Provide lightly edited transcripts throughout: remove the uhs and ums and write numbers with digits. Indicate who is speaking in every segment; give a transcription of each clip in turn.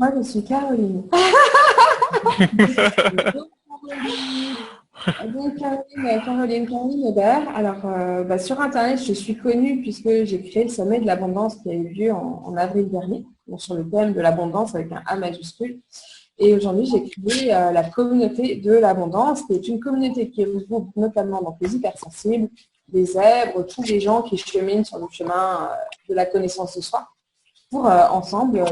Speaker 1: Moi, je suis Caroline. Donc, Caroline Aubert. Alors, sur Internet, je suis connue puisque j'ai créé le Sommet de l'Abondance qui a eu lieu en avril dernier, donc sur le thème de l'abondance avec un A majuscule. Et aujourd'hui, j'ai créé la communauté de l'abondance, qui est une communauté qui regroupe notamment donc, les hypersensibles, les zèbres, tous les gens qui cheminent sur le chemin de la connaissance de soi, pour ensemble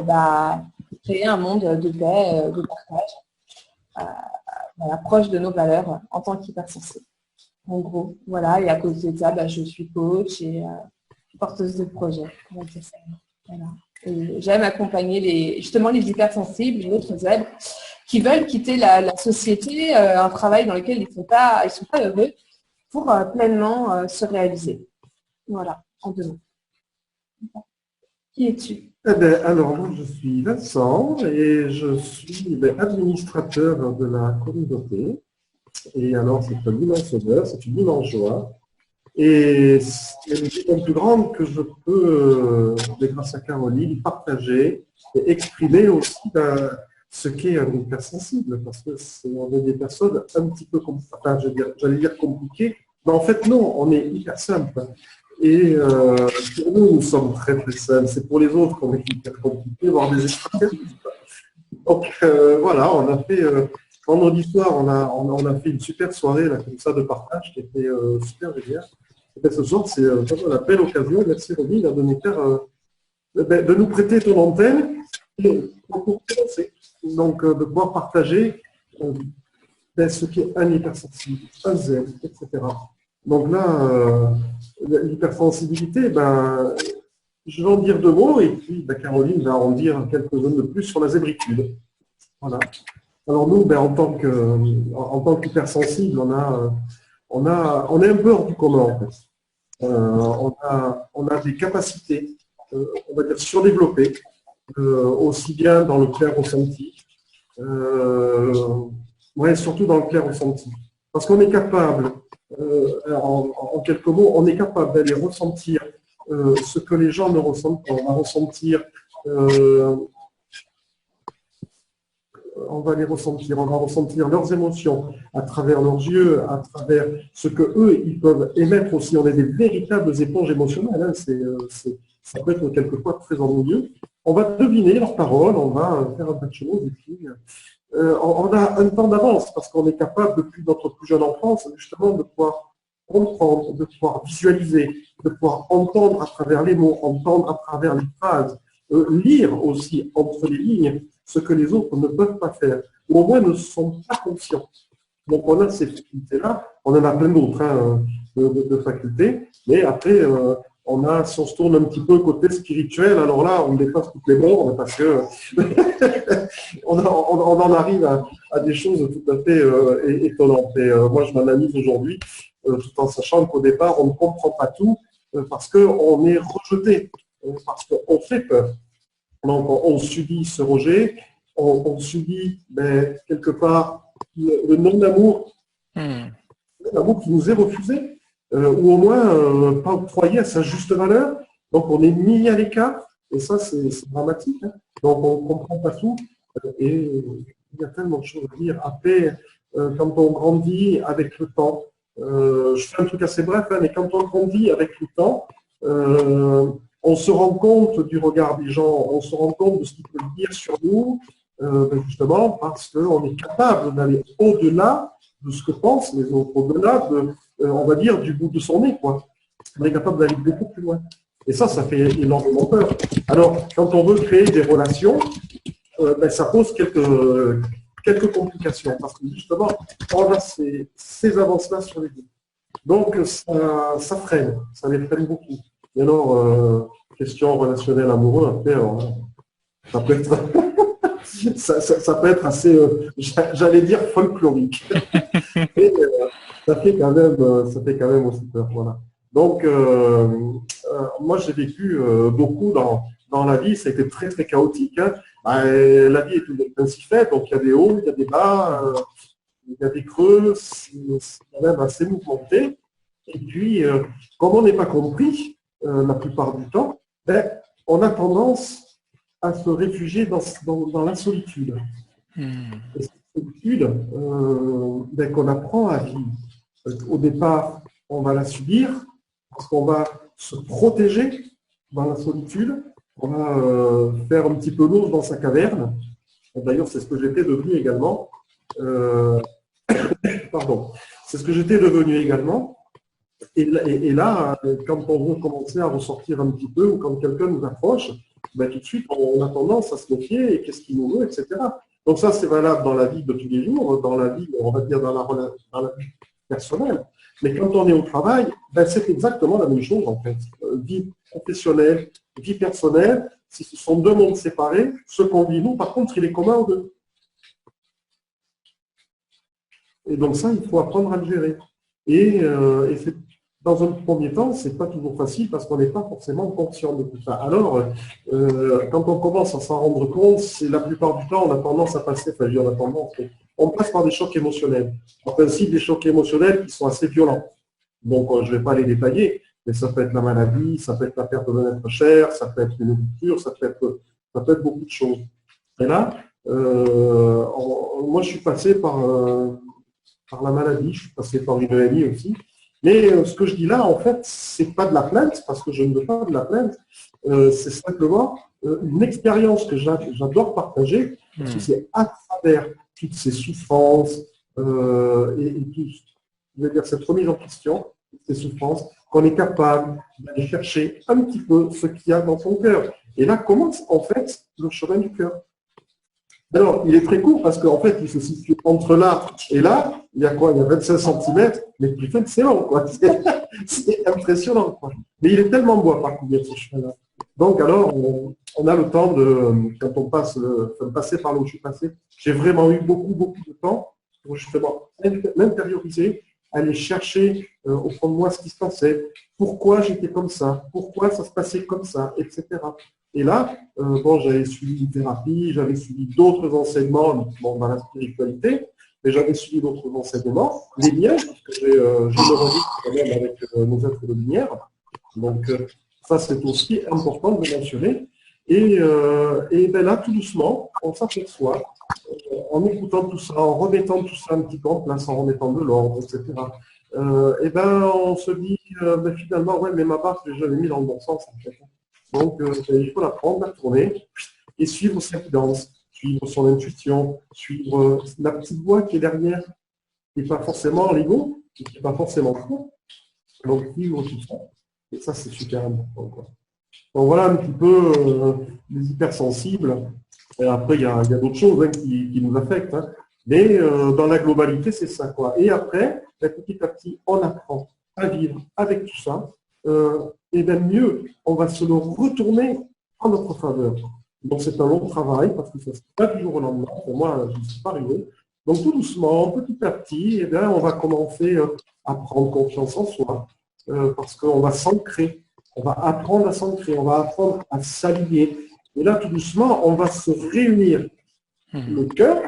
Speaker 1: créer un monde de paix, de partage, proche de nos valeurs en tant qu'hypersensible. En gros, voilà, et à côté de ça, je suis coach et porteuse de projet. Voilà. Et j'aime accompagner justement les hypersensibles, les autres zèbres, qui veulent quitter la société, un travail dans lequel ils sont pas heureux, pour pleinement se réaliser. Voilà, en deux mots. Qui es-tu?
Speaker 2: Alors, moi, je suis Vincent et je suis administrateur de la communauté. Et alors, c'est un immense honneur, c'est une immense joie. Et c'est une vie plus grande que je peux, grâce à Caroline, partager et exprimer aussi ce qu'est un hypersensible. Parce que on est des personnes un petit peu, enfin, j'allais dire compliquées, mais en fait, non, on est hyper simple. Et pour nous, nous sommes très très simples. C'est pour les autres qu'on est hyper compliqué, voire des extraterrestres. Donc voilà, on a fait vendredi soir, on a fait une super soirée là, comme ça de partage qui était super génial. Et bien, ce soir, c'est vraiment la belle occasion, merci Robin, de nous faire, de nous prêter ton antenne et pour commencer. Donc de pouvoir partager ce qui est un hypersensible, un zèle, etc. Donc là, l'hypersensibilité, je vais en dire deux mots et puis Caroline va en dire quelques-unes de plus sur la zébritude. Voilà. Alors nous, en tant qu'hypersensible, on est un peu hors du commun en fait. On a des capacités, on va dire surdéveloppées, aussi bien dans le clair ressenti, surtout dans le clair ressenti. Parce qu'on est capable, en quelques mots, on est capable d'aller ressentir ce que les gens ne ressentent pas. On va ressentir leurs émotions à travers leurs yeux, à travers ce que eux ils peuvent émettre aussi. On est des véritables éponges émotionnelles. Hein. Ça peut être quelquefois très ennuyeux. On va deviner leurs paroles, on va faire un tas de choses et puis on a un temps d'avance parce qu'on est capable depuis notre plus jeune enfance justement de pouvoir comprendre, de pouvoir visualiser, de pouvoir entendre à travers les mots, entendre à travers les phrases, lire aussi entre les lignes ce que les autres ne peuvent pas faire, ou au moins ne sont pas conscients. Donc on a ces facultés-là, on en a plein d'autres de facultés, mais après, si on se tourne un petit peu côté spirituel, alors là, on dépasse toutes les bornes parce que on en arrive à des choses tout à fait étonnantes. Et moi, je m'analyse aujourd'hui, tout en sachant qu'au départ, on ne comprend pas tout parce qu'on est rejeté, parce qu'on fait peur. Donc, on subit ce rejet, on subit quelque part le non-amour, l'amour qui nous est refusé, ou au moins pas octroyé à sa juste valeur. Donc, on est mis à l'écart, et ça, c'est dramatique. Hein. Donc, on ne comprend pas tout, et il y a tellement de choses à dire. Après, quand on grandit avec le temps, je fais un truc assez bref, hein, mais quand on grandit avec le temps, on se rend compte du regard des gens, on se rend compte de ce qu'ils peuvent dire sur nous, justement parce qu'on est capable d'aller au-delà de ce que pensent les autres, au-delà on va dire, du bout de son nez, quoi. On est capable d'aller beaucoup plus loin. Et ça fait énormément peur. Alors, quand on veut créer des relations, ça pose quelques complications, parce que justement, on a ces avances-là sur les deux. Donc, ça freine, ça les freine beaucoup. Et alors, question relationnelle amoureuse, après, ça peut être, ça peut être assez, j'allais dire, folklorique. Et, ça fait quand même aussi peur. Voilà. Donc, moi, j'ai vécu beaucoup dans la vie, ça a été très, très chaotique. Hein. La vie est ainsi faite, donc il y a des hauts, il y a des bas, il y a des creux, c'est quand même assez mouvementé. Et puis, comme on n'est pas compris, la plupart du temps, on a tendance à se réfugier dans la solitude. Et cette solitude qu'on apprend à vivre. Au départ, on va la subir, parce qu'on va se protéger dans la solitude, on va faire un petit peu l'ours dans sa caverne. D'ailleurs, c'est ce que j'étais devenu également. Pardon. C'est ce que j'étais devenu également. Et là, quand on veut commencer à ressortir un petit peu, ou quand quelqu'un nous approche, ben, tout de suite, on a tendance à se méfier, et qu'est-ce qu'il nous veut, etc. Donc ça, c'est valable dans la vie de tous les jours, dans la vie, on va dire, dans la vie personnelle. Mais quand on est au travail, ben, c'est exactement la même chose, en fait. Vie professionnelle, vie personnelle, si ce sont deux mondes séparés, ce qu'on vit nous, par contre, il est commun aux deux. Et donc ça, il faut apprendre à le gérer. Et dans un premier temps, ce n'est pas toujours facile parce qu'on n'est pas forcément conscient de tout ça. Alors, quand on commence à s'en rendre compte, c'est la plupart du temps, on a tendance à passer, enfin, on a tendance, on passe par des chocs émotionnels. En principe, des chocs émotionnels qui sont assez violents. Donc, je ne vais pas les détailler, mais ça peut être la maladie, ça peut être la perte d'un être cher, ça peut être une rupture, ça peut être beaucoup de choses. Et là, moi, je suis passé par la maladie, je suis passé par une EMI aussi. Mais ce que je dis là, en fait, c'est pas de la plainte, parce que je ne veux pas de la plainte. C'est simplement une expérience que j'adore partager, parce que c'est à travers toutes ces souffrances et tout, je veux dire, cette remise en question, ces souffrances, qu'on est capable d'aller chercher un petit peu ce qu'il y a dans son cœur. Et là commence en fait le chemin du cœur. Alors, il est très court parce qu'en fait, il se situe entre là et là. Il y a quoi? Il y a 25 cm, mais putain, c'est long, quoi. C'est impressionnant, quoi. Mais il est tellement beau à parcourir ce chemin-là. Donc, alors, on a le temps de, quand on passer par là où je suis passé, j'ai vraiment eu beaucoup de temps pour justement m'intérioriser, aller chercher au fond de moi ce qui se passait, pourquoi j'étais comme ça, pourquoi ça se passait comme ça, etc. Et là, bon, j'avais suivi une thérapie, j'avais suivi d'autres enseignements dans la spiritualité, mais j'avais suivi d'autres enseignements, les miens, parce que j'ai me relie quand même avec nos êtres de lumière. Donc, ça, c'est aussi important de le mentionner. Et ben là, tout doucement, on s'aperçoit, en écoutant tout ça, en remettant tout ça un petit peu en place, en remettant de l'ordre, etc. Et ben, on se dit, ben, finalement, ouais, mais ma barque, je l'ai mis dans le bon sens, en fait. Donc, il faut la prendre, la tourner et suivre sa guidance, suivre son intuition, suivre la petite voix qui est derrière, qui n'est pas forcément l'ego, qui n'est pas forcément fou. Donc, suivre tout ça. Et ça, c'est super important, quoi. Donc, voilà un petit peu les hypersensibles. Et après, il y a d'autres choses hein, qui nous affectent. Hein. Mais dans la globalité, c'est ça, quoi. Et après, petit à petit, on apprend à vivre avec tout ça. Et bien mieux, on va se le retourner en notre faveur. Donc c'est un long travail, parce que ça ne se fait pas du jour au lendemain. Pour moi, je ne suis pas arrivé. Donc tout doucement, petit à petit, eh bien, on va commencer à prendre confiance en soi, parce qu'on va s'ancrer, on va apprendre à s'ancrer, on va apprendre à s'aligner. Et là, tout doucement, on va se réunir. Le cœur,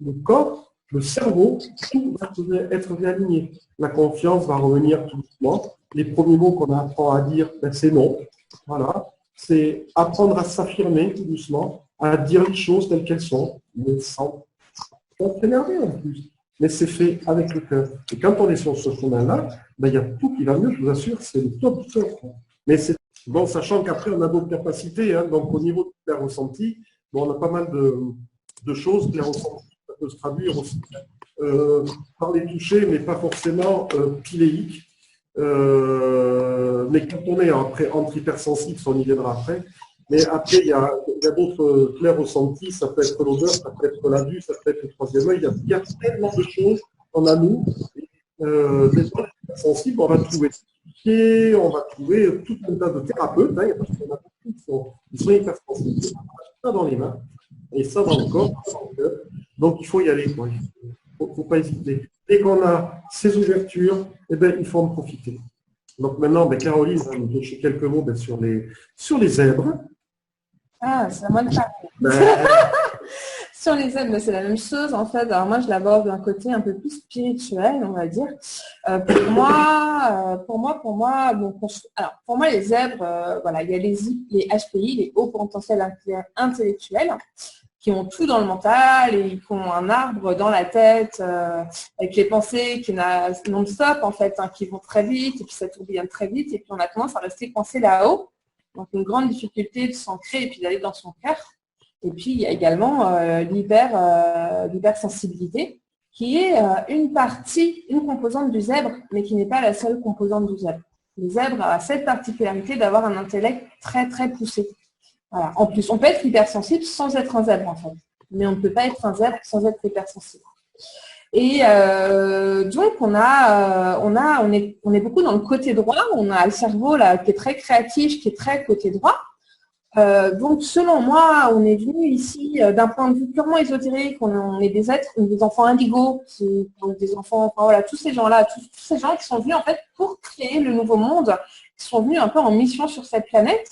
Speaker 2: le corps, le cerveau, tout va être réaligné. La confiance va revenir tout doucement. Les premiers mots qu'on apprend à dire, ben, c'est non. Voilà. C'est apprendre à s'affirmer tout doucement, à dire les choses telles qu'elles sont, mais sans s'énerver en plus. Mais c'est fait avec le cœur. Et quand on est sur ce chemin-là, ben, il y a tout qui va mieux, je vous assure, c'est le top du top. Mais c'est bon, sachant qu'après, on a d'autres capacités. Hein, donc, au niveau de clair ressenti, bon, on a pas mal de choses. Clair ressenti, ça peut se traduire aussi par les touchés, mais pas forcément piléiques. Mais quand on est après entre hypersensible, on y viendra après. Mais après, il y a d'autres clairs ressentis, ça peut être l'odeur, ça peut être la vue, ça peut être le troisième œil. Il y a tellement de choses qu'on a nous. Des gens hypersensibles, on va trouver tout un tas de thérapeutes, hein, parce qu'on a beaucoup qui sont hypersensibles, ça dans les mains, et ça dans le corps, ça dans le cœur. Donc il faut y aller, quoi. Il ne faut pas hésiter. Dès qu'on a ces ouvertures, eh ben, il faut en profiter. Donc maintenant, ben, Caroline va nous donner quelques mots ben, sur les zèbres.
Speaker 1: Ah, c'est à moi de parler.
Speaker 2: Ben,
Speaker 1: Si on les aime, c'est la même chose en fait. Alors moi, je l'aborde d'un côté un peu plus spirituel, on va dire. Pour moi, bon, alors pour moi, les zèbres, voilà, il y a les HPI, les hauts potentiels intellectuels, qui ont tout dans le mental et qui ont un arbre dans la tête avec les pensées qui non-stop en fait, hein, qui vont très vite et puis ça tourbillonne très vite et puis on a tendance à rester coincé là-haut. Donc une grande difficulté de s'ancrer et puis d'aller dans son cœur. Et puis il y a également l'hypersensibilité qui est une composante du zèbre, mais qui n'est pas la seule composante du zèbre. Le zèbre a cette particularité d'avoir un intellect très très poussé. Voilà. En plus, on peut être hypersensible sans être un zèbre, en fait. Mais on ne peut pas être un zèbre sans être hypersensible. Et donc, on est beaucoup dans le côté droit. On a le cerveau là, qui est très créatif, qui est très côté droit. Donc, selon moi, on est venu ici d'un point de vue purement ésotérique. On est des êtres, des enfants indigos, donc des enfants, enfin, voilà, tous ces gens-là, tous ces gens qui sont venus en fait pour créer le nouveau monde, qui sont venus un peu en mission sur cette planète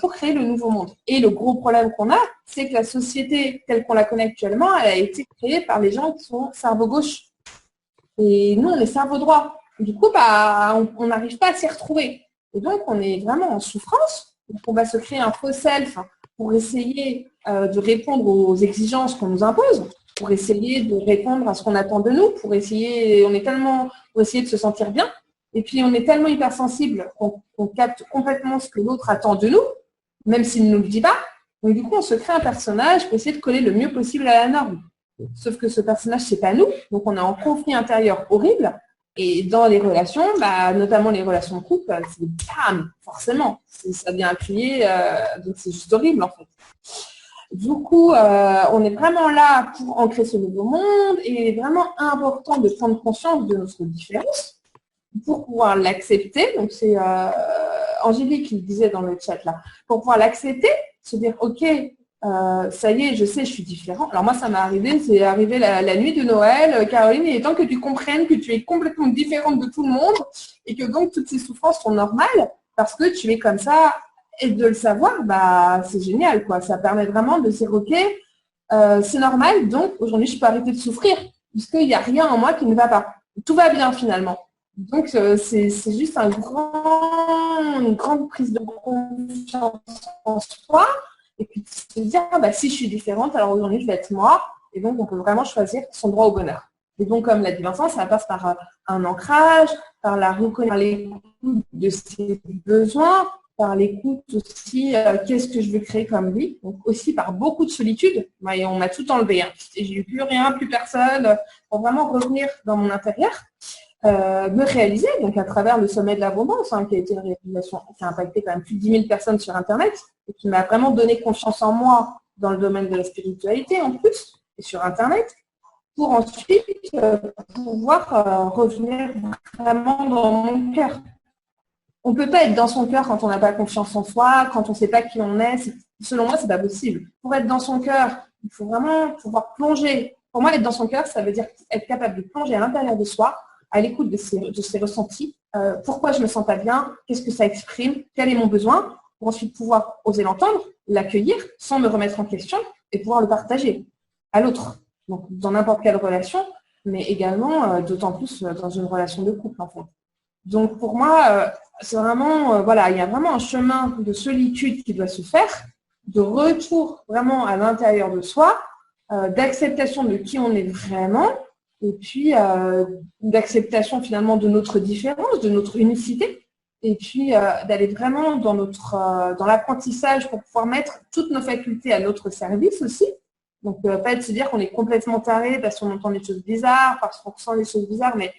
Speaker 1: pour créer le nouveau monde. Et le gros problème qu'on a, c'est que la société telle qu'on la connaît actuellement, elle a été créée par les gens qui sont cerveau gauche. Et nous, on est cerveau droit. Du coup, on n'arrive pas à s'y retrouver. Et donc, on est vraiment en souffrance. Donc, on va se créer un faux self pour essayer de répondre aux exigences qu'on nous impose, pour essayer de répondre à ce qu'on attend de nous, pour essayer de se sentir bien. Et puis, on est tellement hypersensible qu'on capte complètement ce que l'autre attend de nous, même s'il ne nous le dit pas. Donc, du coup, on se crée un personnage pour essayer de coller le mieux possible à la norme. Sauf que ce personnage, c'est pas nous. Donc, on est en conflit intérieur horrible. Et dans les relations, notamment les relations de couple, c'est bam, forcément. Ça vient appuyer, donc c'est juste horrible, en fait. Du coup, on est vraiment là pour ancrer ce nouveau monde et il est vraiment important de prendre conscience de notre différence pour pouvoir l'accepter. Donc, c'est Angélique qui le disait dans le chat là. Pour pouvoir l'accepter, se dire, OK, ça y est, je sais, je suis différent. Alors moi, ça m'est arrivé, c'est arrivé la nuit de Noël. Caroline, il est temps que tu comprennes que tu es complètement différente de tout le monde et que donc toutes ces souffrances sont normales parce que tu es comme ça. Et de le savoir, c'est génial, quoi. Ça permet vraiment de dire, OK, c'est normal, donc aujourd'hui, je peux arrêter de souffrir puisqu'il n'y a rien en moi qui ne va pas. Tout va bien, finalement. Donc, c'est juste une grande prise de confiance en soi. Et puis, se dire, si je suis différente, alors aujourd'hui, je vais être moi. Et donc, on peut vraiment choisir son droit au bonheur. Et donc, comme l'a dit Vincent, ça passe par un ancrage, par la reconnaissance, par l'écoute de ses besoins, par l'écoute aussi, qu'est-ce que je veux créer comme vie. Donc, aussi par beaucoup de solitude. Et on m'a tout enlevé. Et j'ai eu plus rien, plus personne, pour vraiment revenir dans mon intérieur. Me réaliser, donc à travers le sommet de l'abondance, qui a été une réalisation qui a impacté quand même plus de 10 000 personnes sur Internet et qui m'a vraiment donné confiance en moi dans le domaine de la spiritualité en plus, et sur Internet, pour ensuite pouvoir revenir vraiment dans mon cœur. On ne peut pas être dans son cœur quand on n'a pas confiance en soi, quand on ne sait pas qui on est. Selon moi, ce n'est pas possible. Pour être dans son cœur, il faut vraiment pouvoir plonger. Pour moi, être dans son cœur, ça veut dire être capable de plonger à l'intérieur de soi, à l'écoute de ses ressentis, pourquoi je ne me sens pas bien, qu'est-ce que ça exprime, quel est mon besoin, pour ensuite pouvoir oser l'entendre, l'accueillir sans me remettre en question et pouvoir le partager à l'autre. Donc, dans n'importe quelle relation, mais également, d'autant plus dans une relation de couple, en fait. Donc, pour moi, c'est vraiment, il y a vraiment un chemin de solitude qui doit se faire, de retour vraiment à l'intérieur de soi, d'acceptation de qui on est vraiment, et puis d'acceptation finalement de notre différence, de notre unicité, et puis d'aller vraiment dans l'apprentissage pour pouvoir mettre toutes nos facultés à notre service aussi. Donc, pas de se dire qu'on est complètement taré parce qu'on entend des choses bizarres, parce qu'on ressent des choses bizarres, mais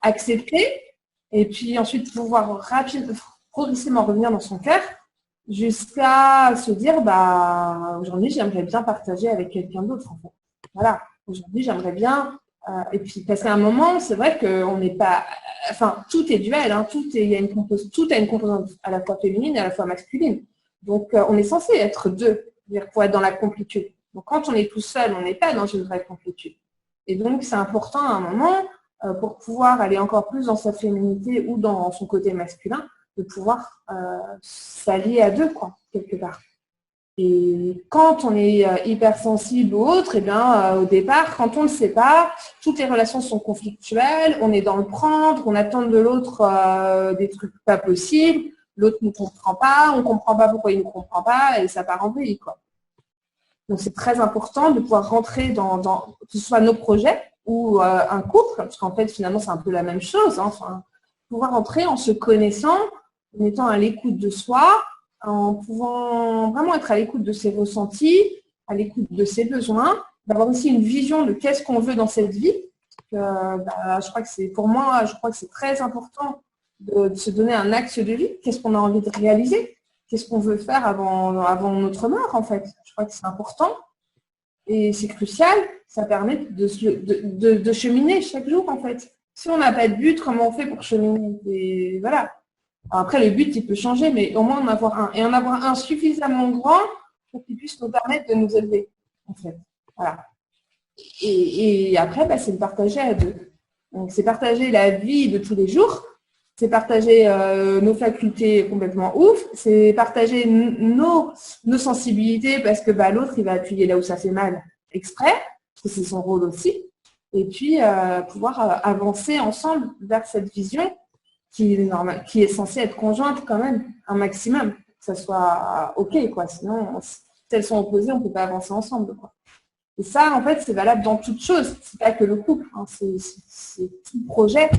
Speaker 1: accepter, et puis ensuite pouvoir progressivement revenir dans son cœur, jusqu'à se dire, aujourd'hui, j'aimerais bien partager avec quelqu'un d'autre, en fait. Voilà, aujourd'hui, j'aimerais bien. Et puis, passer un moment, c'est vrai qu'on n'est pas. Enfin, tout est duel, tout a une composante à la fois féminine et à la fois masculine. Donc, on est censé être deux, pour être dans la complétude. Donc, quand on est tout seul, on n'est pas dans une vraie complétude. Et donc, c'est important à un moment, pour pouvoir aller encore plus dans sa féminité ou dans son côté masculin, de pouvoir s'allier à deux, quoi, quelque part. Et quand on est hypersensible ou autre, eh bien, au départ, quand on ne le sait pas, toutes les relations sont conflictuelles, on est dans le prendre, on attend de l'autre des trucs pas possibles, l'autre ne comprend pas, on ne comprend pas pourquoi il ne comprend pas, et ça part en vrille, quoi. Donc, c'est très important de pouvoir rentrer que ce soit nos projets ou un couple, parce qu'en fait, finalement, c'est un peu la même chose. Hein, enfin, pouvoir rentrer en se connaissant, en étant à l'écoute de soi, en pouvant vraiment être à l'écoute de ses ressentis, à l'écoute de ses besoins, d'avoir aussi une vision de qu'est-ce qu'on veut dans cette vie. Je crois que c'est, pour moi, je crois que c'est très important de se donner un axe de vie. Qu'est-ce qu'on a envie de réaliser? Qu'est-ce qu'on veut faire avant notre mort, en fait? Je crois que c'est important et c'est crucial. Ça permet de cheminer chaque jour, en fait. Si on n'a pas de but, comment on fait pour cheminer? Et voilà. Alors après, le but, il peut changer, mais au moins en avoir un. Et en avoir un suffisamment grand pour qu'il puisse nous permettre de nous élever, en fait. Voilà. Et après, c'est le partager à deux. Donc, c'est partager la vie de tous les jours. C'est partager nos facultés complètement ouf, c'est partager nos sensibilités parce que l'autre, il va appuyer là où ça fait mal exprès, parce que c'est son rôle aussi, et puis pouvoir avancer ensemble vers cette vision qui est censée être conjointe quand même, un maximum, que ça soit OK, quoi. Sinon, si elles sont opposées, on ne peut pas avancer ensemble, quoi. Et ça, en fait, c'est valable dans toute chose, c'est pas que le couple, hein, c'est tout projet.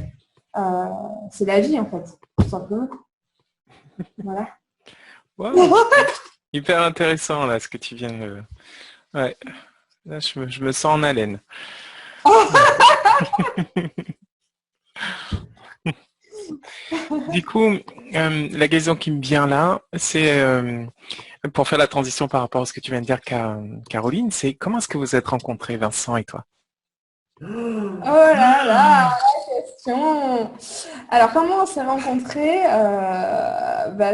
Speaker 1: C'est la vie, en fait, tout simplement. Voilà.
Speaker 3: Wow. Hyper intéressant, là, ce que tu viens de... Ouais. Là, je me sens en haleine. Du coup, la question qui me vient là, c'est pour faire la transition par rapport à ce que tu viens de dire, Caroline, c'est comment est-ce que vous êtes rencontrés, Vincent et toi?
Speaker 1: Oh là là, la question. Alors, comment on s'est rencontrés?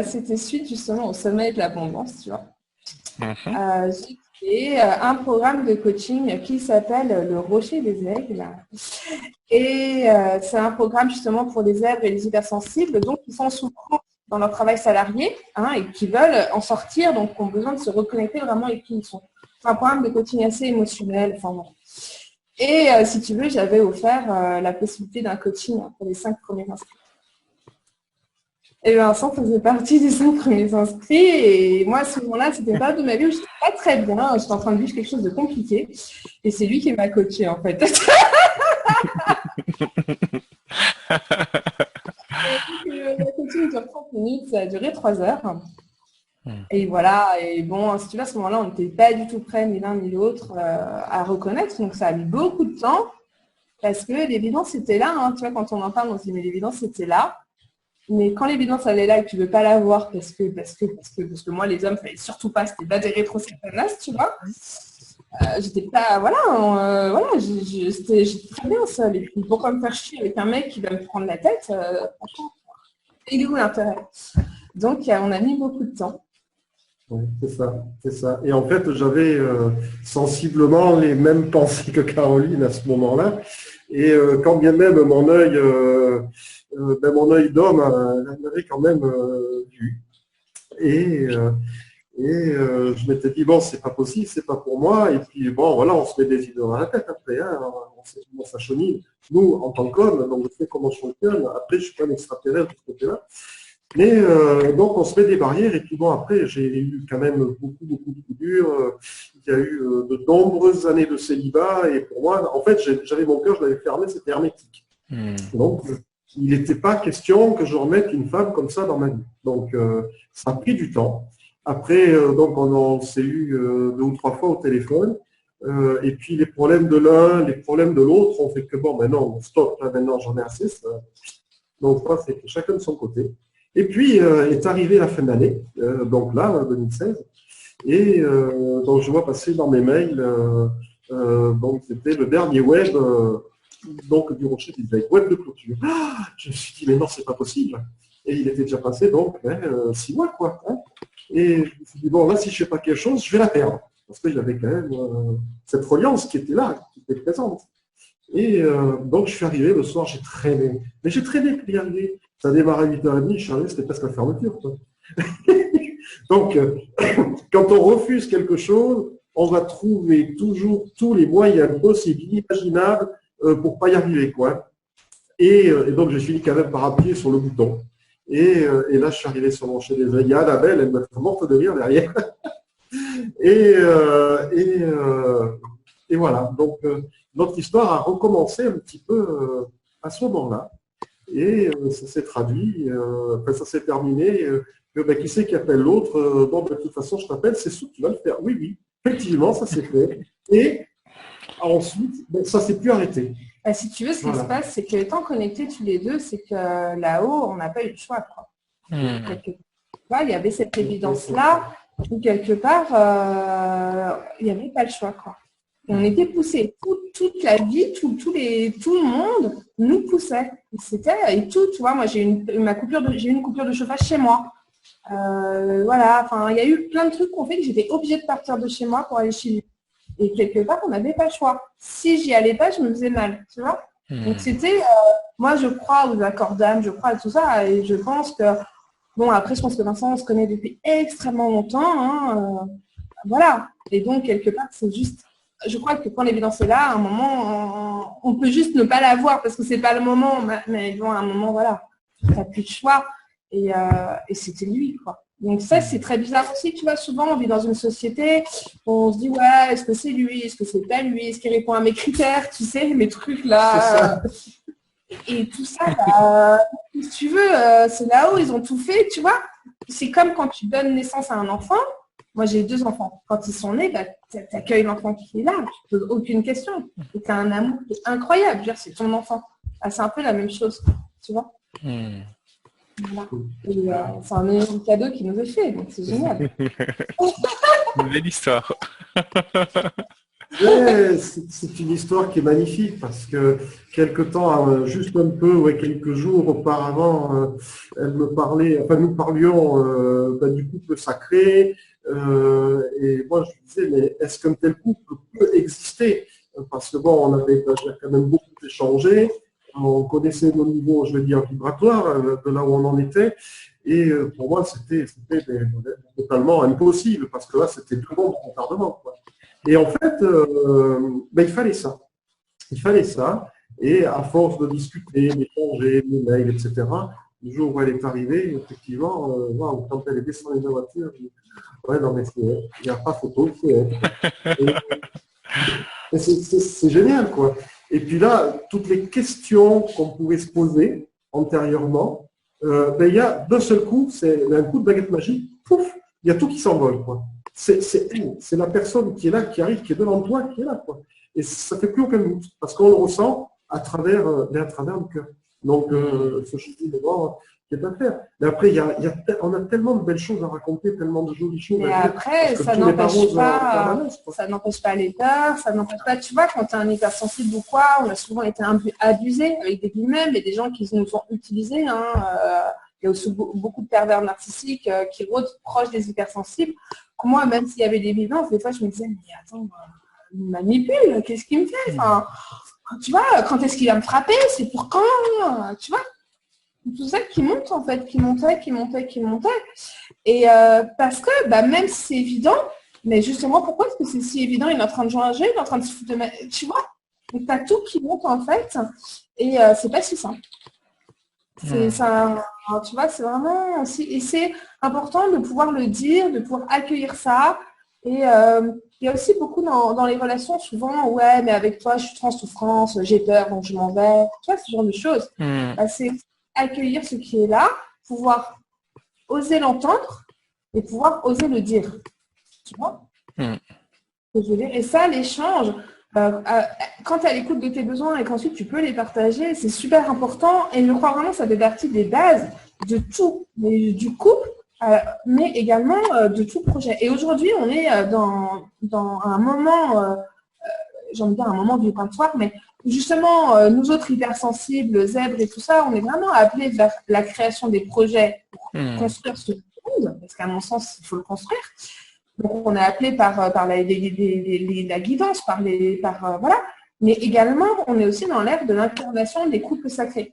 Speaker 1: C'était suite justement au sommet de l'abondance, tu vois. J'ai créé un programme de coaching qui s'appelle le Rocher des Aigles. Et c'est un programme justement pour les zèbres et les hypersensibles, donc qui sont souffrants dans leur travail salarié, hein, et qui veulent en sortir, donc qui ont besoin de se reconnecter vraiment avec qui ils sont. C'est un programme de coaching assez émotionnel. Enfin, bon. Et si tu veux, j'avais offert la possibilité d'un coaching pour les 5 premiers inscrits. Et Vincent faisait partie des 5 premiers inscrits. Et moi, à ce moment-là, c'était une période de ma vie où je n'étais pas très bien. J'étais en train de vivre quelque chose de compliqué. Et c'est lui qui m'a coaché, en fait. Le coaching dure 30 minutes, ça a duré 3 heures. Et voilà, et bon, si tu veux, à ce moment-là, on n'était pas du tout prêts, ni l'un ni l'autre, à reconnaître. Donc, ça a mis beaucoup de temps, parce que l'évidence était là. Hein. Tu vois, quand on en parle, on se dit, mais l'évidence était là. Mais quand l'évidence, elle est là et que tu ne veux pas la voir, parce que moi, les hommes, il ne fallait surtout pas, c'était pas des rétro-satanas, tu vois. J'étais pas, j'étais très bien seule. Et puis, pourquoi me faire chier avec un mec qui va me prendre la tête, franchement, il est où l'intérêt? Donc, on a mis beaucoup de temps.
Speaker 2: Oui, c'est ça. Et en fait, j'avais sensiblement les mêmes pensées que Caroline à ce moment-là. Et quand bien même mon œil d'homme l'avait quand même vu. Et je m'étais dit, bon, c'est pas possible, c'est pas pour moi. Et puis, bon, voilà, on se met des idées dans la tête après. Hein, on sait comment ça chemine. Nous, en tant qu'hommes, donc je sais comment je fonctionne. Après, je suis pas un extraterrestre de ce côté-là. Mais donc, on se met des barrières. Et puis, bon, après, j'ai eu quand même beaucoup de coups durs. Il y a eu de nombreuses années de célibat. Et pour moi, en fait, j'avais mon cœur, je l'avais fermé, c'était hermétique. Donc, il n'était pas question que je remette une femme comme ça dans ma vie. Donc, ça a pris du temps. Après, donc on s'est eu 2 ou 3 fois au téléphone. Et puis les problèmes de l'un, les problèmes de l'autre ont fait que bon, maintenant, stop, là, maintenant j'en ai assez. Ça. Donc, ça, c'est chacun de son côté. Et puis, est arrivée la fin d'année, donc là, 2016. Et donc, je vois passer dans mes mails, donc c'était le dernier web donc, du Rocher des Aigles, web de clôture. Ah, je me suis dit, mais non, c'est pas possible. Et il était déjà passé, donc, 6 mois, quoi. Hein. Et je me suis dit, bon, là, si je ne fais pas quelque chose, je vais la perdre. Parce que j'avais quand même cette reliance qui était là, qui était présente. Et donc, je suis arrivé le soir, j'ai traîné. Mais j'ai traîné pour y arriver. Ça démarre à 8h30, je suis arrivé, c'était presque la fermeture. Quoi. Donc, quand on refuse quelque chose, on va trouver toujours tous les moyens possibles, imaginables, pour pas y arriver, quoi. Et donc, j'ai fini quand même par appuyer sur le bouton. Et là, je suis arrivé sur mon chez des il y a Annabelle, elle me fait morte de rire derrière. Et, et voilà. Donc, notre histoire a recommencé un petit peu à ce moment-là. Et ça s'est traduit, enfin, ça s'est terminé. Qui c'est qui appelle l'autre? Bon, de toute façon, je t'appelle, c'est sûr que tu vas le faire. Oui, oui, effectivement, ça s'est fait. Et ensuite, ça ne s'est plus arrêté.
Speaker 1: Bah, si tu veux, ce qui se passe, c'est que étant connectés tous les deux, c'est que là-haut, on n'a pas eu le choix, quoi. Quelque part, il y avait cette évidence-là, où quelque part, il n'y avait pas le choix, quoi. Et on était poussés. Toute la vie, tout le monde nous poussait. Et tout, tu vois, moi, j'ai eu une coupure de chauffage chez moi. Voilà, enfin, il y a eu plein de trucs qui ont fait que j'étais obligée de partir de chez moi pour aller chez lui. Et quelque part, on n'avait pas le choix. Si j'y allais pas, je me faisais mal, tu vois. Donc c'était, moi je crois aux accords d'âme, je crois à tout ça, et je pense que, bon après je pense que Vincent, on se connaît depuis extrêmement longtemps, hein, voilà. Et donc quelque part, c'est juste, je crois que quand l'évidence est là, à un moment, on peut juste ne pas la voir parce que c'est pas le moment, mais bon, à un moment, voilà, tu n'as plus de choix. Et c'était lui, quoi. Donc ça, c'est très bizarre aussi, tu vois, souvent on vit dans une société, on se dit, ouais, est-ce que c'est lui, est-ce que c'est pas lui, est-ce qu'il répond à mes critères, tu sais, mes trucs là. Et tout ça, bah, si tu veux, c'est là-haut, ils ont tout fait, tu vois. C'est comme quand tu donnes naissance à un enfant. Moi, j'ai 2 enfants. Quand ils sont nés, bah, tu accueilles l'enfant qui est là, tu ne poses aucune question. Et tu as un amour incroyable, je veux dire, c'est ton enfant. Ah, c'est un peu la même chose, tu vois. Voilà. Et c'est un meilleur cadeau qui nous est fait, donc c'est génial.
Speaker 3: Une belle histoire.
Speaker 2: Ouais, c'est une histoire qui est magnifique parce que quelque temps, juste un peu, ouais, quelques jours auparavant, elle me parlait, enfin nous parlions du couple sacré, et moi je lui disais, mais est-ce qu'un tel couple peut exister? Parce que bon, on avait quand même beaucoup échangé. On connaissait nos niveaux, je veux dire, vibratoires, de là où on en était. Et pour moi, c'était totalement impossible, parce que là, c'était tout le monde en retardement, quoi. Et en fait, il fallait ça. Il fallait ça. Et à force de discuter, d'échanger, des mails, etc., le jour où elle est arrivée, effectivement, wow, quand elle est descendue de la voiture, je dis, ouais, non, mais il n'y a pas photo, c'est elle. Et c'est génial, quoi. Et puis là, toutes les questions qu'on pouvait se poser antérieurement, il y a d'un seul coup, c'est un coup de baguette magique, pouf, il y a tout qui s'envole, quoi. C'est la personne qui est là, qui arrive, qui est devant toi, qui est là, quoi. Et ça ne fait plus aucun doute, parce qu'on le ressent à travers le cœur. Donc, ce changement de mort qui est à faire. Mais après, on a tellement de belles choses à raconter, tellement de jolies choses
Speaker 1: mais
Speaker 2: à dire.
Speaker 1: après, ça n'empêche pas les peurs, ça n'empêche pas, tu vois, quand tu es un hypersensible ou quoi, on a souvent été un peu abusé avec des guillemets, mais des gens qui nous ont utilisés, hein, il y a aussi beaucoup de pervers narcissiques qui rôdent proches des hypersensibles. Moi, même s'il y avait des violences, des fois, je me disais, mais attends, il me manipule, qu'est-ce qu'il me fait, enfin, tu vois, quand est-ce qu'il va me frapper, c'est pour quand, tu vois. Tout ça qui monte, en fait, qui montait. Et parce que, même si c'est évident, mais justement, pourquoi est-ce que c'est si évident? Il est en train de jouer, il est en train de se foutre de ma... Tu vois? Donc, tu as tout qui monte, en fait, et c'est pas si simple. C'est ça, tu vois, c'est vraiment aussi... Et c'est important de pouvoir le dire, de pouvoir accueillir ça. Et il y a aussi beaucoup dans les relations, souvent, ouais, mais avec toi, je suis en souffrance, j'ai peur, donc je m'en vais. Tu vois, ce genre de choses. C'est accueillir ce qui est là, pouvoir oser l'entendre et pouvoir oser le dire. Tu vois? Et ça, l'échange, quand tu as l'écoute de tes besoins et qu'ensuite tu peux les partager, c'est super important. Et je crois vraiment que ça fait partie des bases de tout, du couple, mais également de tout projet. Et aujourd'hui, on est dans un moment, j'ai envie de dire un moment vibratoire, mais justement, nous autres hypersensibles, zèbres et tout ça, on est vraiment appelés vers la création des projets pour construire ce monde, parce qu'à mon sens, il faut le construire. Donc, on est appelé par la guidance, voilà. Mais également, on est aussi dans l'ère de l'incarnation des couples sacrés.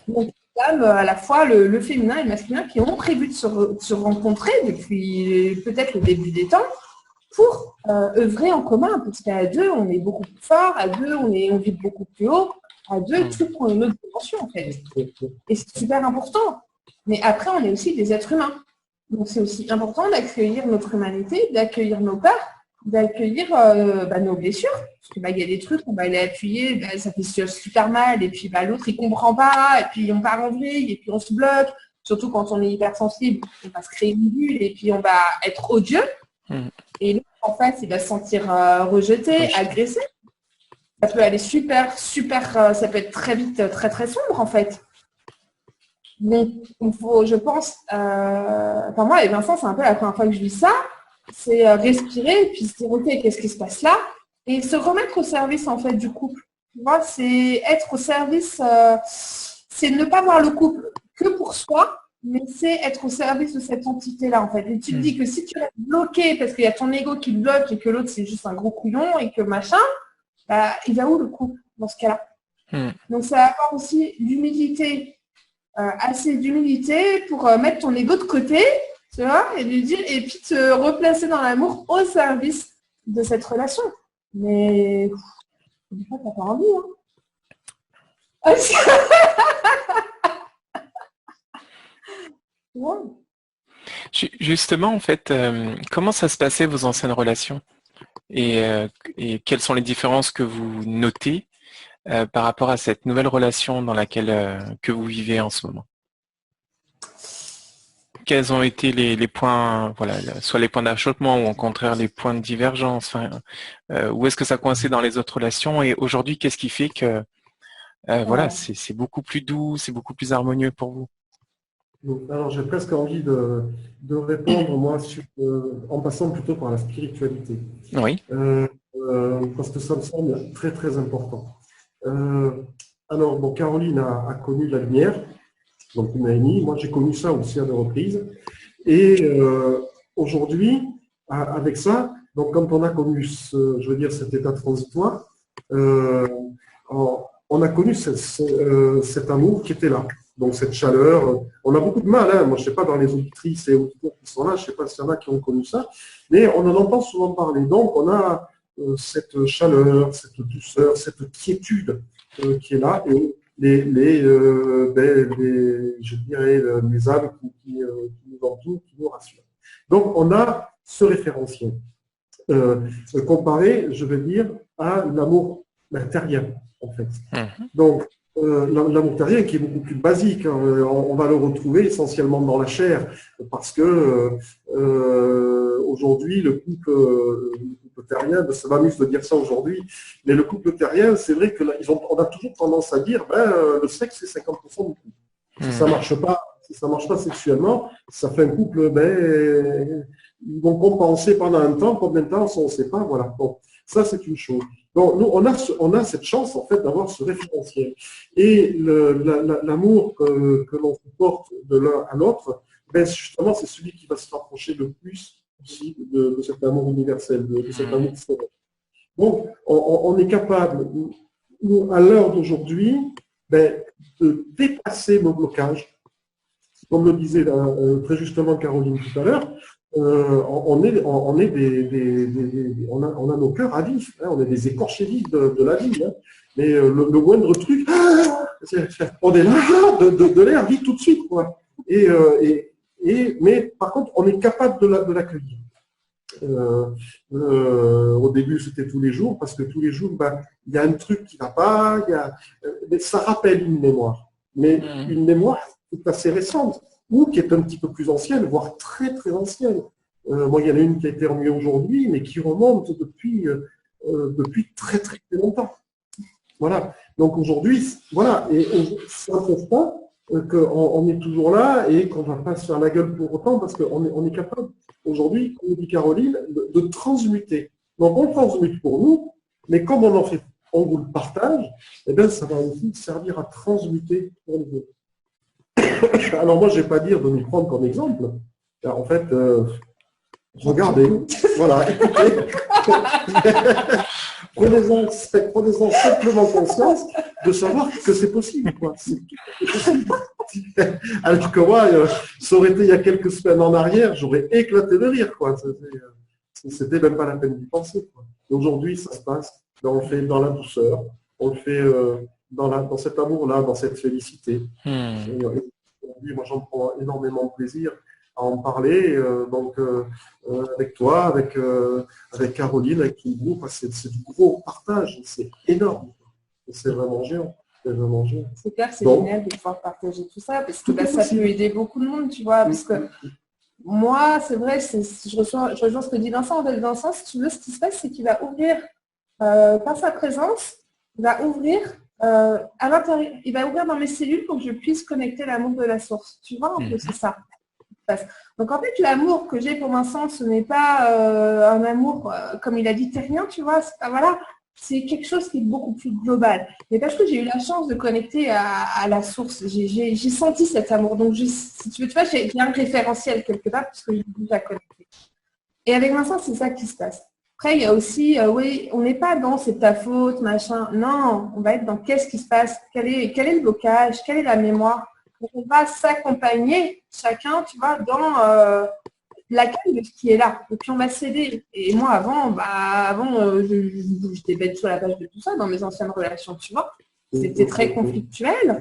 Speaker 1: Donc, dames, à la fois le féminin et le masculin, qui ont prévu de se rencontrer depuis peut-être le début des temps pour œuvrer en commun. Parce qu'à deux, on est beaucoup plus fort, à deux, on vibre beaucoup plus haut, à deux, tout prend une autre dimension en fait. Et c'est super important. Mais après, on est aussi des êtres humains. Donc c'est aussi important d'accueillir notre humanité, d'accueillir nos peurs, d'accueillir nos blessures. Parce que il y a des trucs, on va aller appuyer, ça fait super mal, et puis l'autre il comprend pas, et puis on part en vrille, et puis on se bloque. Surtout quand on est hypersensible, on va se créer une bulle, et puis on va être odieux. Et l'autre, en fait, il va se sentir rejeté, agressé. Ça peut aller super, ça peut être très vite, très, très sombre, en fait. Donc, il faut, je pense, moi, et Vincent, c'est un peu la première fois que je vis ça, c'est respirer, et puis se dire, ok, qu'est-ce qui se passe là? Et se remettre au service, en fait, du couple. Tu vois, c'est être au service, c'est ne pas voir le couple que pour soi, mais c'est être au service de cette entité-là, en fait. Et tu te dis que si tu restes bloqué parce qu'il y a ton ego qui te bloque et que l'autre, c'est juste un gros couillon et que machin, il va où le couple dans ce cas-là? Donc, ça va avoir aussi l'humilité, assez d'humilité pour mettre ton ego de côté, tu vois, et lui dire, et puis te replacer dans l'amour au service de cette relation. Mais, des fois, t'as pas envie, hein. Ouais.
Speaker 3: Justement, en fait, comment ça se passait vos anciennes relations et quelles sont les différences que vous notez par rapport à cette nouvelle relation dans laquelle que vous vivez en ce moment? Quels ont été les points, voilà, soit les points d'achoppement ou au contraire les points de divergence, où est-ce que ça coinçait dans les autres relations et aujourd'hui, qu'est-ce qui fait que voilà, c'est beaucoup plus doux, c'est beaucoup plus harmonieux pour vous?
Speaker 2: Alors, j'ai presque envie de répondre, moi, en passant plutôt par la spiritualité.
Speaker 3: Oui.
Speaker 2: Parce que ça me semble très, très important. Alors, bon, Caroline a connu la lumière, donc une amie. Moi, j'ai connu ça aussi à deux reprises. Et aujourd'hui, avec ça, donc quand on a connu, cet état transitoire, on a connu cet amour qui était là. Donc cette chaleur, on a beaucoup de mal, hein. Moi je ne sais pas dans les auditrices et auditeurs qui sont là, je ne sais pas s'il y en a qui ont connu ça, mais on en entend souvent parler. Donc on a cette chaleur, cette douceur, cette quiétude qui est là, et je dirais les âmes qui nous entourent, qui nous rassurent. Donc on a ce référentiel comparé, je vais dire, à l'amour terrien, en fait. Donc l'amour terrien qui est beaucoup plus basique, hein. On va le retrouver essentiellement dans la chair, parce que aujourd'hui, le couple terrien, ça m'amuse de dire ça aujourd'hui, mais le couple terrien, c'est vrai que on a toujours tendance à dire le sexe c'est 50% du couple. Si ça marche pas sexuellement, ça fait un couple, ils vont compenser pendant un temps, combien de temps, on ne sait pas, voilà. Bon, ça c'est une chose. Donc, nous, on a cette chance, en fait, d'avoir ce référentiel. Et l'amour que l'on porte de l'un à l'autre, justement, c'est celui qui va se rapprocher le plus aussi de cet amour universel, de cet amour fort. Donc, on est capable, nous, à l'heure d'aujourd'hui, de dépasser nos blocages. Comme le disait très justement Caroline tout à l'heure, on a nos cœurs à vif, hein, on est des écorchés vifs de la vie, hein. Mais le moindre truc, on est là, de l'air vite tout de suite, quoi. Mais par contre, on est capable de l'accueillir. Au début, c'était tous les jours, parce que tous les jours, il y a un truc qui ne va pas, mais ça rappelle une mémoire. Mais une mémoire qui est assez récente, ou qui est un petit peu plus ancienne, voire très très ancienne. Moi, il y en a une qui a été remuée aujourd'hui, mais qui remonte depuis très très longtemps. Voilà. Donc aujourd'hui, voilà, et ça ne prouve pas qu'on est toujours là et qu'on ne va pas se faire la gueule pour autant, parce qu'on est capable aujourd'hui, comme dit Caroline, de transmuter. Donc on transmute pour nous, mais comme on vous le partage, ça va aussi servir à transmuter pour les autres. Alors moi, je ne vais pas dire de nous prendre comme exemple. En fait, regardez, voilà, écoutez, prenez-en simplement conscience de savoir que c'est possible, quoi. C'est possible. sorti. Alors que moi, ça aurait été il y a quelques semaines en arrière, j'aurais éclaté de rire, quoi. C'était même pas la peine d'y penser, quoi. Et aujourd'hui, ça se passe, on le fait dans la douceur, on le fait dans cet amour-là, dans cette félicité. Et aujourd'hui, moi, j'en prends énormément de plaisir à en parler, avec toi, avec Caroline, avec tout le groupe. C'est du gros partage, c'est énorme. C'est vraiment géant.
Speaker 1: C'est clair, c'est génial de pouvoir partager tout ça, parce que ça peut aider beaucoup de monde, tu vois, parce que moi, c'est vrai, je rejoins ce que dit Vincent. En fait, Vincent, si tu veux, ce qui se passe, c'est qu'il va ouvrir, par sa présence, il va ouvrir à l'intérieur, il va ouvrir dans mes cellules pour que je puisse connecter l'amour de la source. Tu vois, un peu, c'est ça. Donc en fait, l'amour que j'ai pour Vincent, ce n'est pas un amour, comme il a dit, terrien, tu vois, voilà, c'est quelque chose qui est beaucoup plus global. Mais parce que j'ai eu la chance de connecter à la source, j'ai senti cet amour. Donc si tu veux, j'ai un référentiel quelque part parce que j'ai déjà connecté. Et avec Vincent, c'est ça qui se passe. Après, il y a aussi, oui, on n'est pas dans c'est ta faute, machin. Non, on va être dans qu'est-ce qui se passe, quel est le blocage, quelle est la mémoire. Donc, on va s'accompagner chacun, tu vois, dans l'accueil de ce qui est là. Et puis, on va s'aider. Et moi, avant, j'étais bête sur la page de tout ça dans mes anciennes relations, tu vois. C'était très conflictuel.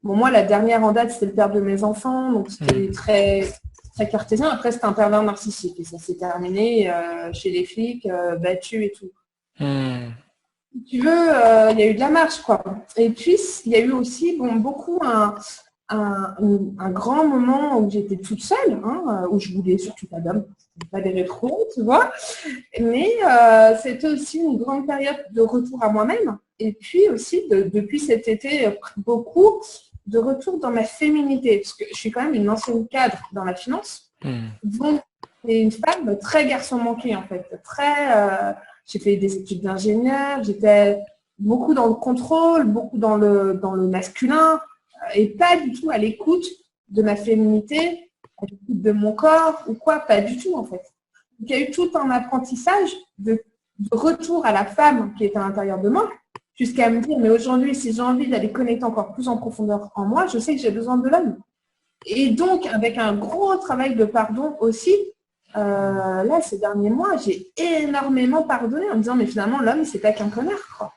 Speaker 1: Bon, moi, la dernière en date, c'était le père de mes enfants. Donc, c'était très, très cartésien. Après, c'était un pervers narcissique. Et ça s'est terminé chez les flics, battu et tout. Si tu veux, il y a eu de la marche, quoi. Et puis, il y a eu aussi beaucoup un grand moment où j'étais toute seule, où je voulais surtout pas d'homme, pas des rétros, tu vois. Mais c'était aussi une grande période de retour à moi-même. Et puis aussi, depuis cet été, beaucoup de retour dans ma féminité. Parce que je suis quand même une ancienne cadre dans la finance. Donc, c'est une femme très garçon manqué, en fait. J'ai fait des études d'ingénieur, j'étais beaucoup dans le contrôle, beaucoup dans le masculin, et pas du tout à l'écoute de ma féminité, à l'écoute de mon corps, ou quoi, pas du tout, en fait. Donc, il y a eu tout un apprentissage de retour à la femme qui est à l'intérieur de moi, jusqu'à me dire, mais aujourd'hui, si j'ai envie d'aller connecter encore plus en profondeur en moi, je sais que j'ai besoin de l'homme. Et donc, avec un gros travail de pardon aussi, là, ces derniers mois, j'ai énormément pardonné en me disant, mais finalement, l'homme, c'est pas qu'un connard, quoi.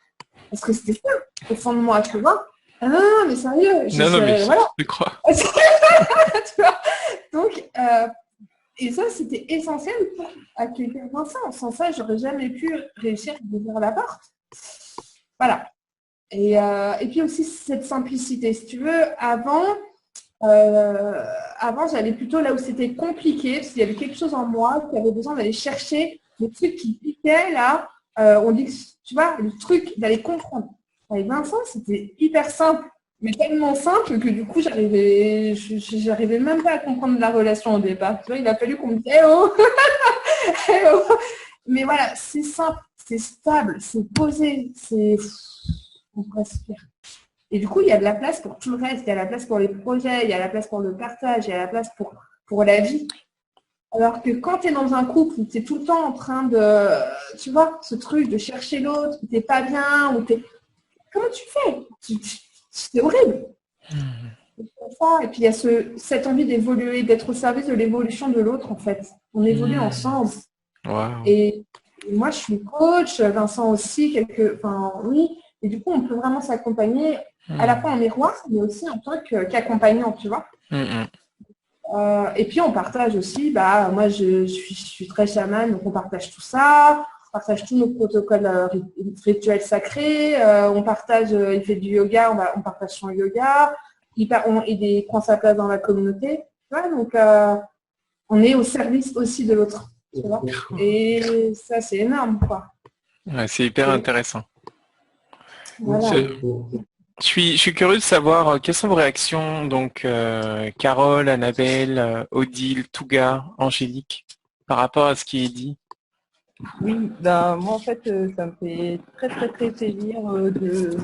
Speaker 1: Parce que c'était ça, au fond de moi, tu vois. Ah non, mais sérieux.
Speaker 3: Je crois.
Speaker 1: Tu vois. Donc, et ça, c'était essentiel pour accueillir Vincent. Sans ça, j'aurais jamais pu réussir à ouvrir la porte. Voilà. Et puis aussi, cette simplicité. Si tu veux, avant, j'allais plutôt là où c'était compliqué, parce qu'il y avait quelque chose en moi qui avait besoin d'aller chercher le truc qui piquait, là. On dit, tu vois, le truc d'aller comprendre. Avec Vincent, c'était hyper simple, mais tellement simple que du coup, j'arrivais même pas à comprendre la relation au départ. Tu vois, il a fallu qu'on me dise, eh oh, eh oh. Mais voilà, c'est simple, c'est stable, c'est posé, on respire. Et du coup, il y a de la place pour tout le reste. Il y a la place pour les projets, il y a la place pour le partage, il y a la place pour la vie. Alors que quand tu es dans un couple où tu es tout le temps en train de, tu vois, ce truc de chercher l'autre, où tu n'es pas bien, où t'es... Comment tu fais? C'est horrible. Et puis il y a cette envie d'évoluer, d'être au service de l'évolution de l'autre, en fait. On évolue ensemble.
Speaker 3: Wow.
Speaker 1: Et moi, je suis coach, Vincent aussi, oui. Et du coup, on peut vraiment s'accompagner à la fois en miroir, mais aussi en tant qu'accompagnant, tu vois. Et puis, on partage aussi, moi, je suis très chamane, donc on partage tout ça. On partage tous nos protocoles rituels sacrés. On partage, il fait du yoga, on partage son yoga. Il prend sa place dans la communauté. Tu vois, donc, on est au service aussi de l'autre. Tu vois. Et ça, c'est énorme, quoi.
Speaker 3: Ouais, c'est hyper intéressant.
Speaker 1: Voilà.
Speaker 3: Je suis curieux de savoir quelles sont vos réactions, donc Carole, Annabelle, Odile, Touga, Angélique, par rapport à ce qui est dit.
Speaker 4: Oui, moi en fait, ça me fait très très très plaisir de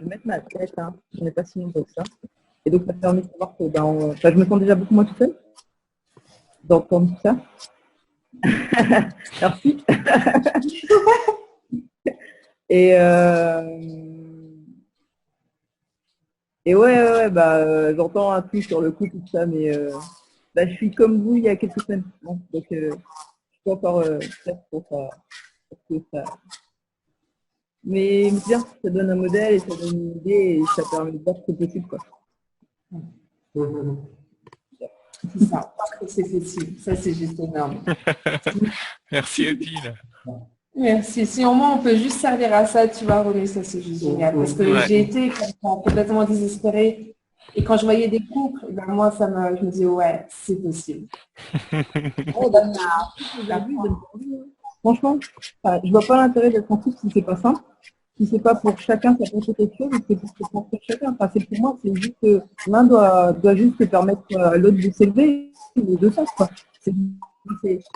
Speaker 4: mettre ma tête, je n'ai pas si nombreux que ça. Et donc ça me permet de savoir que je me sens déjà beaucoup moins tout seul d'entendre tout ça. Merci. Et ouais, j'entends un truc sur le coup, tout ça, mais je suis comme vous il y a quelques semaines. Bon, donc, je suis pas encore prête pour ça. Parce que ça. Mais bien, ça donne un modèle et ça donne une idée et ça permet de voir ce que c'est possible, quoi.
Speaker 1: C'est ça, c'est possible. Ça, c'est juste énorme.
Speaker 3: Merci Odile.
Speaker 1: Merci. Si au moins on peut juste servir à ça, tu vois, René, ça c'est juste génial. Parce que j'ai été complètement désespérée. Et quand je voyais des couples, ben moi, je me disais, ouais, c'est possible.
Speaker 4: Franchement, je vois pas l'intérêt d'être en couple si c'est pas simple. Si c'est pas pour chacun s'apporter quelque chose, c'est pour se construire chacun. Enfin, c'est pour moi, c'est juste que l'un doit juste permettre à l'autre de s'élever, les deux sens, quoi. C'est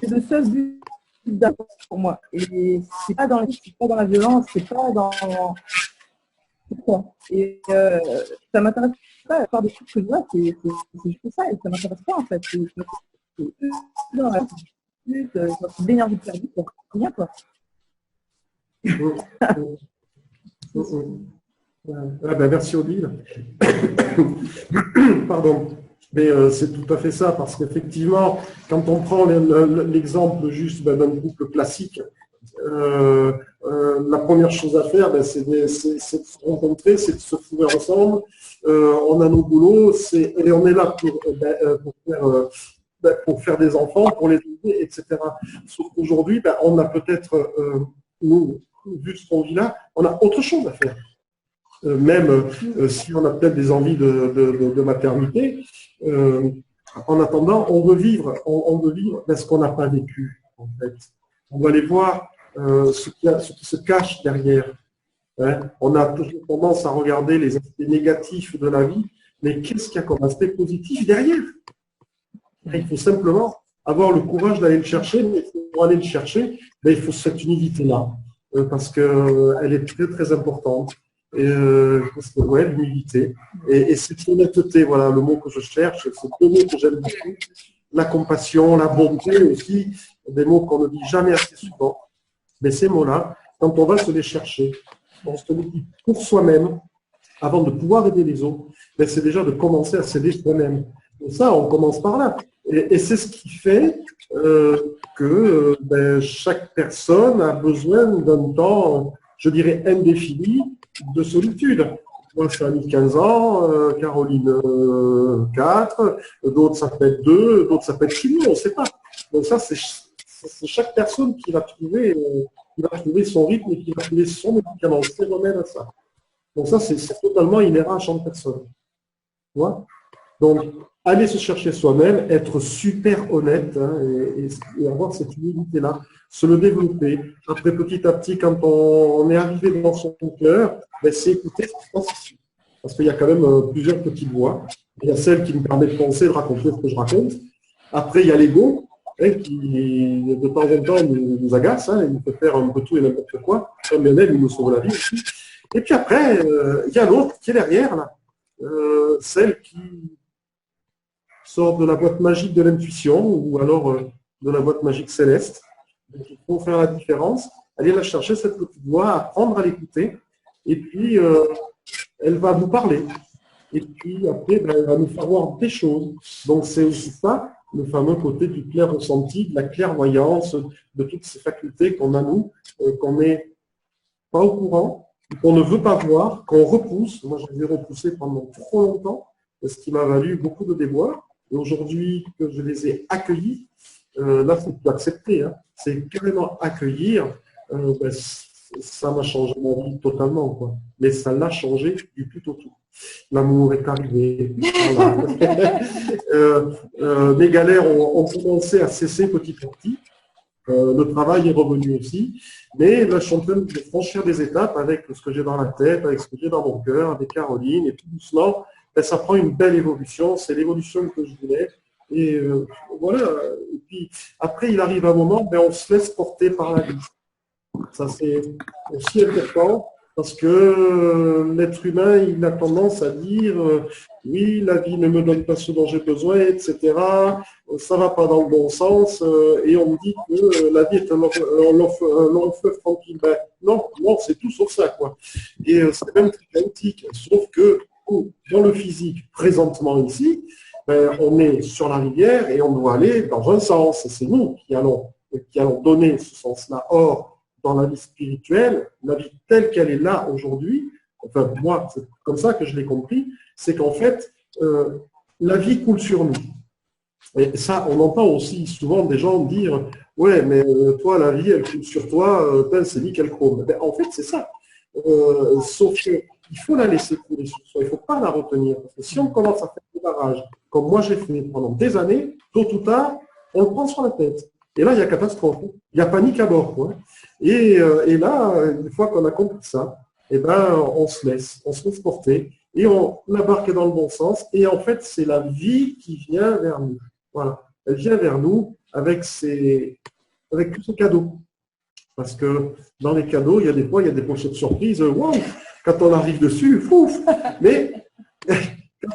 Speaker 4: le seul but d'accord pour moi. Et c'est pas dans la violence, c'est pas dans. Et ça m'intéresse pas à part des trucs que je vois, c'est juste ça, et ça m'intéresse pas en fait. C'est d'énergie perdue, c'est rien quoi.
Speaker 2: Merci Odile. Pardon. Mais c'est tout à fait ça, parce qu'effectivement, quand on prend l'exemple juste d'un couple classique, la première chose à faire, c'est de se rencontrer, c'est de se trouver ensemble. On a nos boulots, et on est là pour faire des enfants, pour les aider, etc. Sauf qu'aujourd'hui, on a peut-être, nous, vu ce qu'on vit là, on a autre chose à faire. Même si on a peut-être des envies de maternité, en attendant, on veut vivre ce qu'on n'a pas vécu, en fait. On va aller voir ce qui se cache derrière. Hein. On a toujours tendance à regarder les aspects négatifs de la vie, mais qu'est-ce qu'il y a comme aspect positif derrière? Il faut simplement avoir le courage d'aller le chercher, mais pour aller le chercher, il faut cette humilité-là, parce qu'elle est très très importante. L'humilité. Et cette honnêteté, voilà le mot que je cherche, c'est deux mots que j'aime beaucoup. La compassion, la bonté aussi, des mots qu'on ne dit jamais assez souvent. Mais ces mots-là, quand on va se les chercher, on se les dit pour soi-même, avant de pouvoir aider les autres, c'est déjà de commencer à s'aider soi-même. Et ça, on commence par là. Et c'est ce qui fait que chaque personne a besoin d'un temps, je dirais, indéfini de solitude. Moi, ça a mis 15 ans, Caroline 4, d'autres ça peut être 2, d'autres ça peut être 6 mois, on ne sait pas. Donc ça, c'est chaque personne qui va trouver son rythme et qui va trouver son médicament, ses remèdes à ça. Donc ça, c'est totalement inhérent à chaque personne. Tu vois? Donc, aller se chercher soi-même, être super honnête et avoir cette humilité-là, se le développer. Après, petit à petit, quand on est arrivé dans son cœur, c'est écouter ce qui se passe ici. Parce qu'il y a quand même plusieurs petites voix. Il y a celle qui me permet de penser, de raconter ce que je raconte. Après, il y a l'ego, qui de temps en temps nous agace, il nous fait faire un peu tout et n'importe quoi. Comme Lionel, il nous sauve la vie aussi. Et puis après, il y a l'autre qui est derrière, là. Celle qui sort de la boîte magique de l'intuition ou alors de la boîte magique céleste. Donc, il faut faire la différence, aller la chercher, cette petite voix, apprendre à l'écouter, et puis elle va vous parler. Et puis après, elle va nous faire voir des choses. Donc c'est aussi ça, le fameux côté du clair ressenti, de la clairvoyance, de toutes ces facultés qu'on a nous, qu'on n'est pas au courant, qu'on ne veut pas voir, qu'on repousse. Moi, je les ai repoussés pendant trop longtemps, ce qui m'a valu beaucoup de déboires. Et aujourd'hui que je les ai accueillis, là, c'est plus accepter. Hein. C'est carrément accueillir. Ça m'a changé ma vie totalement, quoi. Mais ça l'a changé du tout au tout. L'amour est arrivé. Voilà. Mes galères ont commencé à cesser petit à petit. Le travail est revenu aussi. Mais là, je suis en train de franchir des étapes avec ce que j'ai dans la tête, avec ce que j'ai dans mon cœur, avec Caroline, et tout doucement, ça prend une belle évolution. C'est l'évolution que je voulais. Et voilà. Et puis, après, il arrive un moment, on se laisse porter par la vie. Ça, c'est aussi important parce que l'être humain, il a tendance à dire oui, la vie ne me donne pas ce dont j'ai besoin, etc. Ça va pas dans le bon sens et on me dit que la vie est un long fleuve tranquille. Non, c'est tout sauf ça, quoi. Et c'est même très chaotique. Sauf que dans le physique, présentement ici, on est sur la rivière et on doit aller dans un sens. Et c'est nous qui allons donner ce sens-là. Or, dans la vie spirituelle, la vie telle qu'elle est là aujourd'hui, enfin moi, c'est comme ça que je l'ai compris, c'est qu'en fait, la vie coule sur nous. Et ça, on entend aussi souvent des gens dire « Ouais, mais toi, la vie, elle coule sur toi, c'est nickel chrome. » En fait, c'est ça. Sauf qu'il faut la laisser couler sur soi, il ne faut pas la retenir. Parce que si on commence à faire des barrages, comme moi j'ai fait pendant des années, tôt ou tard, on le prend sur la tête. Et là, il y a catastrophe. Il y a panique à bord. Quoi. Et là, une fois qu'on a compris ça, eh ben, on se laisse porter et on embarque dans le bon sens. Et en fait, c'est la vie qui vient vers nous. Voilà. Elle vient vers nous avec tous ces cadeaux. Parce que dans les cadeaux, il y a des fois, il y a des pochettes surprises. Wow, quand on arrive dessus, fouf. Mais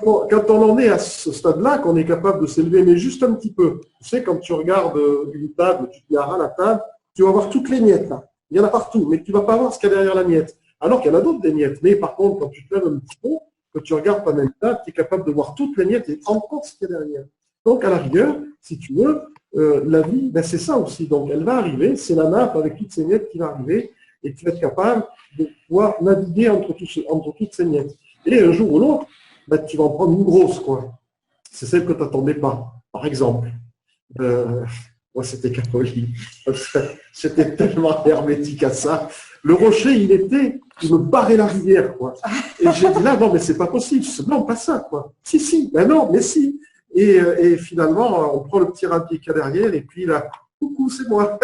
Speaker 2: quand on en est à ce stade-là, qu'on est capable de s'élever, mais juste un petit peu. Tu sais, quand tu regardes une table, tu te dis, ah, la table, tu vas voir toutes les miettes là. Il y en a partout, mais tu ne vas pas voir ce qu'il y a derrière la miette. Alors qu'il y en a d'autres des miettes. Mais par contre, quand tu te lèves un petit peu, que tu regardes ta même table, tu es capable de voir toutes les miettes et de te rendre compte ce qu'il y a derrière. Donc, à la rigueur, si tu veux, la vie, ben, c'est ça aussi. Donc, elle va arriver, c'est la nappe avec toutes ces miettes qui va arriver, et tu vas être capable de pouvoir naviguer entre toutes ces miettes. Et un jour ou l'autre, ben, tu vas en prendre une grosse, quoi. C'est celle que tu n'attendais pas. Par exemple, moi, c'était Caroline. J'étais tellement hermétique à ça. Le rocher, il me barrait la rivière, quoi. Et j'ai dit là, non, mais c'est pas possible. Non, pas ça, quoi. Si, ben non, mais si. Et finalement, on prend le petit rapier qu'il y a derrière, et puis là, coucou, c'est moi.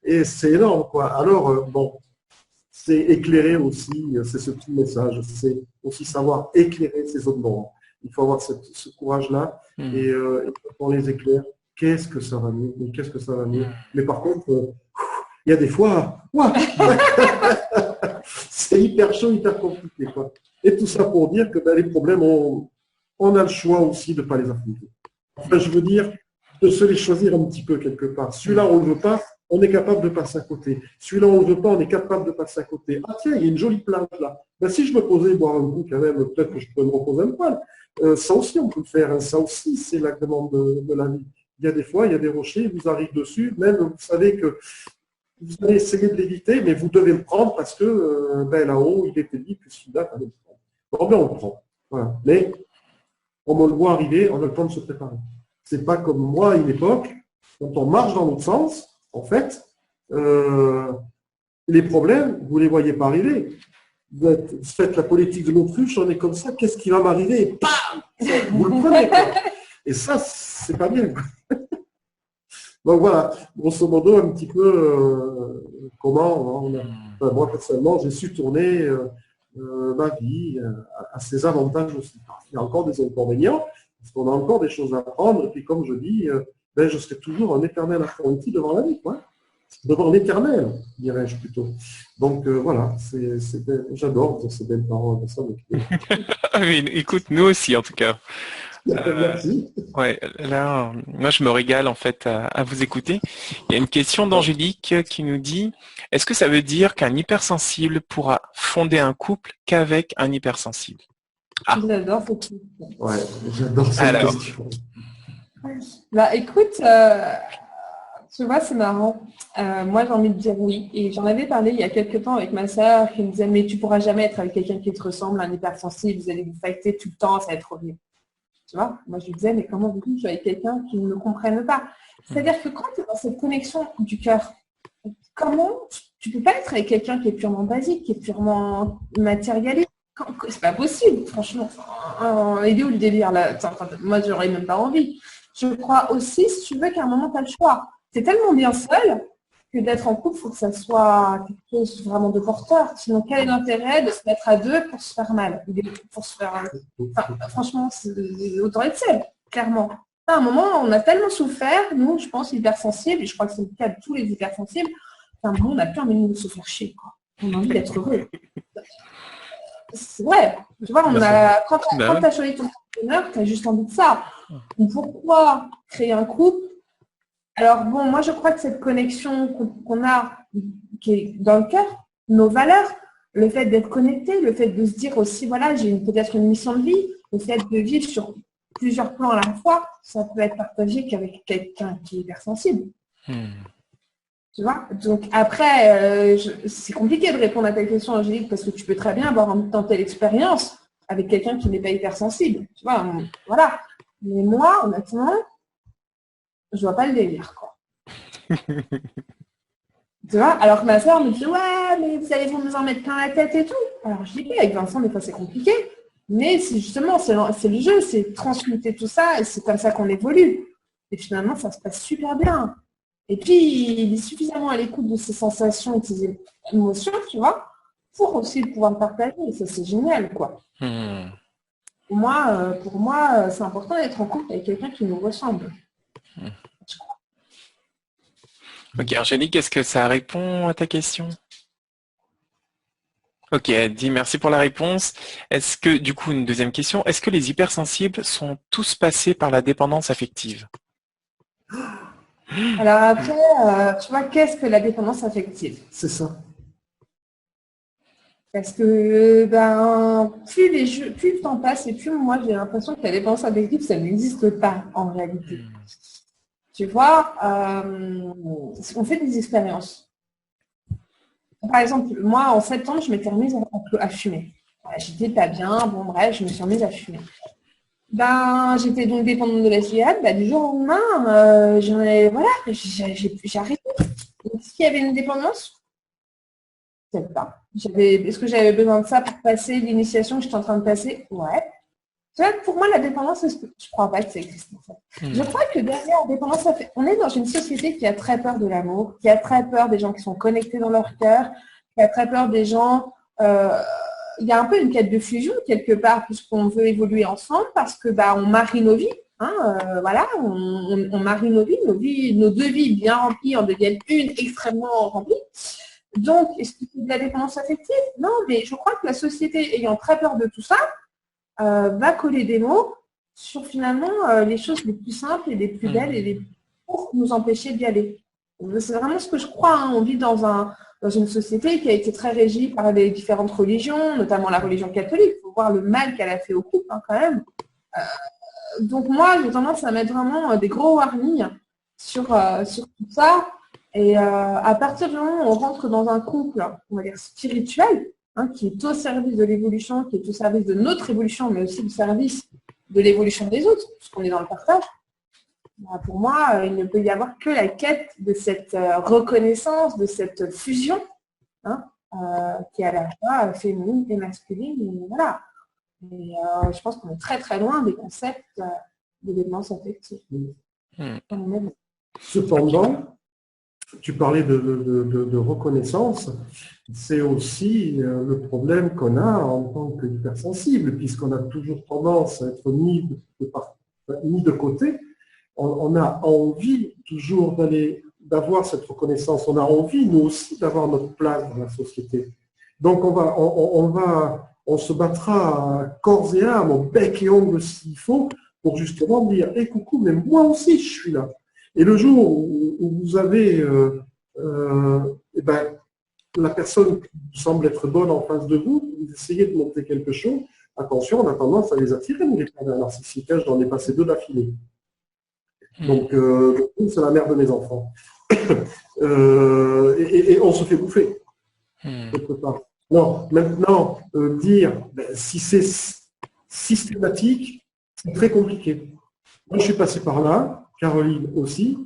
Speaker 2: Et c'est énorme, quoi. Alors, bon, c'est éclairer aussi, c'est ce petit message, c'est aussi savoir éclairer ces zones d'ombre. Il faut avoir ce courage-là, et quand on les éclaire, qu'est-ce que ça va mieux, mais qu'est-ce que ça va mieux. Mais par contre, il y a des fois, c'est hyper chaud, hyper compliqué, quoi. Et tout ça pour dire que ben, les problèmes, on a le choix aussi de ne pas les affronter. Enfin, je veux dire, de se les choisir un petit peu quelque part. Celui-là, on ne le veut pas, on est capable de passer à côté. Celui-là, on ne le veut pas, on est capable de passer à côté. Ah tiens, il y a une jolie plage là. Ben, si je me posais boire un coup quand même, peut-être que je pourrais me reposer un poil. Ça aussi, on peut le faire. Hein. Ça aussi, c'est la demande de la vie. Il y a des fois, il y a des rochers, vous arrivez dessus, même vous savez que vous allez essayer de l'éviter, mais vous devez le prendre parce que ben, là-haut, il était dit que celui-là, il fallait le prendre. Bon, ben, on le prend. Voilà. Mais on le voit arriver, on a le temps de se préparer. C'est pas comme moi à une époque, quand on marche dans l'autre sens, en fait, les problèmes, vous ne les voyez pas arriver. Vous faites la politique de l'autruche, on est comme ça, qu'est-ce qui va m'arriver? Bam! Vous le prenez, quoi. Et ça, c'est pas bien. Donc voilà, grosso modo, un petit peu comment, enfin, moi personnellement, j'ai su tourner ma vie à ses avantages aussi. Il y a encore des inconvénients, parce qu'on a encore des choses à apprendre, et puis comme je dis, ben, je serai toujours un éternel apprenti devant la vie, quoi. Devant l'éternel, dirais-je plutôt. Donc voilà, j'adore ces belles paroles. Ça
Speaker 3: écoute, nous aussi en tout cas.
Speaker 2: Merci.
Speaker 3: Ouais, là, moi je me régale en fait à vous écouter. Il y a une question d'Angélique qui nous dit, est-ce que ça veut dire qu'un hypersensible pourra fonder un couple qu'avec un hypersensible?
Speaker 1: J'adore cette question.
Speaker 2: Ouais, j'adore cette question.
Speaker 1: Bah écoute, tu vois, c'est marrant. Moi, j'ai envie de dire oui. Et j'en avais parlé il y a quelques temps avec ma sœur qui me disait, mais tu pourras jamais être avec quelqu'un qui te ressemble, un hypersensible, vous allez vous fighter tout le temps, ça va être horrible. Tu vois, moi je lui disais, mais comment vous je suis avec quelqu'un qui ne me comprenne pas? C'est-à-dire que quand tu es dans cette connexion du cœur, comment tu ne peux pas être avec quelqu'un qui est purement basique, qui est purement matérialiste? C'est pas possible, franchement. Il est où le délire là? Moi, j'aurais même pas envie. Je crois aussi, si tu veux, qu'à un moment, tu as le choix. Tu es tellement bien seul que d'être en couple, il faut que ça soit quelque chose vraiment de porteur. Sinon, quel est l'intérêt de se mettre à deux pour se faire mal? Pour se faire... Enfin, franchement, autant être seul, clairement. À un moment, on a tellement souffert, nous, je pense, hypersensibles, et je crois que c'est le cas de tous les hypersensibles, qu'à un moment, on n'a plus envie de se faire chier, quoi. On a envie d'être heureux. C'est vrai, tu vois, quand tu as choisi ton partenaire, tu as juste envie de ça. Donc, pourquoi créer un couple? Alors bon, moi je crois que cette connexion qu'on a, qui est dans le cœur, nos valeurs, le fait d'être connecté, le fait de se dire aussi, voilà, j'ai peut-être une mission de vie, le fait de vivre sur plusieurs plans à la fois, ça peut être partagé qu'avec quelqu'un qui est hypersensible. Tu vois? Donc après, c'est compliqué de répondre à ta question, Angélique, parce que tu peux très bien avoir envie de tenter l'expérience avec quelqu'un qui n'est pas hypersensible. Tu vois, voilà. Mais moi, honnêtement, je vois pas le délire, quoi. Tu vois? Alors que ma soeur me dit, ouais, mais vous allez vous nous en mettre plein la tête et tout. Alors je dis, avec Vincent, des fois c'est compliqué. Mais c'est justement, c'est le jeu, c'est transmuter tout ça, et c'est comme ça qu'on évolue. Et finalement, ça se passe super bien. Et puis, il est suffisamment à l'écoute de ses sensations et de ses émotions, tu vois, pour aussi pouvoir me partager. Et ça, c'est génial, quoi. Pour moi, c'est important d'être en couple avec quelqu'un qui nous ressemble.
Speaker 3: Ok, Angélique, est-ce que ça répond à ta question? Ok, elle dit merci pour la réponse. Est-ce que, du coup, une deuxième question, est-ce que les hypersensibles sont tous passés par la dépendance affective?
Speaker 1: Alors après, tu vois, qu'est-ce que la dépendance affective?
Speaker 2: C'est ça.
Speaker 1: Parce que plus le temps passe et plus moi j'ai l'impression que la dépendance affective, ça n'existe pas en réalité. Tu vois, on fait des expériences. Par exemple, moi en septembre, je m'étais remise à fumer. J'étais pas bien, bon bref, je me suis remise à fumer. J'étais donc dépendante de la cigarette, du jour au lendemain, j'ai arrêté. Est-ce qu'il y avait une dépendance? Peut-être pas. Est-ce que j'avais besoin de ça pour passer l'initiation que j'étais en train de passer? Ouais. Tu vois, pour moi, la dépendance, je ne crois pas que ça existe. En fait. Je crois que derrière la dépendance, on est dans une société qui a très peur de l'amour, qui a très peur des gens qui sont connectés dans leur cœur, qui a très peur des gens. Il y a un peu une quête de fusion quelque part, puisqu'on veut évoluer ensemble, parce que on marie nos vies. Voilà, on marie nos vies, nos deux vies bien remplies en deviennent une extrêmement remplie. Donc, est-ce que c'est de la dépendance affective? Non, mais je crois que la société, ayant très peur de tout ça, va coller des mots sur finalement les choses les plus simples et les plus belles et pour nous empêcher d'y aller. C'est vraiment ce que je crois. Hein. On vit dans une société qui a été très régie par les différentes religions, notamment la religion catholique. Il faut voir le mal qu'elle a fait au couple quand même. Donc moi, j'ai tendance à mettre vraiment des gros warnings sur tout ça. Et à partir du moment où on rentre dans un couple, on va dire spirituel, qui est au service de l'évolution, qui est au service de notre évolution, mais aussi au service de l'évolution des autres, puisqu'on est dans le partage, pour moi, il ne peut y avoir que la quête de cette reconnaissance, de cette fusion, qui est à la fois féminine et masculine. Et voilà. Et je pense qu'on est très très loin des concepts de dépendance affective.
Speaker 2: Cependant, tu parlais de reconnaissance, c'est aussi le problème qu'on a en tant qu'hypersensible, puisqu'on a toujours tendance à être mis de côté. On a envie toujours d'avoir cette reconnaissance. On a envie, nous aussi, d'avoir notre place dans la société. Donc, on se battra à corps et âme, au bec et ongles s'il faut, pour justement dire « coucou, mais moi aussi, je suis là ». Et le jour où vous avez la personne qui vous semble être bonne en face de vous, vous essayez de monter quelque chose, attention, on a tendance à les attirer, mais les pervers narcissiques, j'en ai passé 2 d'affilée. Donc, c'est la mère de mes enfants. Et on se fait bouffer, quelque part. Non, maintenant, dire, si c'est systématique, c'est très compliqué. Moi, je suis passé par là, Caroline aussi.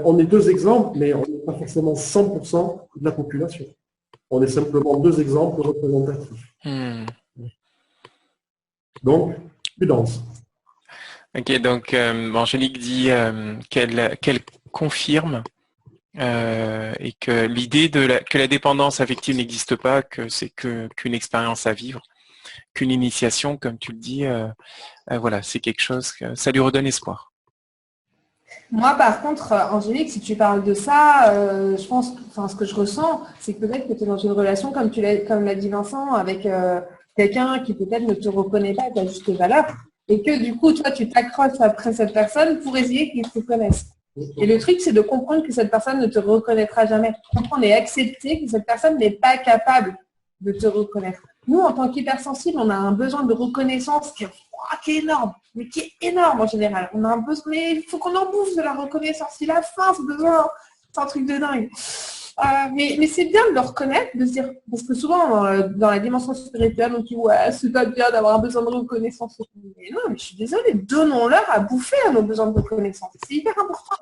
Speaker 2: On est 2 exemples, mais on n'est pas forcément 100% de la population. On est simplement 2 exemples représentatifs. Donc, prudence.
Speaker 3: Ok, donc Angélique dit qu'elle confirme et que l'idée que la dépendance affective n'existe pas, que c'est qu'une expérience à vivre, qu'une initiation, comme tu le dis, voilà, c'est quelque chose que ça lui redonne espoir.
Speaker 1: Moi, par contre, Angélique, si tu parles de ça, je pense, ce que je ressens, c'est que peut-être que tu es dans une relation, comme l'a dit Vincent, avec quelqu'un qui peut-être ne te reconnaît pas à ta juste valeur, et que du coup, toi, tu t'accroches après cette personne pour essayer qu'il te connaisse. Et le truc, c'est de comprendre que cette personne ne te reconnaîtra jamais. Comprendre et accepter que cette personne n'est pas capable de te reconnaître. Nous, en tant qu'hypersensible, on a un besoin de reconnaissance qui est énorme, mais qui est énorme en général. On a un besoin, mais il faut qu'on en bouffe de la reconnaissance. Il a faim, ce besoin, c'est un truc de dingue. Mais c'est bien de le reconnaître, de se dire, parce que souvent, dans la dimension spirituelle, on dit, ouais, c'est pas bien d'avoir un besoin de reconnaissance. Mais non, mais je suis désolée, donnons-leur à bouffer à nos besoins de reconnaissance. C'est hyper important.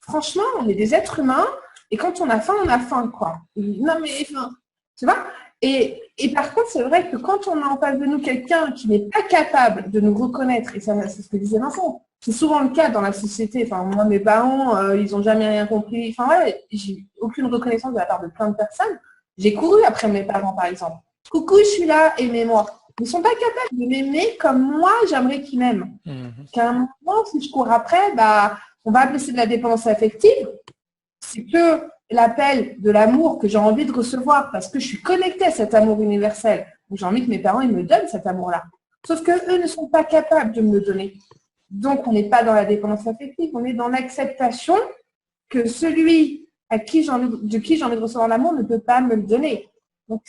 Speaker 1: Franchement, on est des êtres humains, et quand on a faim, quoi. Non, mais, enfin, tu vois. Et par contre, c'est vrai que quand on a en face de nous quelqu'un qui n'est pas capable de nous reconnaître, et ça, c'est ce que disait Vincent, c'est souvent le cas dans la société. Enfin, moi, mes parents, ils n'ont jamais rien compris. Enfin, ouais, j'ai aucune reconnaissance de la part de plein de personnes. J'ai couru après mes parents, par exemple. Coucou, je suis là, aimez-moi. Ils ne sont pas capables de m'aimer comme moi, j'aimerais qu'ils m'aiment. Qu'à un moment, si je cours après, bah, on va appeler ça de la dépendance affective. C'est que l'appel de l'amour que j'ai envie de recevoir parce que je suis connectée à cet amour universel. Donc, j'ai envie que mes parents ils me donnent cet amour-là. Sauf qu'eux ne sont pas capables de me le donner. Donc, on n'est pas dans la dépendance affective, on est dans l'acceptation que celui de qui j'ai envie de recevoir l'amour ne peut pas me le donner. Donc,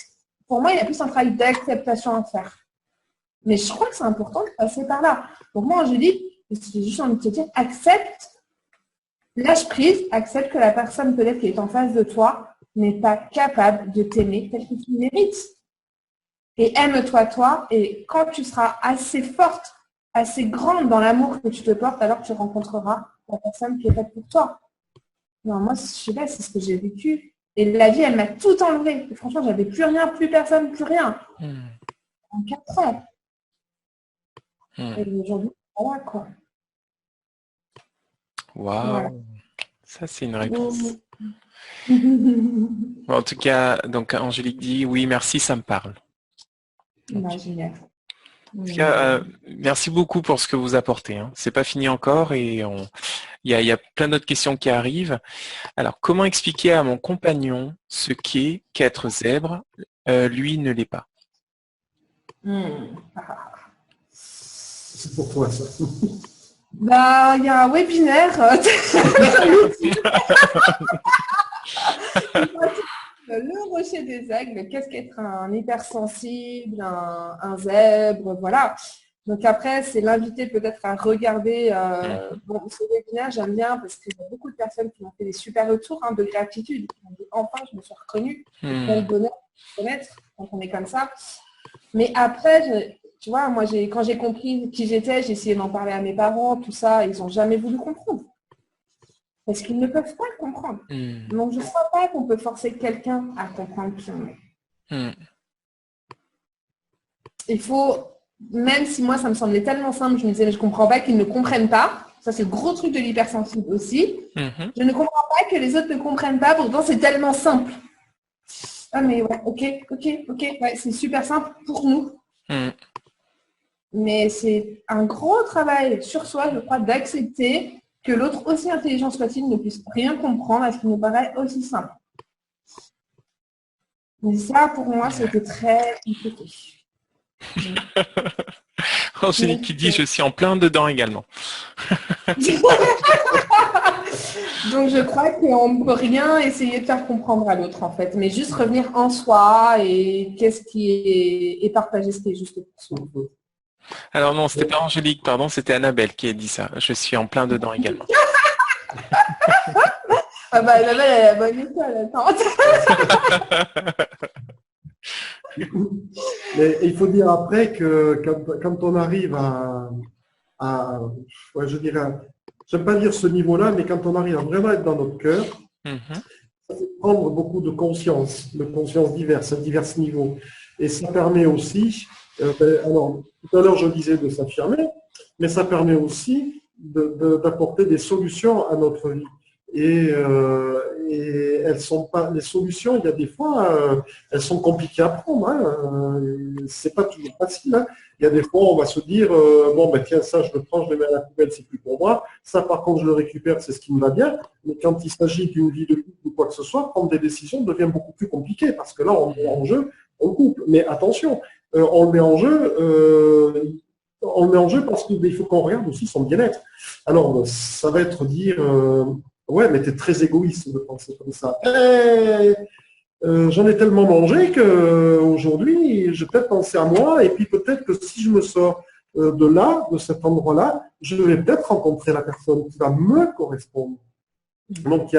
Speaker 1: pour moi, il y a plus un travail d'acceptation à faire. Mais je crois que c'est important de passer par là. Donc, moi, je dis, j'ai juste envie de te dire, accepte, lâche prise, accepte que la personne peut-être qui est en face de toi n'est pas capable de t'aimer tel que tu le mérites. Et aime-toi, toi, et quand tu seras assez forte, assez grande dans l'amour que tu te portes, alors tu rencontreras la personne qui est faite pour toi. Non, moi, je sais pas, c'est ce que j'ai vécu. Et la vie, elle m'a tout enlevé. Et franchement, j'avais plus rien, plus personne, plus rien. En 4 ans. Et aujourd'hui, voilà, quoi.
Speaker 3: Waouh,
Speaker 1: Voilà.
Speaker 3: ça c'est une réponse. Bon, en tout cas, donc Angélique dit oui, merci, ça me parle.
Speaker 1: Imaginaire.
Speaker 3: En tout cas, merci beaucoup pour ce que vous apportez. Hein. C'est pas fini encore et il y a plein d'autres questions qui arrivent. Alors, comment expliquer à mon compagnon ce qu'être zèbre, lui ne l'est pas?
Speaker 2: C'est pour toi, ça.
Speaker 1: Bah, il y a un webinaire. Le rocher des aigles, qu'est-ce qu'être un hypersensible, un zèbre, voilà. Donc après, c'est l'inviter peut-être à regarder. Bon, ce webinaire, j'aime bien parce qu'il y a beaucoup de personnes qui m'ont fait des super retours de gratitude. Enfin, je me suis reconnue. C'est quel bonheur de connaître quand on est comme ça. Mais après, tu vois, moi, quand j'ai compris qui j'étais, j'ai essayé d'en parler à mes parents, tout ça, ils n'ont jamais voulu comprendre. Parce qu'ils ne peuvent pas comprendre. Donc, je ne crois pas qu'on peut forcer quelqu'un à comprendre qui on est. Il faut, même si moi, ça me semblait tellement simple, je me disais, mais je ne comprends pas qu'ils ne comprennent pas. Ça, c'est le gros truc de l'hypersensible aussi. Je ne comprends pas que les autres ne comprennent pas, pourtant, c'est tellement simple. Ah, mais ouais, ok, ouais, c'est super simple pour nous. Mais c'est un gros travail sur soi, je crois, d'accepter que l'autre, aussi intelligent soit-il, ne puisse rien comprendre à ce qui nous paraît aussi simple. Mais ça, pour moi, c'était très compliqué.
Speaker 3: Angélique qui dit « Je suis en plein dedans également ».
Speaker 1: Donc, je crois qu'on ne peut rien essayer de faire comprendre à l'autre, en fait, mais juste revenir en soi et qu'est-ce qui est et partager ce qui est juste pour soi.
Speaker 3: Alors non, c'était pas Angélique, pardon, c'était Annabelle qui a dit ça. Je suis en plein dedans également.
Speaker 1: Ah bah Annabelle, elle a la bonne école, attends.
Speaker 2: Mais il faut dire après que quand on arrive ouais, je dirais, j'aime pas dire ce niveau-là, mais quand on arrive à vraiment être dans notre cœur, ça fait prendre beaucoup de conscience diverses, à divers niveaux. Et ça permet aussi, alors tout à l'heure je disais de s'affirmer, mais ça permet aussi d'apporter des solutions à notre vie. Et elles sont pas, les solutions, il y a des fois, elles sont compliquées à prendre. C'est pas toujours facile. Hein. Il y a des fois, on va se dire, bon, ben tiens, ça, je le prends, je le mets à la poubelle, c'est plus pour moi. Ça, par contre, je le récupère, c'est ce qui me va bien. Mais quand il s'agit d'une vie de couple ou quoi que ce soit, prendre des décisions devient beaucoup plus compliqué parce que là, on met en jeu un couple. Mais attention, on le met en jeu. On le met en jeu parce qu'il faut qu'on regarde aussi son bien-être. Alors, ça va être dire, ouais, mais t'es très égoïste de penser comme ça. J'en ai tellement mangé que aujourd'hui, je vais peut-être penser à moi, et puis peut-être que si je me sors de là, de cet endroit-là, je vais peut-être rencontrer la personne qui va me correspondre. Donc,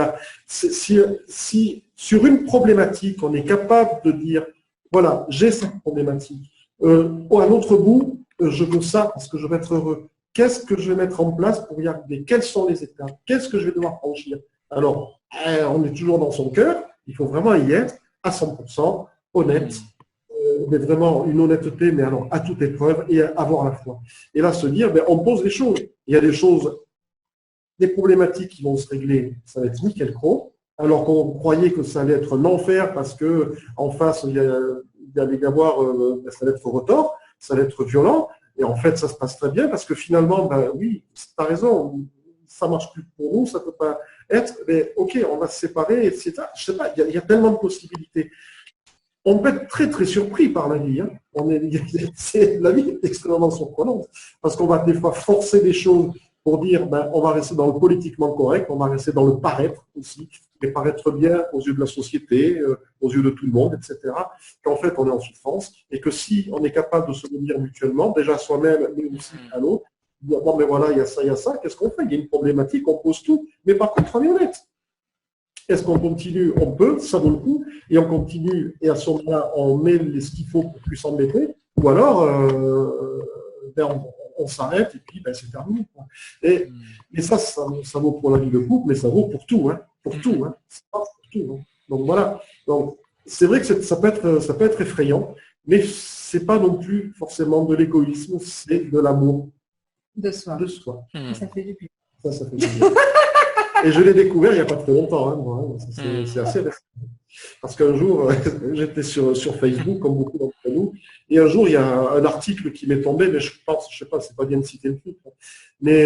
Speaker 2: si sur une problématique, on est capable de dire, voilà, j'ai cette problématique, à l'autre bout, je veux ça parce que je vais être heureux. Qu'est-ce que je vais mettre en place pour y arriver? Quelles sont les étapes? Qu'est-ce que je vais devoir franchir? Alors, on est toujours dans son cœur, il faut vraiment y être à 100%, honnête, mais vraiment une honnêteté, mais alors à toute épreuve, et avoir la foi. Et là, se dire, on pose les choses. Il y a des choses, des problématiques qui vont se régler, ça va être nickel pro, alors qu'on croyait que ça allait être un enfer parce que en face, il y allait y avoir, ça allait être retort, ça allait être violent, et en fait, ça se passe très bien parce que finalement, oui, tu as raison, ça marche plus pour nous, ça peut pas être, mais ok, on va se séparer, etc. Je sais pas, il y a tellement de possibilités. On peut être très très surpris par la vie. Hein. La vie est extrêmement surprenante parce qu'on va des fois forcer des choses pour dire on va rester dans le politiquement correct, on va rester dans le paraître aussi, et paraître bien aux yeux de la société, aux yeux de tout le monde, etc. Qu'en fait on est en souffrance et que si on est capable de se le dire mutuellement, déjà soi-même, mais aussi à l'autre, dire bon mais voilà, il y a ça, qu'est-ce qu'on fait? Il y a une problématique, on pose tout, mais par contre on est honnête. Est-ce qu'on continue? On peut, ça vaut le coup, et on continue, et à ce moment-là, on met ce qu'il faut pour plus s'embêter, ou alors on s'arrête et puis c'est terminé. Quoi. Et ça vaut pour la vie de couple, mais ça vaut pour tout, hein, pour tout, hein. C'est pas pour tout. Hein. Donc voilà. Donc c'est vrai que ça peut être effrayant, mais c'est pas non plus forcément de l'égoïsme, c'est de l'amour
Speaker 1: de soi.
Speaker 2: De soi.
Speaker 1: Ça fait du bien.
Speaker 2: Ça fait du bien. Et je l'ai découvert il n'y a pas très longtemps. Hein, moi, hein. C'est assez récent. Parce qu'un jour, j'étais sur Facebook, comme beaucoup d'entre nous, et un jour, il y a un article qui m'est tombé, mais je sais pas, c'est pas bien de citer le titre, mais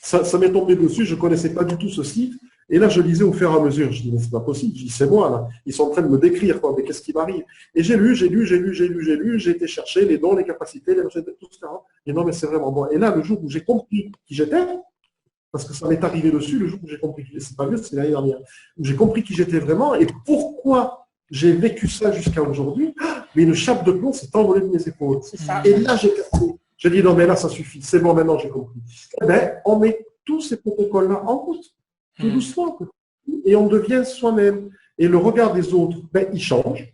Speaker 2: ça m'est tombé dessus, je ne connaissais pas du tout ce site, et là, je lisais au fur et à mesure. Je dis, mais c'est pas possible, je dis, c'est moi, là. Ils sont en train de me décrire, quoi, mais qu'est-ce qui m'arrive? Et j'ai lu, j'ai été chercher les dons, les capacités, tout ça. Et non, mais c'est vraiment bon. Et là, le jour où j'ai compris qui j'étais, parce que ça m'est arrivé dessus le jour où j'ai compris, c'est pas vieux, c'est l'année dernière, où j'ai compris qui j'étais vraiment et pourquoi j'ai vécu ça jusqu'à aujourd'hui, mais une chape de plomb s'est envolée de mes épaules.
Speaker 1: Ça.
Speaker 2: Et là, j'ai capté. J'ai dit, non, mais là, ça suffit, c'est bon, maintenant, j'ai compris. On met tous ces protocoles-là en route, tout doucement, et on devient soi-même. Et le regard des autres, il change,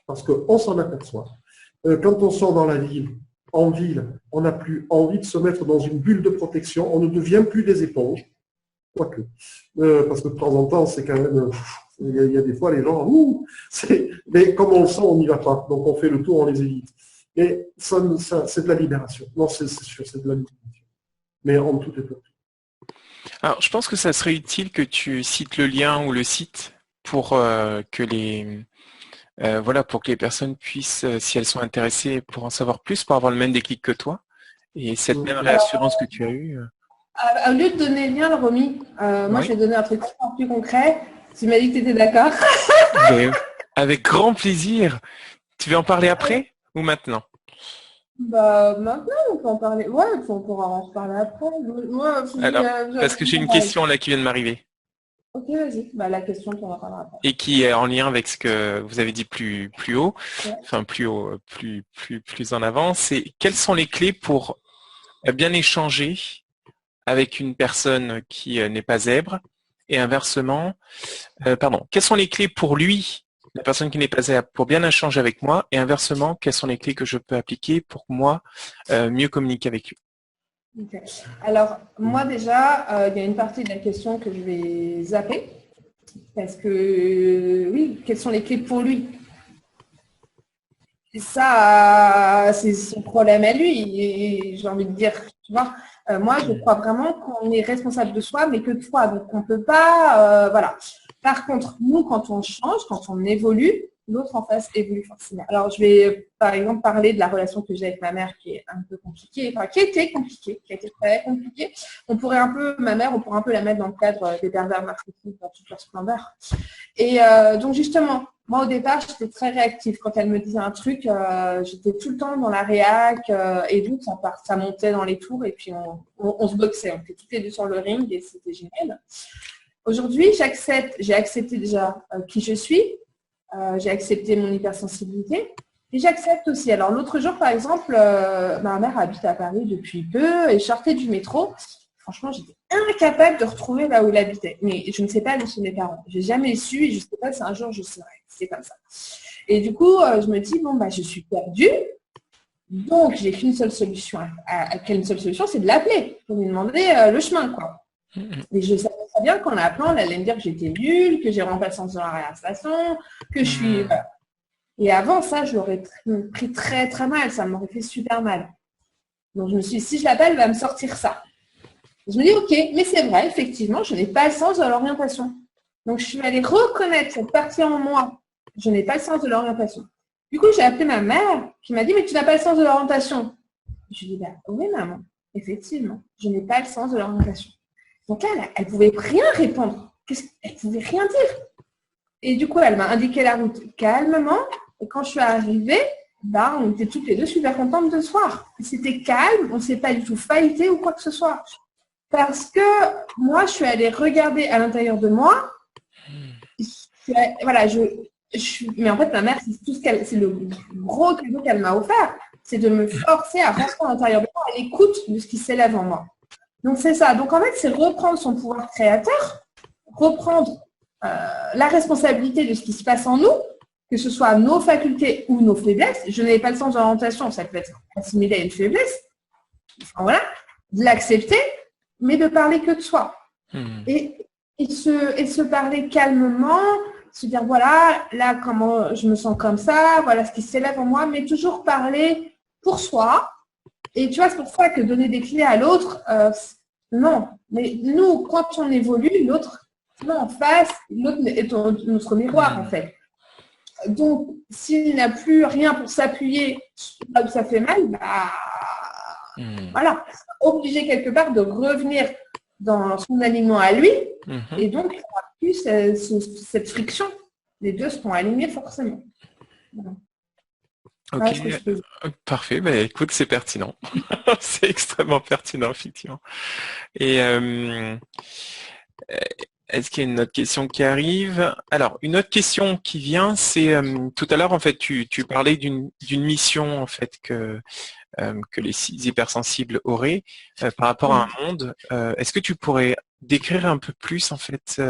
Speaker 2: parce qu'on s'en aperçoit. Quand on sort dans la ville, en ville, on n'a plus envie de se mettre dans une bulle de protection, on ne devient plus des éponges, quoique. Parce que de temps en temps, c'est quand même, il y a des fois les gens, mais comme on le sent, on n'y va pas. Donc on fait le tour, on les évite. Et ça c'est de la libération. Non, c'est sûr, c'est de la libération. Mais en tout et pour tout.
Speaker 3: Alors, je pense que ça serait utile que tu cites le lien ou le site pour que pour que les personnes puissent, si elles sont intéressées, pour en savoir plus, pour avoir le même déclic que toi, et cette même réassurance que tu as eue.
Speaker 1: Au lieu de donner le lien, le Romy, moi je vais donner un truc encore plus concret. Tu m'as dit que tu étais d'accord.
Speaker 3: Avec grand plaisir. Tu veux en parler après ou maintenant?
Speaker 1: Maintenant, on peut en parler. Ouais, on pourra en reparler après. Moi,
Speaker 3: parce que j'ai une question là qui vient de m'arriver.
Speaker 1: Ok, vas-y. La question, on en parlera après.
Speaker 3: Et qui est en lien avec ce que vous avez dit plus haut, enfin plus haut, plus en avant, c'est quelles sont les clés pour bien échanger avec une personne qui n'est pas zèbre et inversement, quelles sont les clés pour lui, la personne qui n'est pas zèbre, pour bien échanger avec moi et inversement, quelles sont les clés que je peux appliquer pour moi mieux communiquer avec lui?
Speaker 1: Okay. Alors, moi déjà, il y a une partie de la question que je vais zapper, parce que, oui, quelles sont les clés pour lui? Et ça, c'est son problème à lui, et j'ai envie de dire, tu vois, moi, je crois vraiment qu'on est responsable de soi, mais que de soi, donc on ne peut pas, voilà. Par contre, nous, quand on change, quand on évolue, l'autre en face évolue forcément. Alors, je vais, par exemple, parler de la relation que j'ai avec ma mère qui est un peu compliquée, enfin, qui a été compliquée, qui a été très compliquée. Ma mère, on pourrait un peu la mettre dans le cadre des pervers narcissiques dans toute leur splendeur. Et donc, justement, moi, au départ, j'étais très réactive. Quand elle me disait un truc, j'étais tout le temps dans la réac, et donc, ça montait dans les tours, et puis on se boxait. On était toutes les deux sur le ring, et c'était génial. Aujourd'hui, j'ai accepté déjà qui je suis. j'ai accepté mon hypersensibilité. Et j'accepte aussi. Alors, l'autre jour, par exemple, ma mère habite à Paris depuis peu et je sortais du métro. Franchement, j'étais incapable de retrouver là où elle habitait. Mais je ne sais pas aller chez mes parents. Je n'ai jamais su et je ne sais pas si un jour je saurai. C'est comme ça. Et du coup, je me dis, bon, bah, je suis perdue. Donc, j'ai qu'une seule solution. Une seule solution, c'est de l'appeler pour lui demander le chemin, quoi. Et je savais très bien qu'en l'appelant, elle allait me dire que j'étais nulle, que j'ai vraiment pas le sens de la réinstallation, que je suis... Et avant ça, je l'aurais pris très, très mal. Ça m'aurait fait super mal. Donc, je me suis dit, si je l'appelle, elle va me sortir ça. Je me dis, ok, mais c'est vrai, effectivement, je n'ai pas le sens de l'orientation. Donc, je suis allée reconnaître cette partie en moi. Je n'ai pas le sens de l'orientation. Du coup, j'ai appelé ma mère qui m'a dit, mais tu n'as pas le sens de l'orientation. Je lui ai dit, bah, oui, maman, effectivement, je n'ai pas le sens de l'orientation. Donc là, elle ne pouvait rien répondre. Elle ne pouvait rien dire. Et du coup, elle m'a indiqué la route calmement. Et quand je suis arrivée, bah, on était toutes les deux super contentes de se voir. C'était calme, on ne s'est pas du tout faillité ou quoi que ce soit. Parce que moi, je suis allée regarder à l'intérieur de moi. Voilà, mais en fait, ma mère, c'est le gros cadeau qu'elle m'a offert. C'est de me forcer à rentrer à l'intérieur de moi à l'écoute de ce qui s'élève en moi. Donc, c'est ça. Donc, en fait, c'est reprendre son pouvoir créateur, reprendre la responsabilité de ce qui se passe en nous, que ce soit nos facultés ou nos faiblesses. Je n'avais pas le sens d'orientation, ça peut être assimilé à une faiblesse. Enfin, voilà, de l'accepter, mais de parler que de soi. Et se parler calmement, se dire voilà, là, comment je me sens comme ça, voilà ce qui s'élève en moi, mais toujours parler pour soi. Et tu vois, c'est pour ça que donner des clés à l'autre, non. Mais nous, quand on évolue, l'autre en face, l'autre est notre miroir, en fait. Donc, s'il n'a plus rien pour s'appuyer là où ça fait mal, bah, voilà, obligé quelque part de revenir dans son alignement à lui, et donc, il n'y aura plus cette friction. Les deux seront alignés forcément. Voilà.
Speaker 3: Ok, parfait. Bah, écoute, c'est pertinent. C'est extrêmement pertinent, effectivement. Et est-ce qu'il y a une autre question qui arrive? Alors, une autre question qui vient, c'est tout à l'heure, en fait, tu parlais d'une mission, en fait, que les hypersensibles auraient par rapport à un monde. Est-ce que tu pourrais décrire un peu plus, en fait,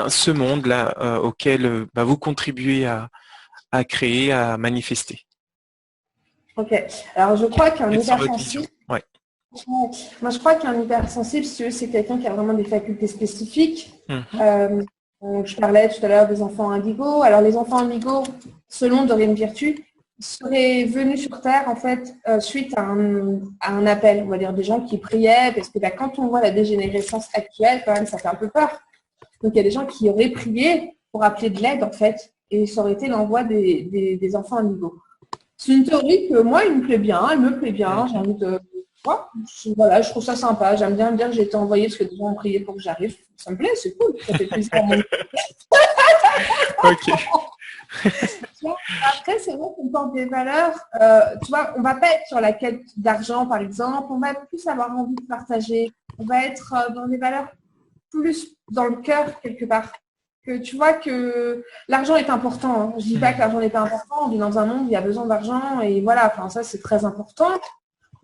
Speaker 3: ce monde-là auquel vous contribuez à créer, à manifester?
Speaker 1: Ok. Alors, je crois qu'un hypersensible...
Speaker 3: Ouais.
Speaker 1: Moi, je crois qu'un hypersensible, si c'est quelqu'un qui a vraiment des facultés spécifiques. Je parlais tout à l'heure des enfants indigos. Alors, les enfants indigos, selon Doreen Virtue, seraient venus sur Terre, en fait, suite à un appel, on va dire, des gens qui priaient, parce que quand on voit la dégénérescence actuelle, quand même, ça fait un peu peur. Donc, il y a des gens qui auraient prié pour appeler de l'aide, en fait, et ça aurait été l'envoi des enfants indigos. C'est une théorie que moi, il me plaît bien, elle me plaît bien, j'ai envie de... Voilà, je trouve ça sympa. J'aime bien me dire que j'ai été envoyée parce que des gens ont prié pour que j'arrive. Ça me plaît, c'est cool. Ça fait plaisir à mon...
Speaker 3: Ok.
Speaker 1: Après, c'est vrai qu'on porte des valeurs. Tu vois, on va pas être sur la quête d'argent, par exemple. On va plus avoir envie de partager. On va être dans des valeurs plus dans le cœur, quelque part. Que tu vois que l'argent est important. Hein. Je dis pas que l'argent n'est pas important. On vit dans un monde où il y a besoin d'argent. Et voilà, enfin, ça, c'est très important.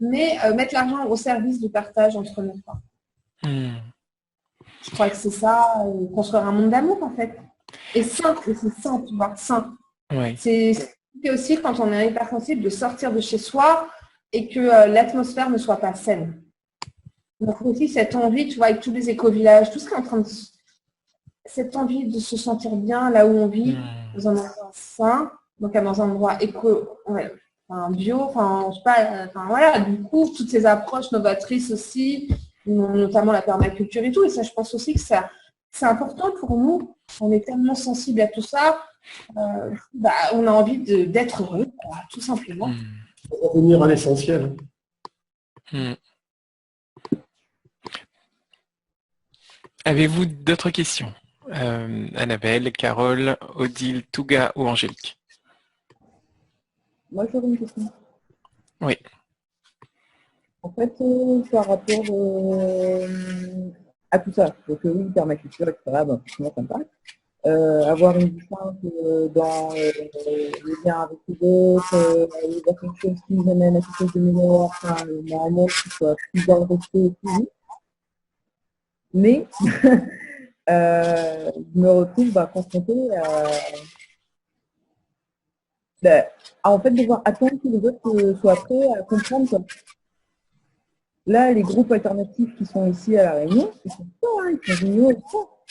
Speaker 1: Mais mettre l'argent au service du partage entre nous. Je crois que c'est ça, construire un monde d'amour en fait. Et sain, c'est sain, tu vois, sain.
Speaker 3: Ouais.
Speaker 1: C'est aussi quand on est hypersensible de sortir de chez soi et que l'atmosphère ne soit pas saine. Donc aussi cette envie, tu vois, avec tous les éco-villages, tout ce qui est en train de... Cette envie de se sentir bien là où on vit, dans un endroit sain, donc dans un endroit bio, enfin, je sais pas, voilà, du coup, toutes ces approches novatrices aussi, notamment la permaculture et tout, et ça, je pense aussi que c'est important pour nous, on est tellement sensible à tout ça, on a envie d'être heureux, tout simplement.
Speaker 2: Revenir à l'essentiel.
Speaker 3: Avez-vous d'autres questions? Annabelle, Carole, Odile, Touga ou Angélique?
Speaker 4: Moi, j'aurais une question.
Speaker 3: Oui.
Speaker 4: En fait, par rapport à tout ça, donc oui, permaculture, etc., moi, ça me parle. avoir une vie simple dans les liens avec les autres, vers quelque chose qui nous amène à quelque chose de meilleur, enfin, un monde qui soit plus dans le respect et tout. Mais je me retrouve confrontée à en fait devoir attendre que les autres soient prêts à comprendre, quoi. Là, les groupes alternatifs qui sont ici à La Réunion, ils sont forts, hein, ils sont géniaux, ils sont forts.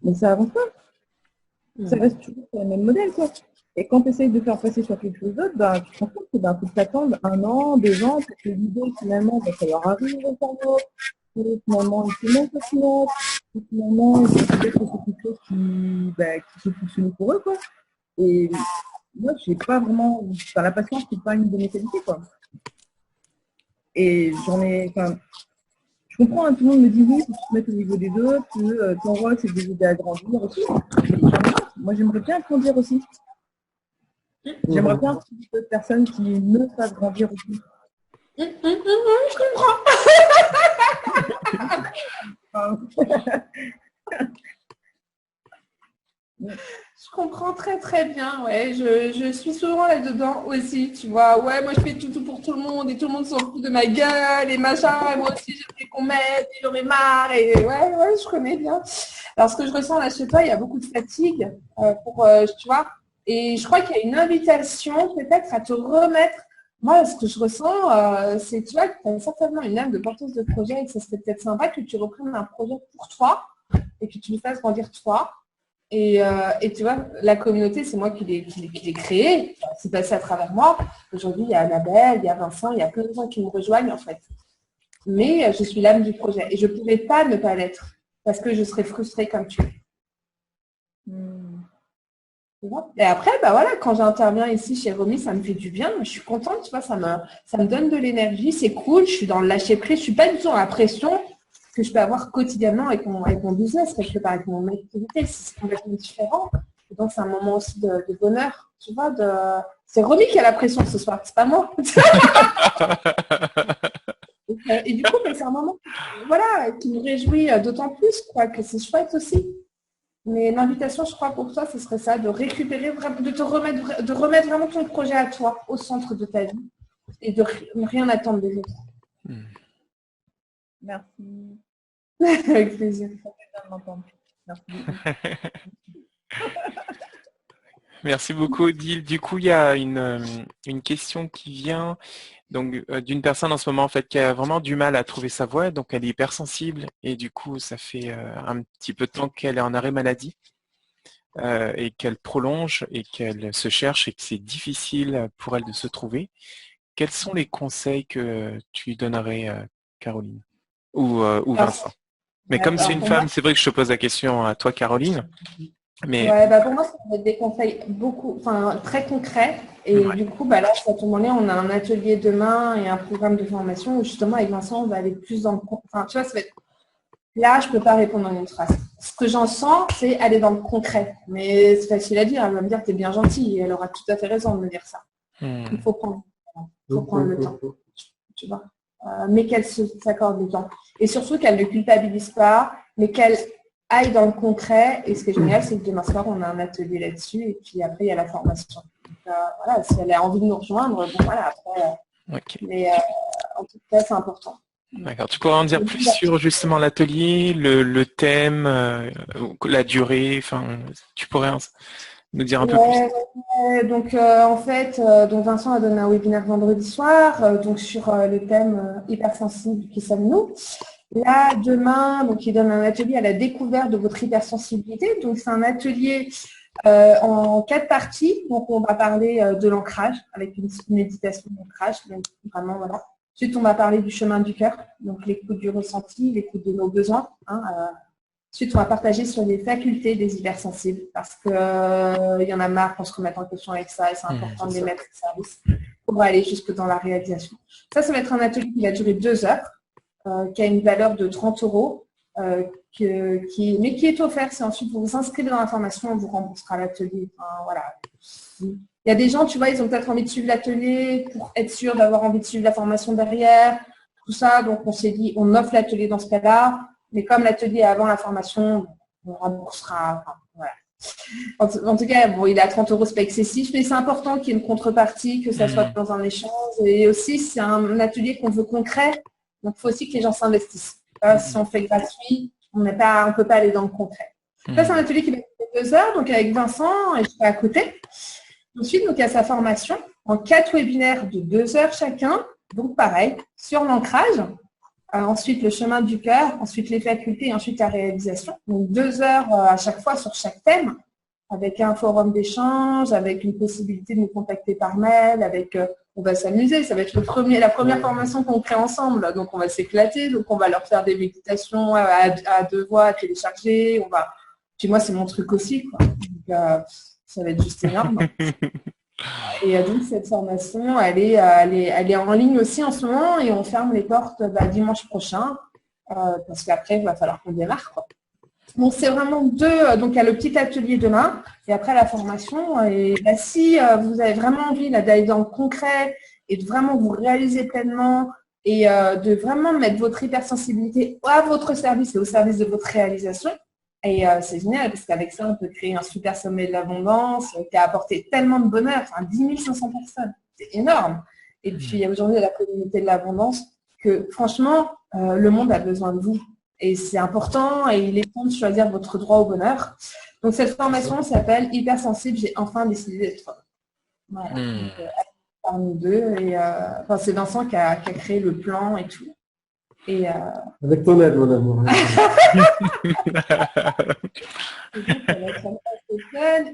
Speaker 4: Mais ça avance pas. Ça reste toujours sur le même modèle, quoi. Et quand tu essayes de faire passer sur quelque chose d'autre, tu te rends compte que faut t'attendre 1 an, 2 ans, pour que l'idée, finalement, ça leur arrive au cerveau, que finalement, ils se montent au final, que finalement, ils se disent que c'est quelque chose qui peut fonctionner pour eux, quoi. Et moi, j'ai pas vraiment, la patience, c'est pas une de mes qualités, quoi. Et je comprends, hein, tout le monde me dit oui, il faut se mettre au niveau des autres, que ton rôle, c'est de les aider à grandir aussi. Mais moi, j'aimerais bien grandir aussi. J'aimerais bien trouver d'autres personnes qui me fassent grandir aussi.
Speaker 1: Je comprends. Je comprends très très bien, ouais. Je suis souvent là-dedans aussi, tu vois. Ouais, moi je fais tout pour tout le monde et tout le monde s'en fout de ma gueule et machin. Et moi aussi j'aimerais qu'on m'aide et j'en ai marre. Et ouais, je connais bien. Alors ce que je ressens là chez toi, il y a beaucoup de fatigue tu vois. Et je crois qu'il y a une invitation peut-être à te remettre. Moi, ce que je ressens, c'est, tu vois, que tu as certainement une âme de porteuse de projet et que ça serait peut-être sympa que tu reprennes un projet pour toi et que tu le fasses grandir toi. Et tu vois, la communauté, c'est moi qui l'ai créée. C'est passé à travers moi. Aujourd'hui, il y a Annabelle, il y a Vincent, il y a plein de gens qui me rejoignent en fait. Mais je suis l'âme du projet et je ne pourrais pas ne pas l'être parce que je serais frustrée comme tu es. Et après, voilà, quand j'interviens ici chez Romy, ça me fait du bien. Je suis contente, tu vois, ça me donne de l'énergie, c'est cool. Je suis dans le lâcher prise, je suis pas du tout dans la pression que je peux avoir quotidiennement avec mon business, quelque part avec mon activité. C'est complètement différent. Et donc, c'est un moment aussi de bonheur, tu vois. C'est Romy qui a la pression ce soir, c'est pas moi. Et du coup, c'est un moment qui me réjouit d'autant plus, quoi, que c'est chouette aussi. Mais l'invitation, je crois, pour toi, ce serait ça, de récupérer, de remettre vraiment ton projet à toi, au centre de ta vie, et de ne rien attendre des autres.
Speaker 4: Merci.
Speaker 1: Avec plaisir.
Speaker 4: Merci.
Speaker 3: Merci beaucoup, Odile. Du coup, il y a une question qui vient d'une personne en ce moment en fait qui a vraiment du mal à trouver sa voix, donc elle est hypersensible et du coup ça fait un petit peu de temps qu'elle est en arrêt maladie et qu'elle prolonge et qu'elle se cherche et que c'est difficile pour elle de se trouver. Quels sont les conseils que tu lui donnerais, Caroline ou Vincent? Mais comme c'est une femme, c'est vrai que je te pose la question à toi, Caroline. Mais
Speaker 1: pour moi, ça va être des conseils très concrets. Et du coup, là, ça tombe en lien. On a un atelier demain et un programme de formation où justement, avec Vincent, on va aller plus dans le... tu vois, ça va être... Là, je ne peux pas répondre en une phrase. Ce que j'en sens, c'est aller dans le concret. Mais c'est facile à dire. Elle va me dire que tu es bien gentille et elle aura tout à fait raison de me dire ça. Il faut prendre le temps. Tu vois. Mais qu'elle s'accorde du temps. Et surtout qu'elle ne culpabilise pas, mais qu'elle aille dans le concret. Et ce qui est génial, c'est que demain soir, on a un atelier là-dessus. Et puis après, il y a la formation. Donc, si elle a envie de nous rejoindre, après. Mais en tout cas, c'est important.
Speaker 3: D'accord. Tu pourrais en dire plus sur justement l'atelier, le thème, la durée, tu pourrais nous dire un peu plus.
Speaker 1: Donc en fait, Vincent a donné un webinaire vendredi soir, sur le thème hypersensible, qui sommes-nous. Là, demain, il donne un atelier à la découverte de votre hypersensibilité. Donc c'est un atelier en 4 parties. Donc on va parler de l'ancrage avec une méditation d'ancrage. Donc vraiment voilà. Ensuite, on va parler du chemin du cœur, donc l'écoute du ressenti, l'écoute de nos besoins. Ensuite, on va partager sur les facultés des hypersensibles parce qu'il y en a marre qu'on se remette en question avec ça et c'est important de les mettre en service pour aller jusque dans la réalisation. Ça va être un atelier qui va durer 2 heures, qui a une valeur de 30 €, mais qui est offert. C'est ensuite vous vous inscrivez dans la formation, on vous remboursera l'atelier. Voilà. Il y a des gens, tu vois, ils ont peut-être envie de suivre l'atelier pour être sûr d'avoir envie de suivre la formation derrière, tout ça. Donc, on s'est dit, on offre l'atelier dans ce cas-là. Mais comme l'atelier est avant la formation, on remboursera. Voilà. En tout cas, bon, il est à 30 euros, c'est pas excessif, mais c'est important qu'il y ait une contrepartie, que ça soit dans un échange. Et aussi, c'est un atelier qu'on veut concret, donc il faut aussi que les gens s'investissent. Si on fait gratuit, on peut pas aller dans le concret. Ça, c'est un atelier qui va durer 2 heures, donc avec Vincent, et je suis à côté. Ensuite, donc, il y a sa formation en 4 webinaires de 2 heures chacun. Donc, pareil, sur l'ancrage. Ensuite, le chemin du cœur. Ensuite, les facultés. Et ensuite, la réalisation. Donc, 2 heures à chaque fois sur chaque thème. Avec un forum d'échange, avec une possibilité de nous contacter par mail. On va s'amuser. Ça va être la première formation qu'on crée ensemble. Donc, on va s'éclater. Donc, on va leur faire des méditations à 2 voix, à télécharger. Puis moi, c'est mon truc aussi, quoi. Donc, ça va être juste énorme. Et donc, cette formation, elle est en ligne aussi en ce moment et on ferme les portes dimanche prochain parce qu'après, il va falloir qu'on démarre, quoi. Donc, c'est vraiment donc, il y a le petit atelier demain et après la formation. Et si vous avez vraiment envie d'aller dans le concret et de vraiment vous réaliser pleinement et de vraiment mettre votre hypersensibilité à votre service et au service de votre réalisation, et c'est génial parce qu'avec ça, on peut créer un super sommet de l'abondance qui a apporté tellement de bonheur, 10 500 personnes, c'est énorme. Et puis aujourd'hui, il y a la communauté de l'abondance que franchement, le monde a besoin de vous. Et c'est important et il est temps de choisir votre droit au bonheur. Donc cette formation s'appelle Hypersensible, j'ai enfin décidé d'être homme. Voilà. Donc, par nous deux. Et c'est Vincent qui a créé le plan et tout. Et,
Speaker 2: avec ton aide, mon amour.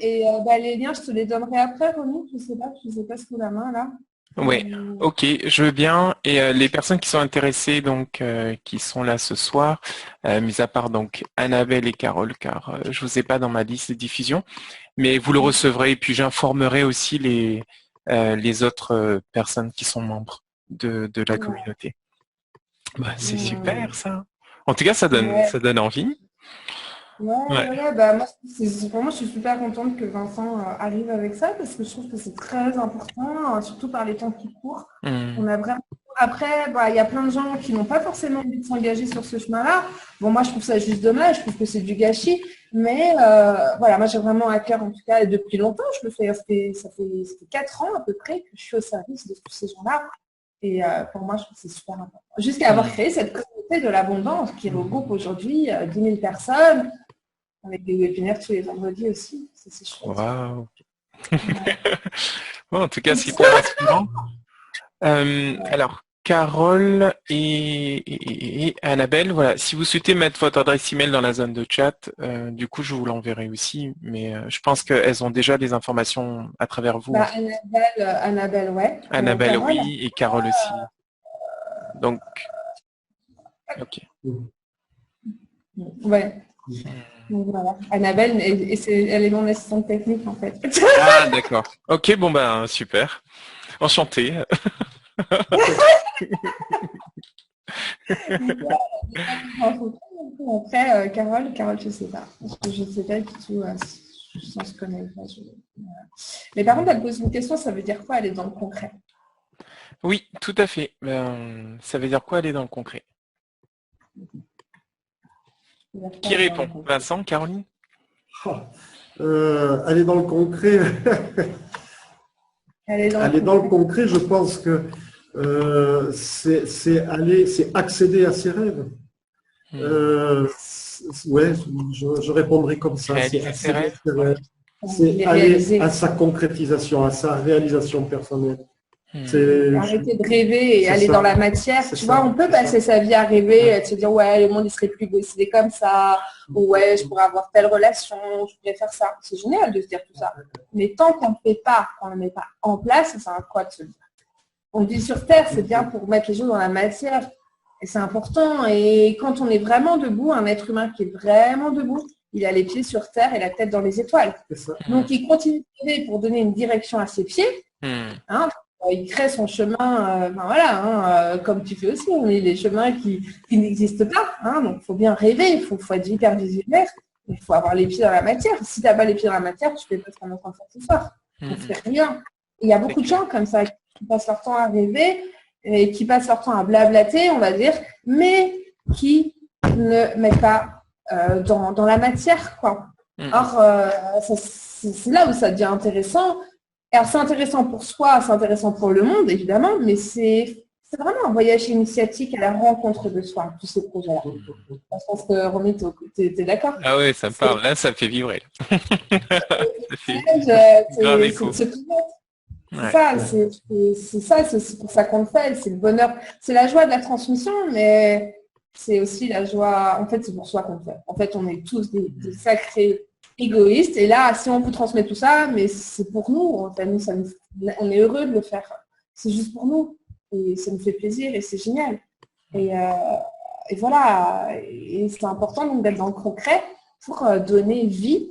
Speaker 1: Et les liens, je te les donnerai après, Ronnie. Je sais pas sous la main là.
Speaker 3: Oui, ok, je veux bien. Et les personnes qui sont intéressées, donc qui sont là ce soir, mis à part donc Annabelle et Carole, car je vous ai pas dans ma liste de diffusion, mais vous le recevrez. Et puis j'informerai aussi les autres personnes qui sont membres de la communauté. C'est super ça. En tout cas, ça donne envie.
Speaker 1: Moi, pour moi, je suis super contente que Vincent arrive avec ça parce que je trouve que c'est très important, surtout par les temps qui courent. On a vraiment... Après, il y a plein de gens qui n'ont pas forcément envie de s'engager sur ce chemin-là. Bon, moi, je trouve ça juste dommage, je trouve que c'est du gâchis. Mais moi, j'ai vraiment à cœur, en tout cas, et depuis longtemps, je le fais. Ça fait 4 ans à peu près que je suis au service de tous ces gens-là. Et pour moi, je trouve que c'est super important. Jusqu'à avoir créé cette communauté de l'abondance qui regroupe aujourd'hui 10 000 personnes, avec des webinaires tous les vendredis aussi. C'est chouette.
Speaker 3: Waouh. Bon, en tout cas, c'est hyper inspirant. Alors, Carole et Annabelle, voilà. Si vous souhaitez mettre votre adresse email dans la zone de chat, du coup, je vous l'enverrai aussi. Mais je pense qu'elles ont déjà des informations à travers vous.
Speaker 1: Annabelle, ouais.
Speaker 3: Annabelle, oui, et Carole aussi. Donc, ok.
Speaker 1: Ouais. Donc, voilà. Annabelle, elle est mon assistante technique, en fait.
Speaker 3: Ah, d'accord. Ok, bon, super. Enchanté.
Speaker 1: Après, Carole, je sais pas. Parce que je sais pas du tout si on se connaît pas. Mais par contre, elle pose une question, ça veut dire quoi aller dans le concret?
Speaker 3: Oui, tout à fait. Ça veut dire quoi aller dans le concret? Qui répond? Vincent, Caroline?
Speaker 2: Aller dans le concret. Aller dans le concret, je pense que c'est accéder à ses rêves. Je répondrai comme ça. C'est accéder à ses rêves. C'est aller à sa concrétisation, à sa réalisation personnelle.
Speaker 1: Arrêter de rêver et aller dans la matière. Tu vois, on peut passer sa vie à rêver et se dire ouais, le monde il serait plus beau s'il est comme ça, ou ouais, je pourrais avoir telle relation, je pourrais faire ça. C'est génial de se dire tout ça. Mais tant qu'on ne fait pas, qu'on ne met pas en place, ça sert à quoi de se dire? On vit sur Terre, c'est bien pour mettre les choses dans la matière. Et c'est important. Et quand on est vraiment debout, un être humain qui est vraiment debout, il a les pieds sur Terre et la tête dans les étoiles. Donc il continue de rêver pour donner une direction à ses pieds. Il crée son chemin, comme tu fais aussi, on est les chemins qui n'existent pas. Donc il faut bien rêver, il faut être hyper visionnaire, il faut avoir les pieds dans la matière. Si tu n'as pas les pieds dans la matière, tu ne fais pas ce qu'on est en train de faire ce soir. Tu ne fais rien. Et il y a beaucoup de gens comme ça qui passent leur temps à rêver et qui passent leur temps à blablater, on va dire, mais qui ne mettent pas dans la matière, quoi. Or, c'est là où ça devient intéressant. Alors, c'est intéressant pour soi, c'est intéressant pour le monde, évidemment, mais c'est vraiment un voyage initiatique à la rencontre de soi, tous ces projets-là. Je pense que, Romy, tu es d'accord?
Speaker 3: Ah ouais, ça me parle. Là, ça me fait vibrer. Ça fait grave écho.
Speaker 1: C'est ça, c'est aussi pour ça qu'on le fait, c'est le bonheur, c'est la joie de la transmission, mais c'est aussi la joie, en fait, c'est pour soi qu'on le fait. En fait, on est tous des sacrés égoïstes, et là, si on vous transmet tout ça, mais c'est pour nous, en fait, on est heureux de le faire. C'est juste pour nous, et ça nous fait plaisir, et c'est génial. Et voilà, et c'est important donc d'être dans le concret pour donner vie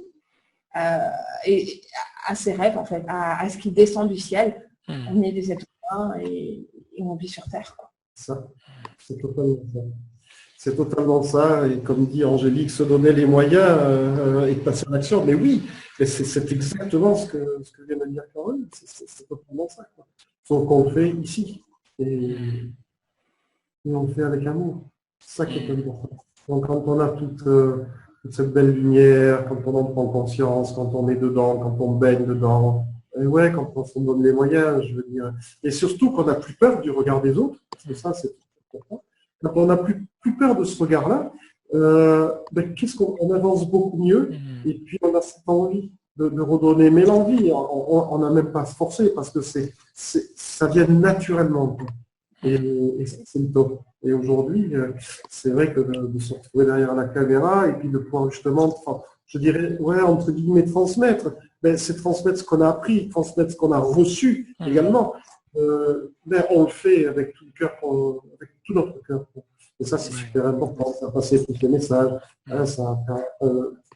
Speaker 1: et à ses rêves, en fait, à ce qui descend du ciel. On est des êtres humains et on vit sur Terre, quoi.
Speaker 2: Ça, c'est totalement ça. C'est totalement ça. Et comme dit Angélique, se donner les moyens et de passer à l'action. Mais oui, c'est exactement ce que vient de dire Caroline. C'est totalement ça, quoi. Donc on le fait ici. Et on le fait avec amour. C'est ça qui est important. Donc quand on a toute cette belle lumière, quand on en prend conscience, quand on est dedans, quand on baigne dedans, et ouais, quand on se donne les moyens, je veux dire. Et surtout qu'on n'a plus peur du regard des autres, parce que ça, c'est important. Quand on n'a plus peur de ce regard-là, qu'est-ce qu'on avance beaucoup mieux, et puis on a cette envie de redonner. Mais l'envie, on n'a même pas à se forcer, parce que ça vient naturellement. Et c'est le top. Et aujourd'hui, c'est vrai que de se retrouver derrière la caméra et puis de pouvoir justement, je dirais, ouais, entre guillemets, transmettre, c'est transmettre ce qu'on a appris, transmettre ce qu'on a reçu également. Mais on le fait avec tout le cœur, avec tout notre cœur. Et ça, c'est super important, ça passer tous les messages. Hein,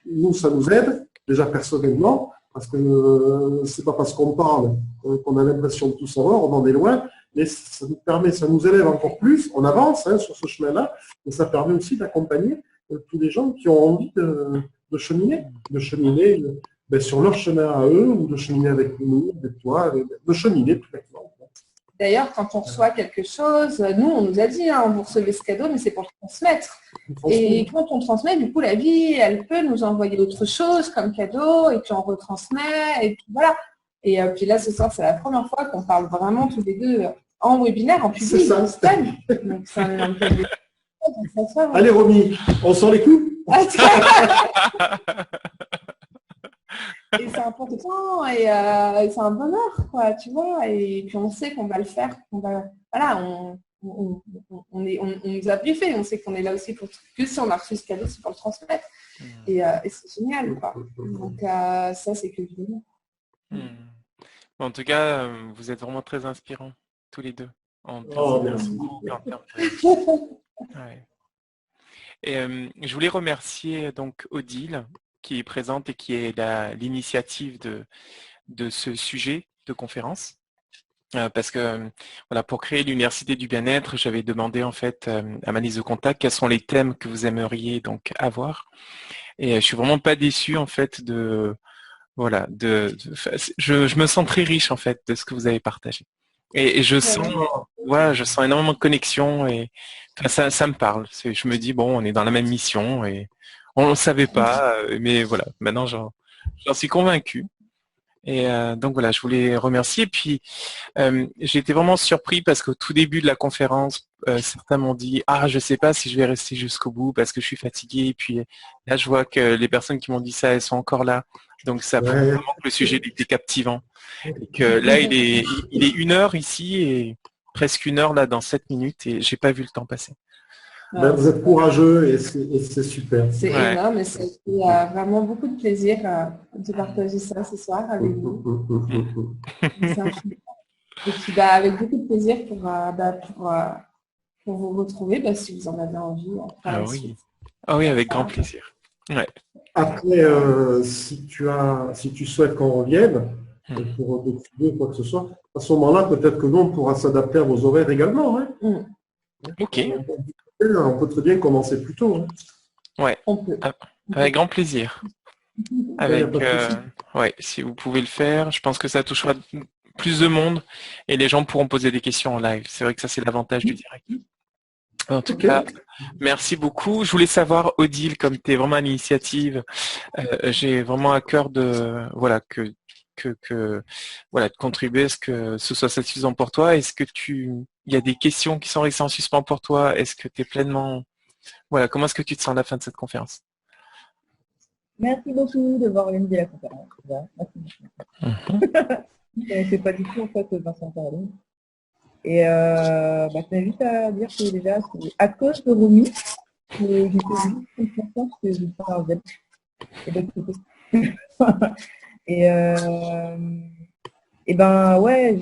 Speaker 2: nous, ça nous aide, déjà personnellement, parce que c'est pas parce qu'on parle qu'on a l'impression de tout savoir, on en est loin. Mais ça nous permet, ça nous élève encore plus, on avance sur ce chemin-là, et ça permet aussi d'accompagner tous les gens qui ont envie de cheminer sur leur chemin à eux, ou de cheminer avec nous, avec toi, de cheminer tout simplement.
Speaker 1: D'ailleurs, quand on reçoit quelque chose, nous, on nous a dit, vous recevez ce cadeau, mais c'est pour le transmettre. Et quand on transmet, du coup, la vie, elle peut nous envoyer autre chose comme cadeau, et puis on retransmet, et puis voilà. Et puis là, ce soir, c'est la première fois qu'on parle vraiment tous les deux en webinaire, en public.
Speaker 2: C'est ça.
Speaker 1: Donc, c'est un énorme plaisir.
Speaker 2: Allez, Romy, on sort les coups.
Speaker 1: Et c'est important, et c'est un bonheur, quoi, tu vois. Et puis on sait qu'on va le faire. Voilà, on nous a briefé, on sait qu'on est là aussi pour que si on a reçu ce cadeau, c'est pour le transmettre. Et c'est génial, quoi. Donc ça, c'est que du bonheur.
Speaker 3: En tout cas, vous êtes vraiment très inspirants, tous les deux.
Speaker 2: Merci.
Speaker 3: Ouais. Et je voulais remercier donc Odile qui est présente et qui est l'initiative de ce sujet de conférence. Parce que voilà, pour créer l'Université du bien-être, j'avais demandé en fait à ma liste de contacts quels sont les thèmes que vous aimeriez donc avoir. Et je suis vraiment pas déçu en fait voilà, je me sens très riche en fait de ce que vous avez partagé. Et je sens énormément de connexion et ça me parle. Je me dis bon, on est dans la même mission et on ne le savait pas, mais voilà, maintenant j'en suis convaincu. Et donc voilà, je voulais remercier. Et puis j'ai été vraiment surpris parce qu'au tout début de la conférence, certains m'ont dit je sais pas si je vais rester jusqu'au bout parce que je suis fatigué. Et puis là, je vois que les personnes qui m'ont dit ça, elles sont encore là. Donc ça prouve vraiment que le sujet était captivant. Et que là, il est 1h ici et presque 1h là dans 7 minutes et j'ai pas vu le temps passer.
Speaker 2: Vous êtes courageux et c'est super.
Speaker 1: C'est énorme et c'est vraiment beaucoup de plaisir de partager ça ce soir avec vous. Et puis avec beaucoup de plaisir pour vous retrouver si vous en avez envie.
Speaker 3: Oui, avec grand plaisir. Ouais.
Speaker 2: Après, si tu souhaites qu'on revienne pour décider quoi que ce soit, à ce moment-là, peut-être que nous, on pourra s'adapter à vos horaires également. Hein.
Speaker 3: Ok.
Speaker 2: On peut très bien commencer plus tôt. Hein.
Speaker 3: Ouais.
Speaker 1: On peut.
Speaker 3: Avec grand plaisir. Si vous pouvez le faire, je pense que ça touchera plus de monde et les gens pourront poser des questions en live. C'est vrai que ça, c'est l'avantage du direct. En tout
Speaker 2: Ok.
Speaker 3: cas, merci beaucoup. Je voulais savoir, Odile, comme tu es vraiment à l'initiative, j'ai vraiment à cœur de voilà voilà de contribuer à ce que ce soit satisfaisant pour toi. Est-ce que il y a des questions qui sont restées en suspens pour toi? Est-ce que tu es pleinement voilà, comment est-ce que tu te sens à la fin de cette conférence?
Speaker 4: Merci beaucoup d'avoir organisé la conférence. Voilà, merci
Speaker 3: Mhm.
Speaker 4: beaucoup. Je ne connaissais pas du tout en fait Vincent Caroline. Et je tenais juste à dire que déjà, c'est à cause de Romy que j'ai fait juste confiance que je parle d'elle. Et de l'autre côté. Et, et ben ouais,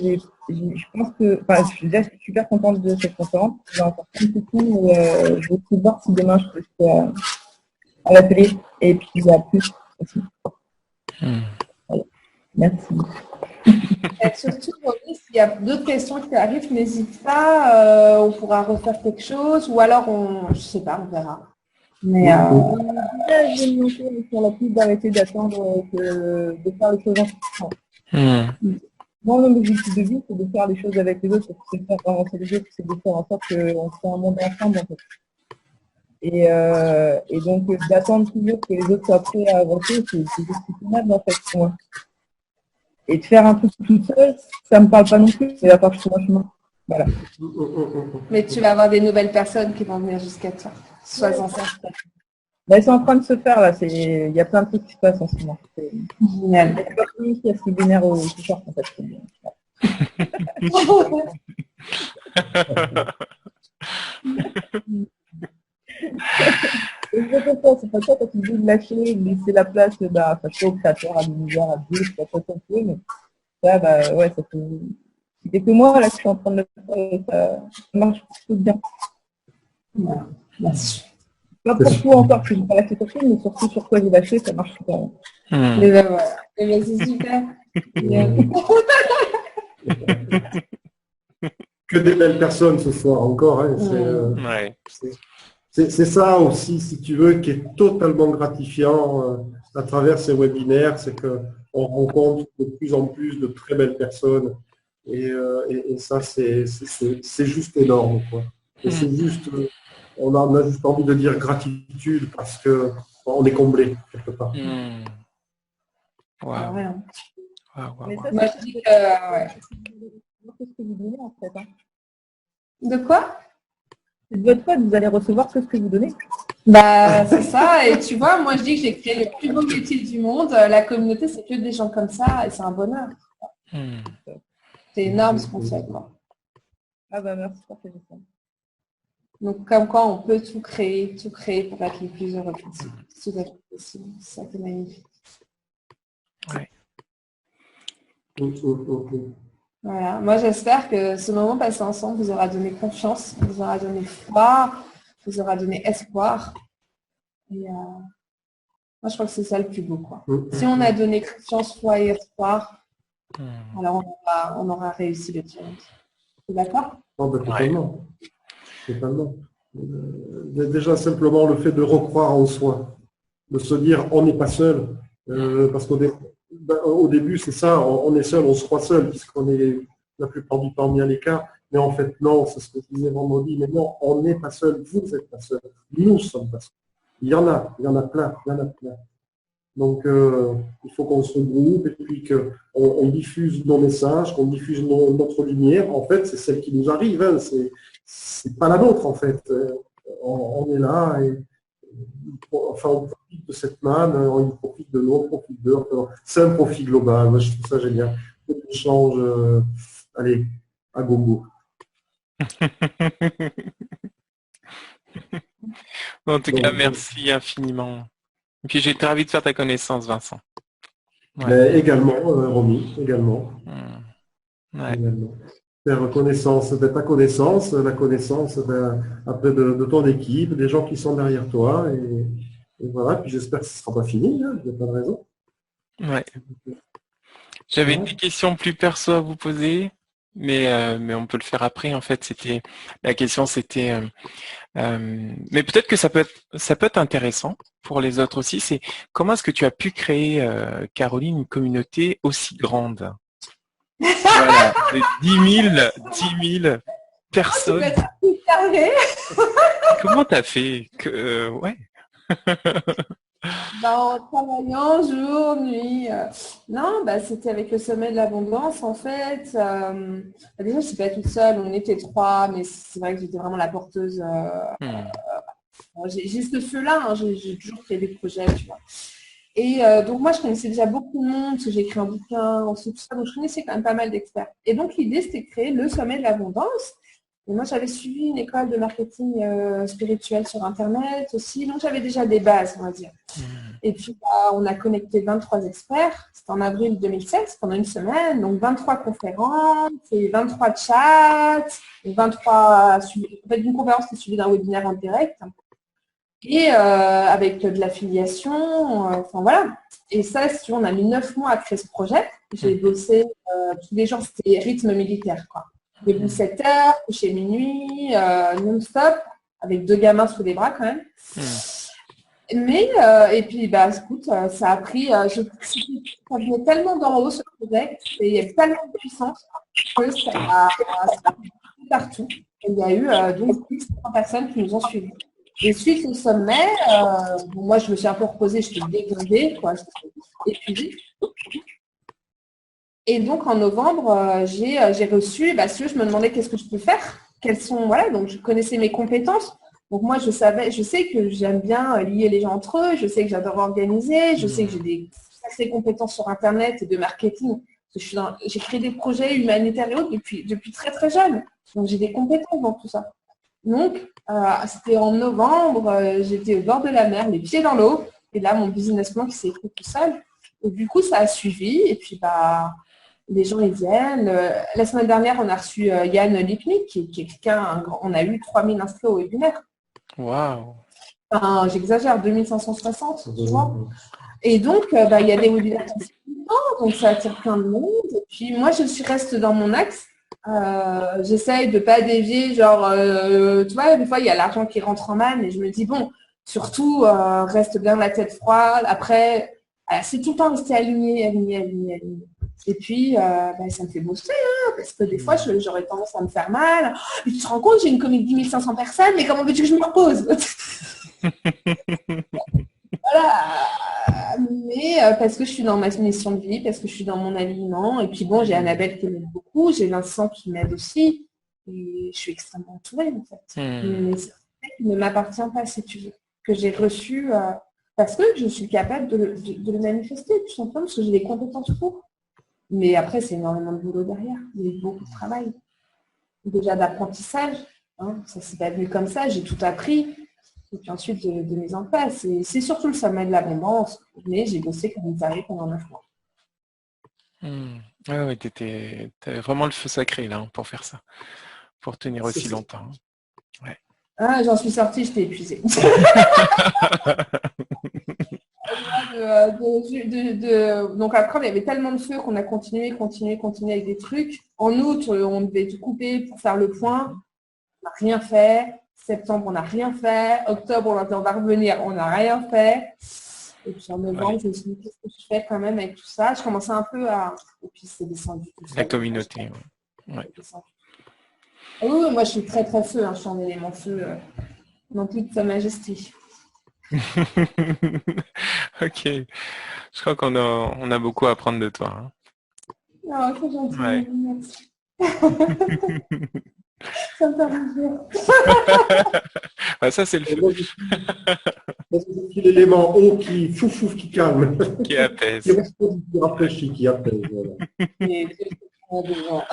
Speaker 4: je pense que, enfin, je suis super contente de cette conférence. J'ai encore plein de questions, mais je vais essayer de voir si demain je peux faire à la télé. Et puis il y a plus aussi. Voilà. Merci.
Speaker 1: Et surtout, Romy, s'il y a d'autres questions qui arrivent, n'hésite pas, on pourra refaire quelque chose, ou alors je sais pas, on verra. Mais
Speaker 4: Déjà, j'ai monté sur la piste d'arrêter d'attendre de faire les choses ensemble. Moi, mon objectif de vie, c'est de faire les choses avec les autres, parce que c'est de faire avancer les autres, c'est de faire en sorte qu'on soit un monde ensemble, en fait. Et donc, d'attendre toujours que les autres soient prêts à avancer, c'est juste mal, en fait, pour moi. Et de faire un truc tout seul, ça me parle pas non plus, c'est la part sur mon chemin. Voilà.
Speaker 1: mais tu vas avoir des nouvelles personnes qui vont venir jusqu'à toi. Sois-en certain.
Speaker 4: Là, c'est en train de se faire, là. Il y a plein de trucs qui se passent en ce moment.
Speaker 1: Génial.
Speaker 4: Il y a pas qui a ce webinaire au t-shirt, en fait. C'est bien. C'est pas ça quand tu dis de lâcher, de laisser la place au créateur, à l'univers, à Dieu, c'est pas ça qu'on peut, mais ça, ouais, ça fait. C'est quelques mois là que je suis en train de le faire et ça marche plutôt bien.
Speaker 1: Voilà. Merci.
Speaker 4: Pas pour tout encore, je n'ai pas lâché quelque chose, mais surtout sur quoi j'ai lâché, ça marche super bien.
Speaker 1: Et ben voilà. Et ben c'est super.
Speaker 2: Que des belles personnes ce soir encore. Hein.
Speaker 3: Ouais.
Speaker 2: C'est ça aussi, si tu veux, qui est totalement gratifiant à travers ces webinaires, c'est qu'on rencontre de plus en plus de très belles personnes. Et ça, c'est juste énorme, quoi. Et c'est juste, on a juste envie de dire gratitude parce qu'on est comblé quelque part.
Speaker 3: Wow.
Speaker 1: Ouais.
Speaker 4: Mais ça,
Speaker 1: Moi, je dis que, ouais.
Speaker 4: c'est ce que vous donnez en fait. Hein.
Speaker 1: De quoi?
Speaker 4: C'est de votre faute, vous allez recevoir que ce que vous donnez.
Speaker 1: Bah, c'est ça. Et tu vois, moi, je dis que j'ai créé le plus beau métier du monde. La communauté, c'est que des gens comme ça et c'est un bonheur. C'est énorme ce qu'on fait, quoi.
Speaker 4: Ah bah merci pour ce ça.
Speaker 1: Donc, comme quoi, on peut tout créer pour être le plus heureux possible. C'est ça qui est magnifique.
Speaker 3: Ouais.
Speaker 1: Voilà. Moi, j'espère que ce moment passé ensemble vous aura donné confiance, vous aura donné foi, vous aura donné espoir. Et moi, je crois que c'est ça le plus beau, quoi. Si on a donné confiance, foi et espoir, alors on aura réussi le challenge. Tu es d'accord?
Speaker 2: Oh, ben, totalement. Totalement. Déjà, simplement le fait de recroire en soi, de se dire on n'est pas seul, parce qu'au début, c'est ça, on est seul, on se croit seul, puisqu'on est la plupart du temps mis à l'écart, mais en fait, non, c'est ce que je disais vendredi, mais non, on n'est pas seul, vous n'êtes pas seul, nous sommes pas seuls. Il y en a plein, il y en a plein. Donc, il faut qu'on se regroupe et puis qu'on diffuse nos messages, qu'on diffuse notre lumière. En fait, c'est celle qui nous arrive, hein. C'est pas la nôtre, en fait. On est là et enfin, on profite de cette manne, on profite de nous, on profite d'eux. Enfin, c'est un profit global. Moi, je trouve ça génial. On change, allez, à gogo.
Speaker 3: En tout cas, merci infiniment. Et puis j'ai été ravi de faire ta connaissance, Vincent.
Speaker 2: Ouais. Mais également, Romy, également.
Speaker 3: Ouais.
Speaker 2: Également. Faire connaissance de ta connaissance, la connaissance après de ton équipe, des gens qui sont derrière toi. Et voilà, puis j'espère que ce ne sera pas fini, hein, il n'y a pas de raison.
Speaker 3: Ouais. J'avais des questions plus perso à vous poser, mais on peut le faire après. En fait, la question c'était mais peut-être que ça peut être intéressant pour les autres aussi, c'est comment est-ce que tu as pu créer, Caroline, une communauté aussi grande? Voilà, de 10 000 personnes.
Speaker 1: énervée.
Speaker 3: Comment t'as fait ouais.
Speaker 1: En travaillant jour, nuit. Non, c'était avec le sommet de l'abondance en fait. Déjà, je suis pas toute seule, on était trois, mais c'est vrai que j'étais vraiment la porteuse. J'ai ce feu-là, hein, j'ai toujours fait des projets, tu vois. Et donc moi, je connaissais déjà beaucoup de monde, parce que j'ai écrit un bouquin, ensuite tout ça, donc je connaissais quand même pas mal d'experts. Et donc l'idée, c'était de créer le sommet de l'abondance. Et moi, j'avais suivi une école de marketing spirituel sur Internet aussi, donc j'avais déjà des bases, on va dire. Et puis, on a connecté 23 experts. C'était en avril 2016, pendant une semaine. Donc, 23 conférences et 23 chats. Et 23, en fait, une conférence qui est suivie d'un webinaire en direct. Et avec de l'affiliation. Enfin, voilà. Et ça, si tu veux, on a mis 9 mois à créer ce projet. J'ai bossé tous les jours. C'était rythme militaire, quoi. Début 7 heures, coucher minuit, non-stop, avec 2 gamins sous les bras quand même. Mais, et puis, écoute, ça a pris, ça venait tellement d'en haut ce projet, et il y avait tellement de puissance que ça a pris partout. Et il y a eu donc plus de 100 personnes qui nous ont suivis. Et suite au sommet, moi je me suis un peu reposée, je suis déglingée, quoi, et puis et donc en novembre, j'ai reçu, si je me demandais qu'est-ce que je peux faire, quelles sont, voilà, donc je connaissais mes compétences. Donc moi, je sais que j'aime bien lier les gens entre eux, je sais que j'adore organiser, je sais que j'ai des sacrées compétences sur Internet et de marketing. J'ai créé des projets humanitaires et autres depuis très très jeune. Donc j'ai des compétences dans tout ça. Donc c'était en novembre, j'étais au bord de la mer, les pieds dans l'eau, et là mon business plan qui s'est écrit tout seul. Et du coup, ça a suivi, et puis les gens ils viennent. La semaine dernière, on a reçu Yann Lipnik, qui est quelqu'un, on a eu 3000 inscrits au webinaire.
Speaker 3: Waouh.
Speaker 1: Enfin, j'exagère, 2560, tu vois. Et donc, il y a des webinaires qui sont donc ça attire plein de monde. Et puis moi, je reste dans mon axe. J'essaye de pas dévier, genre, tu vois, des fois, il y a l'argent qui rentre en manne et je me dis, bon, surtout, reste bien la tête froide. Après, c'est tout le temps rester aligné. Et puis, ça me fait booster, hein, parce que des fois, j'aurais tendance à me faire mal. Et tu te rends compte, j'ai une communauté de 10 500 personnes, mais comment veux-tu que je me repose? Voilà. Mais parce que je suis dans ma mission de vie, parce que je suis dans mon alignement. Et puis bon, j'ai Annabelle qui m'aide beaucoup, j'ai Vincent qui m'aide aussi. Et je suis extrêmement entourée, en fait. Mais c'est un qui ne m'appartient pas, si tu veux. Que j'ai reçu parce que je suis capable de le manifester, tout simplement, parce que j'ai des compétences pour. Mais après, c'est énormément de boulot derrière. Il y a eu beaucoup de travail. Déjà d'apprentissage. Hein. Ça s'est pas venu comme ça, j'ai tout appris. Et puis ensuite de mise en place. C'est surtout le sommet de l'abondance. Mais j'ai bossé comme une tarée pendant 9 mois.
Speaker 3: Ah oui, t'avais vraiment le feu sacré là pour faire ça, pour tenir aussi longtemps. Ouais.
Speaker 1: Ah, j'en suis sortie, j'étais épuisée. Donc après, il y avait tellement de feu qu'on a continué avec des trucs. En août, on devait tout couper pour faire le point. On n'a rien fait. Septembre, on n'a rien fait. Octobre, on va revenir, on n'a rien fait. Et puis en novembre, je me suis dit, qu'est-ce que je fais quand même avec tout ça? Je commençais un peu à... Et puis c'est descendu tout ça.
Speaker 3: La communauté, ouais.
Speaker 1: Ah oui, moi je suis très très feu, hein. Je suis en élément feu dans toute sa majesté.
Speaker 3: Ok. Je crois on a beaucoup à apprendre de toi. Hein.
Speaker 1: Oh, c'est gentil,
Speaker 3: Ouais.
Speaker 1: merci. Ça me fait plaisir.
Speaker 3: Ça, c'est le feu.
Speaker 2: C'est l'élément eau qui fouf qui calme.
Speaker 3: Qui apaise.
Speaker 2: Qui rafraîchit, qui apaise.
Speaker 1: Voilà.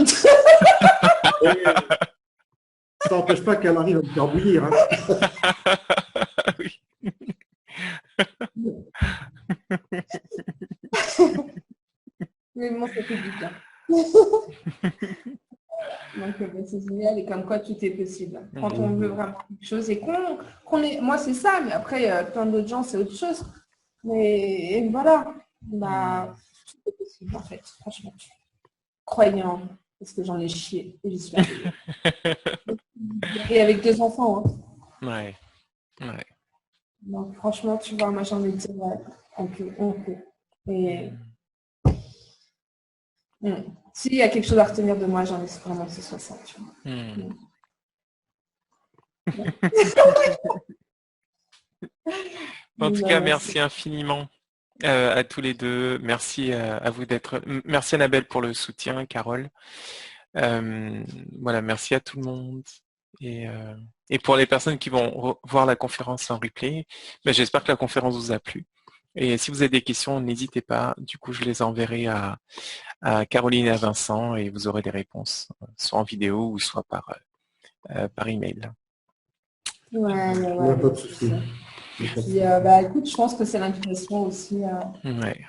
Speaker 2: Ça n'empêche pas qu'elle arrive à me faire bouillir. Hein.
Speaker 3: Oui.
Speaker 1: Mais bon, ça fait du bien. Donc, c'est génial et comme quoi tout est possible. Quand on veut vraiment quelque chose et qu'on est... Moi, c'est ça, mais après, plein d'autres gens, c'est autre chose. Mais voilà, tout est possible, en fait, franchement. Croyant, parce que j'en ai chié et j'y suis arrivée. Et avec 2 enfants. Hein.
Speaker 3: Ouais.
Speaker 1: Donc, franchement, tu vois, moi, j'ai envie de dire, ouais, on peut. Et... S'il y a quelque chose à retenir de moi, j'en ai vraiment que ce soit ça. Tu vois.
Speaker 3: En tout cas, merci infiniment à tous les deux. Merci à vous d'être. Merci Annabelle pour le soutien, Carole. Voilà, merci à tout le monde. Et pour les personnes qui vont voir la conférence en replay, ben, j'espère que la conférence vous a plu. Et si vous avez des questions, n'hésitez pas. Du coup, je les enverrai à Caroline et à Vincent et vous aurez des réponses, soit en vidéo ou soit par email.
Speaker 1: Ouais.
Speaker 2: Pas de souci.
Speaker 1: Puis, bah, écoute, je pense que c'est l'invitation aussi
Speaker 3: Ouais.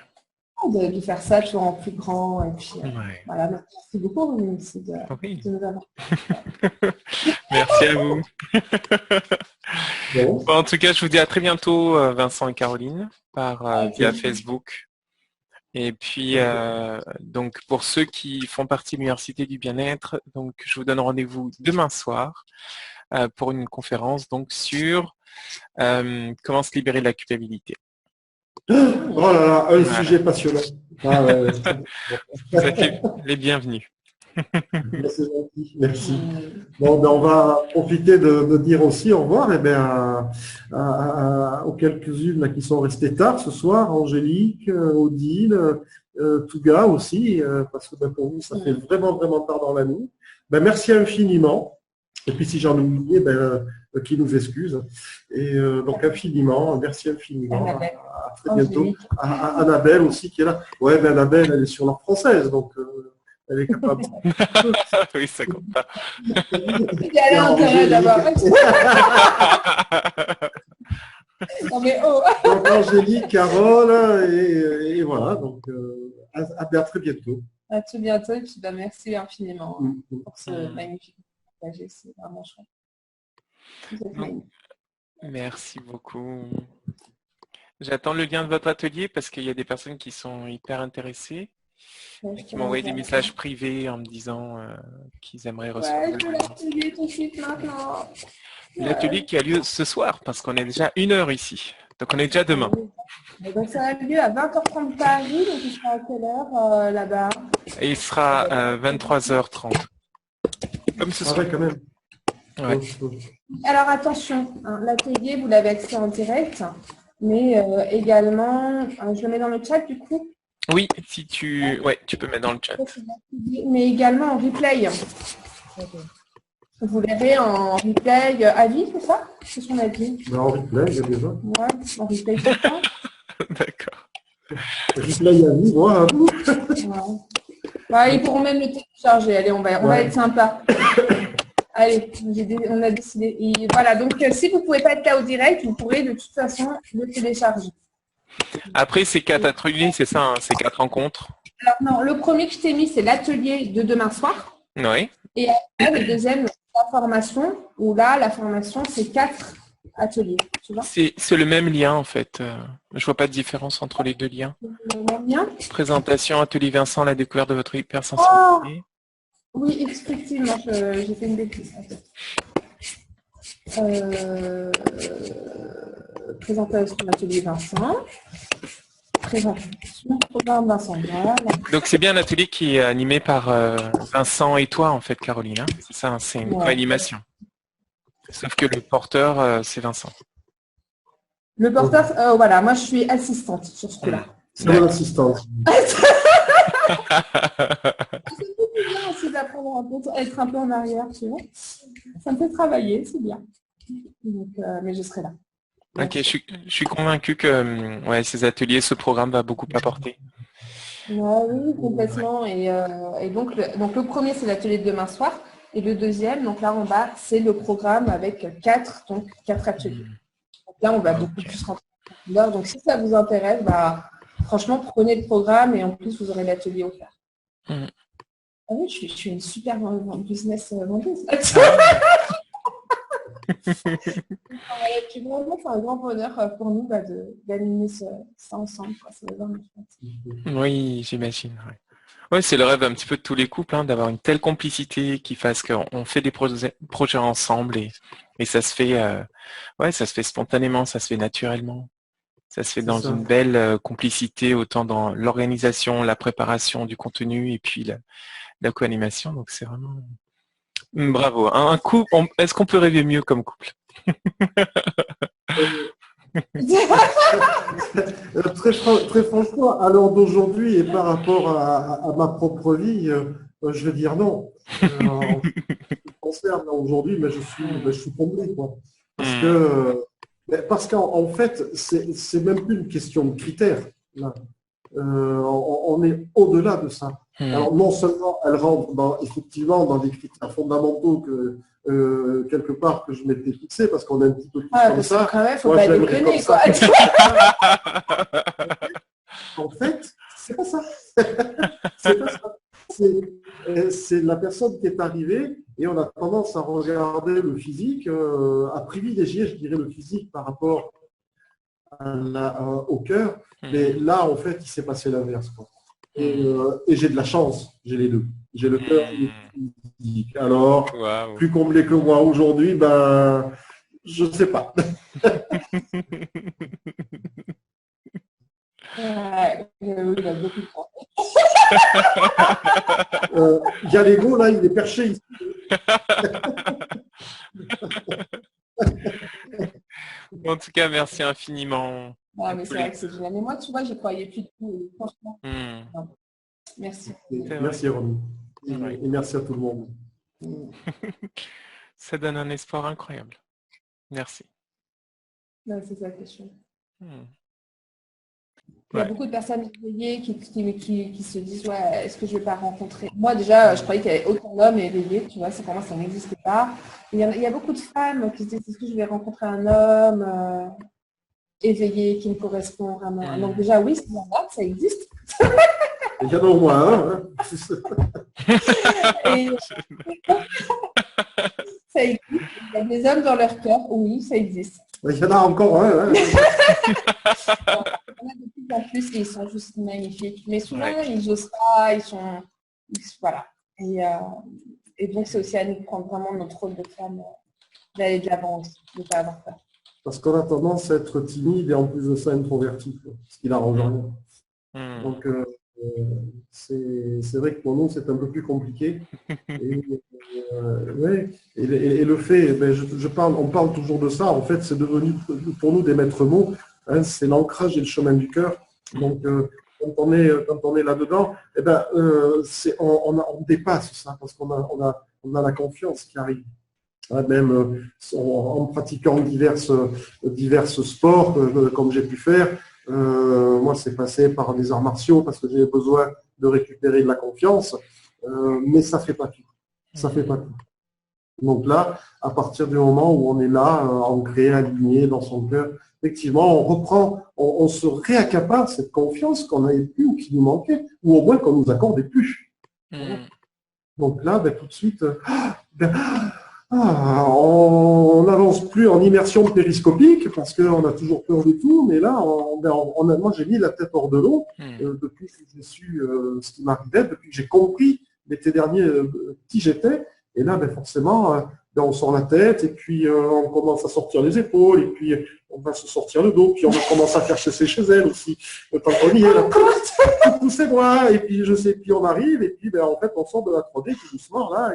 Speaker 1: de faire ça toujours en plus grand. Et puis,
Speaker 3: Ouais.
Speaker 1: voilà, merci beaucoup aussi de nous avoir.
Speaker 3: Merci à vous.
Speaker 2: Bon.
Speaker 3: Bon, en tout cas, je vous dis à très bientôt, Vincent et Caroline, via Facebook. Et puis, donc, pour ceux qui font partie de l'Université du Bien-être, donc, je vous donne rendez-vous demain soir pour une conférence donc sur comment se libérer de la culpabilité.
Speaker 2: Oh là là, un sujet passionnant. Ah, ouais.
Speaker 3: Vous êtes les bienvenus.
Speaker 2: C'est gentil, merci. Bon, ben, on va profiter de dire aussi au revoir aux quelques-unes là, qui sont restées tard ce soir, Angélique, Odile, Touga aussi, parce que ben, pour vous, ça fait vraiment, vraiment tard dans la nuit. Ben, merci infiniment. Et puis si j'en ai oublié, qui nous excuse. Et donc infiniment, merci infiniment. À très bientôt. À Annabelle aussi qui est là. Ouais, mais Annabelle, elle est sur langue française, donc elle est capable.
Speaker 3: Oui, ça compte pas.
Speaker 1: Il y a l'intérêt d'avoir. Non mais oh.
Speaker 2: Donc Angélique, Carole, et voilà. Donc à très bientôt.
Speaker 1: À tout bientôt et puis bah, merci infiniment pour ce magnifique partage. C'est vraiment chouette.
Speaker 3: Merci beaucoup. J'attends le lien de votre atelier parce qu'il y a des personnes qui sont hyper intéressées, qui m'ont envoyé des messages privés en me disant qu'ils aimeraient recevoir.
Speaker 1: Ouais, je veux l'atelier tout de suite maintenant.
Speaker 3: L'atelier qui a lieu ce soir parce qu'on est déjà 1h ici. Donc on est déjà demain.
Speaker 1: Et donc ça a lieu à 20h30 Paris, donc il sera à quelle heure là-bas?
Speaker 3: Et il sera à 23h30. Comme ce soir.
Speaker 2: Quand même.
Speaker 3: Ouais.
Speaker 1: Alors attention, hein, l'atelier, vous l'avez accès en direct, mais également, je le mets dans le chat du coup.
Speaker 3: Oui, si tu, ouais, tu peux mettre dans le chat.
Speaker 1: Mais également en replay. Vous l'avez en replay à vie, c'est ça? C'est ce qu'on a dit.
Speaker 2: En replay, il y a déjà.
Speaker 1: Ouais, en replay tout le temps.
Speaker 3: D'accord.
Speaker 2: Replay à vie, voilà.
Speaker 1: Ouais, ils pourront même le télécharger. Allez, on va être sympa. Allez, on a décidé. Et voilà, donc si vous ne pouvez pas être là au direct, vous pourrez de toute façon le télécharger.
Speaker 3: Après, c'est 4 ateliers, c'est ça, hein, c'est 4 rencontres.
Speaker 1: Alors non, le premier que je t'ai mis, c'est l'atelier de demain soir.
Speaker 3: Oui.
Speaker 1: Et après, le deuxième, la formation, où là, la formation, c'est 4 ateliers. Tu vois,
Speaker 3: c'est le même lien, en fait. Je vois pas de différence entre les deux liens.
Speaker 1: le même lien.
Speaker 3: Présentation, atelier Vincent, la découverte de votre hypersensibilité.
Speaker 1: Oui, effectivement, j'ai fait une bêtise. En fait. Présentation de l'atelier Vincent. Présentation programme Vincent. Voilà.
Speaker 3: Donc c'est bien un atelier qui est animé par Vincent et toi, en fait, Caroline. Hein, c'est ça, c'est une co-animation. Sauf que le porteur, c'est Vincent.
Speaker 1: Le porteur, voilà, moi je suis assistante sur ce coup-là.
Speaker 2: C'est mon assistante.
Speaker 1: C'est bien aussi d'apprendre un peu, être un peu en arrière, tu vois. Ça me fait travailler, c'est bien. Donc, mais je serai là.
Speaker 3: Ok, je suis convaincu que ces ateliers, ce programme va beaucoup apporter.
Speaker 1: Oui, complètement. Et donc, le premier, c'est l'atelier de demain soir. Et le deuxième, donc là en bas, c'est le programme avec 4 ateliers. Donc là, on va beaucoup plus rentrer en profondeur. Donc si ça vous intéresse, franchement, prenez le programme et en plus, vous aurez l'atelier offert. Ah oui, je suis une super business vendeuse. Vraiment, c'est un grand bonheur pour nous d'animer ça ensemble.
Speaker 3: Oui, j'imagine. Ouais, c'est le rêve un petit peu de tous les couples, hein, d'avoir une telle complicité qui fasse qu'on fait des projets ensemble et ça se fait, ça se fait spontanément, ça se fait naturellement. Ça se fait dans une belle complicité, autant dans l'organisation, la préparation du contenu et puis la co-animation. Donc c'est vraiment Bravo. Un couple, est-ce qu'on peut rêver mieux comme couple?
Speaker 2: Très franchement, à l'heure d'aujourd'hui et par rapport à ma propre vie, je vais dire non. En ce qui me concerne aujourd'hui, mais je suis comblé, quoi. Parce qu'en fait, c'est même plus une question de critères, là. On est au-delà de ça. Alors non seulement elle rentre effectivement dans des critères fondamentaux que quelque part que je m'étais fixé parce qu'on est un petit peu plus comme ça.
Speaker 1: Quand même, faut
Speaker 2: Moi,
Speaker 1: pas
Speaker 2: je l'aimerais
Speaker 1: déconner,
Speaker 2: comme
Speaker 1: quoi.
Speaker 2: ça. En fait, c'est pas ça. C'est pas ça. C'est la personne qui est arrivée et on a tendance à regarder le physique, à privilégier, je dirais, le physique par rapport au cœur. Mais là, en fait, il s'est passé l'inverse, quoi. Et j'ai de la chance, j'ai les deux. J'ai le cœur et le physique. Alors, plus comblé que moi aujourd'hui, ben, je ne sais pas.
Speaker 1: Il a beaucoup de temps.
Speaker 2: Il y a l'ego, là, il est perché ici.
Speaker 3: En tout cas, merci infiniment.
Speaker 1: Ah, mais c'est vrai que c'est génial. Mais moi, tu vois, je croyais plus de tout. Franchement. Merci.
Speaker 2: Merci, Romy. Et merci à tout le monde.
Speaker 3: Ça donne un espoir incroyable. Merci.
Speaker 1: C'est ça la question. Il y a beaucoup de personnes éveillées qui se disent ouais, est-ce que je ne vais pas rencontrer. Moi déjà, je croyais qu'il y avait aucun homme éveillé, tu vois, pour moi ça n'existait pas. Il y a beaucoup de femmes qui se disent est-ce que je vais rencontrer un homme éveillé qui me correspond vraiment. Donc déjà oui, c'est normal, ça existe.
Speaker 2: Il y en a au moins un. Hein.
Speaker 1: Ça existe. Il y a des hommes dans leur cœur, oui, ça existe.
Speaker 2: Il y en a encore un. Hein.
Speaker 1: Il y en a de plus en plus et ils sont juste magnifiques. Mais souvent, ils osent pas, voilà. Et donc, c'est aussi à nous de prendre vraiment notre rôle de femme, d'aller de l'avant aussi, de ne pas avoir peur.
Speaker 2: Parce qu'on a tendance à être timide et en plus de ça introverti, ce qui n'arrange rien. Donc, c'est vrai que pour nous, c'est un peu plus compliqué. Et le fait, on parle toujours de ça, en fait, c'est devenu pour nous des maîtres mots, hein, c'est l'ancrage et le chemin du cœur. Donc, quand on est là-dedans, on dépasse ça, parce qu'on a la confiance qui arrive. Même en pratiquant divers sports, comme j'ai pu faire, moi, c'est passé par des arts martiaux parce que j'ai besoin de récupérer de la confiance, mais ça fait pas tout. Ça fait pas tout. Donc là, à partir du moment où on est là, ancré, aligné dans son cœur, effectivement, on reprend, on se réaccapare cette confiance qu'on n'avait plus ou qui nous manquait, ou au moins qu'on nous accordait plus. Donc là, tout de suite, on n'avance plus en immersion périscopique parce qu'on a toujours peur de tout, mais là, moi j'ai mis la tête hors de l'eau depuis que j'ai su ce qui m'arrivait, depuis que j'ai compris l'été dernier qui j'étais, et là forcément, on sort la tête et puis on commence à sortir les épaules et puis on va se sortir le dos, puis on commence à faire chez elle aussi, tant qu'on y est là, poussez-moi, et puis puis on arrive, et puis en fait on sort de la 3D tout doucement là,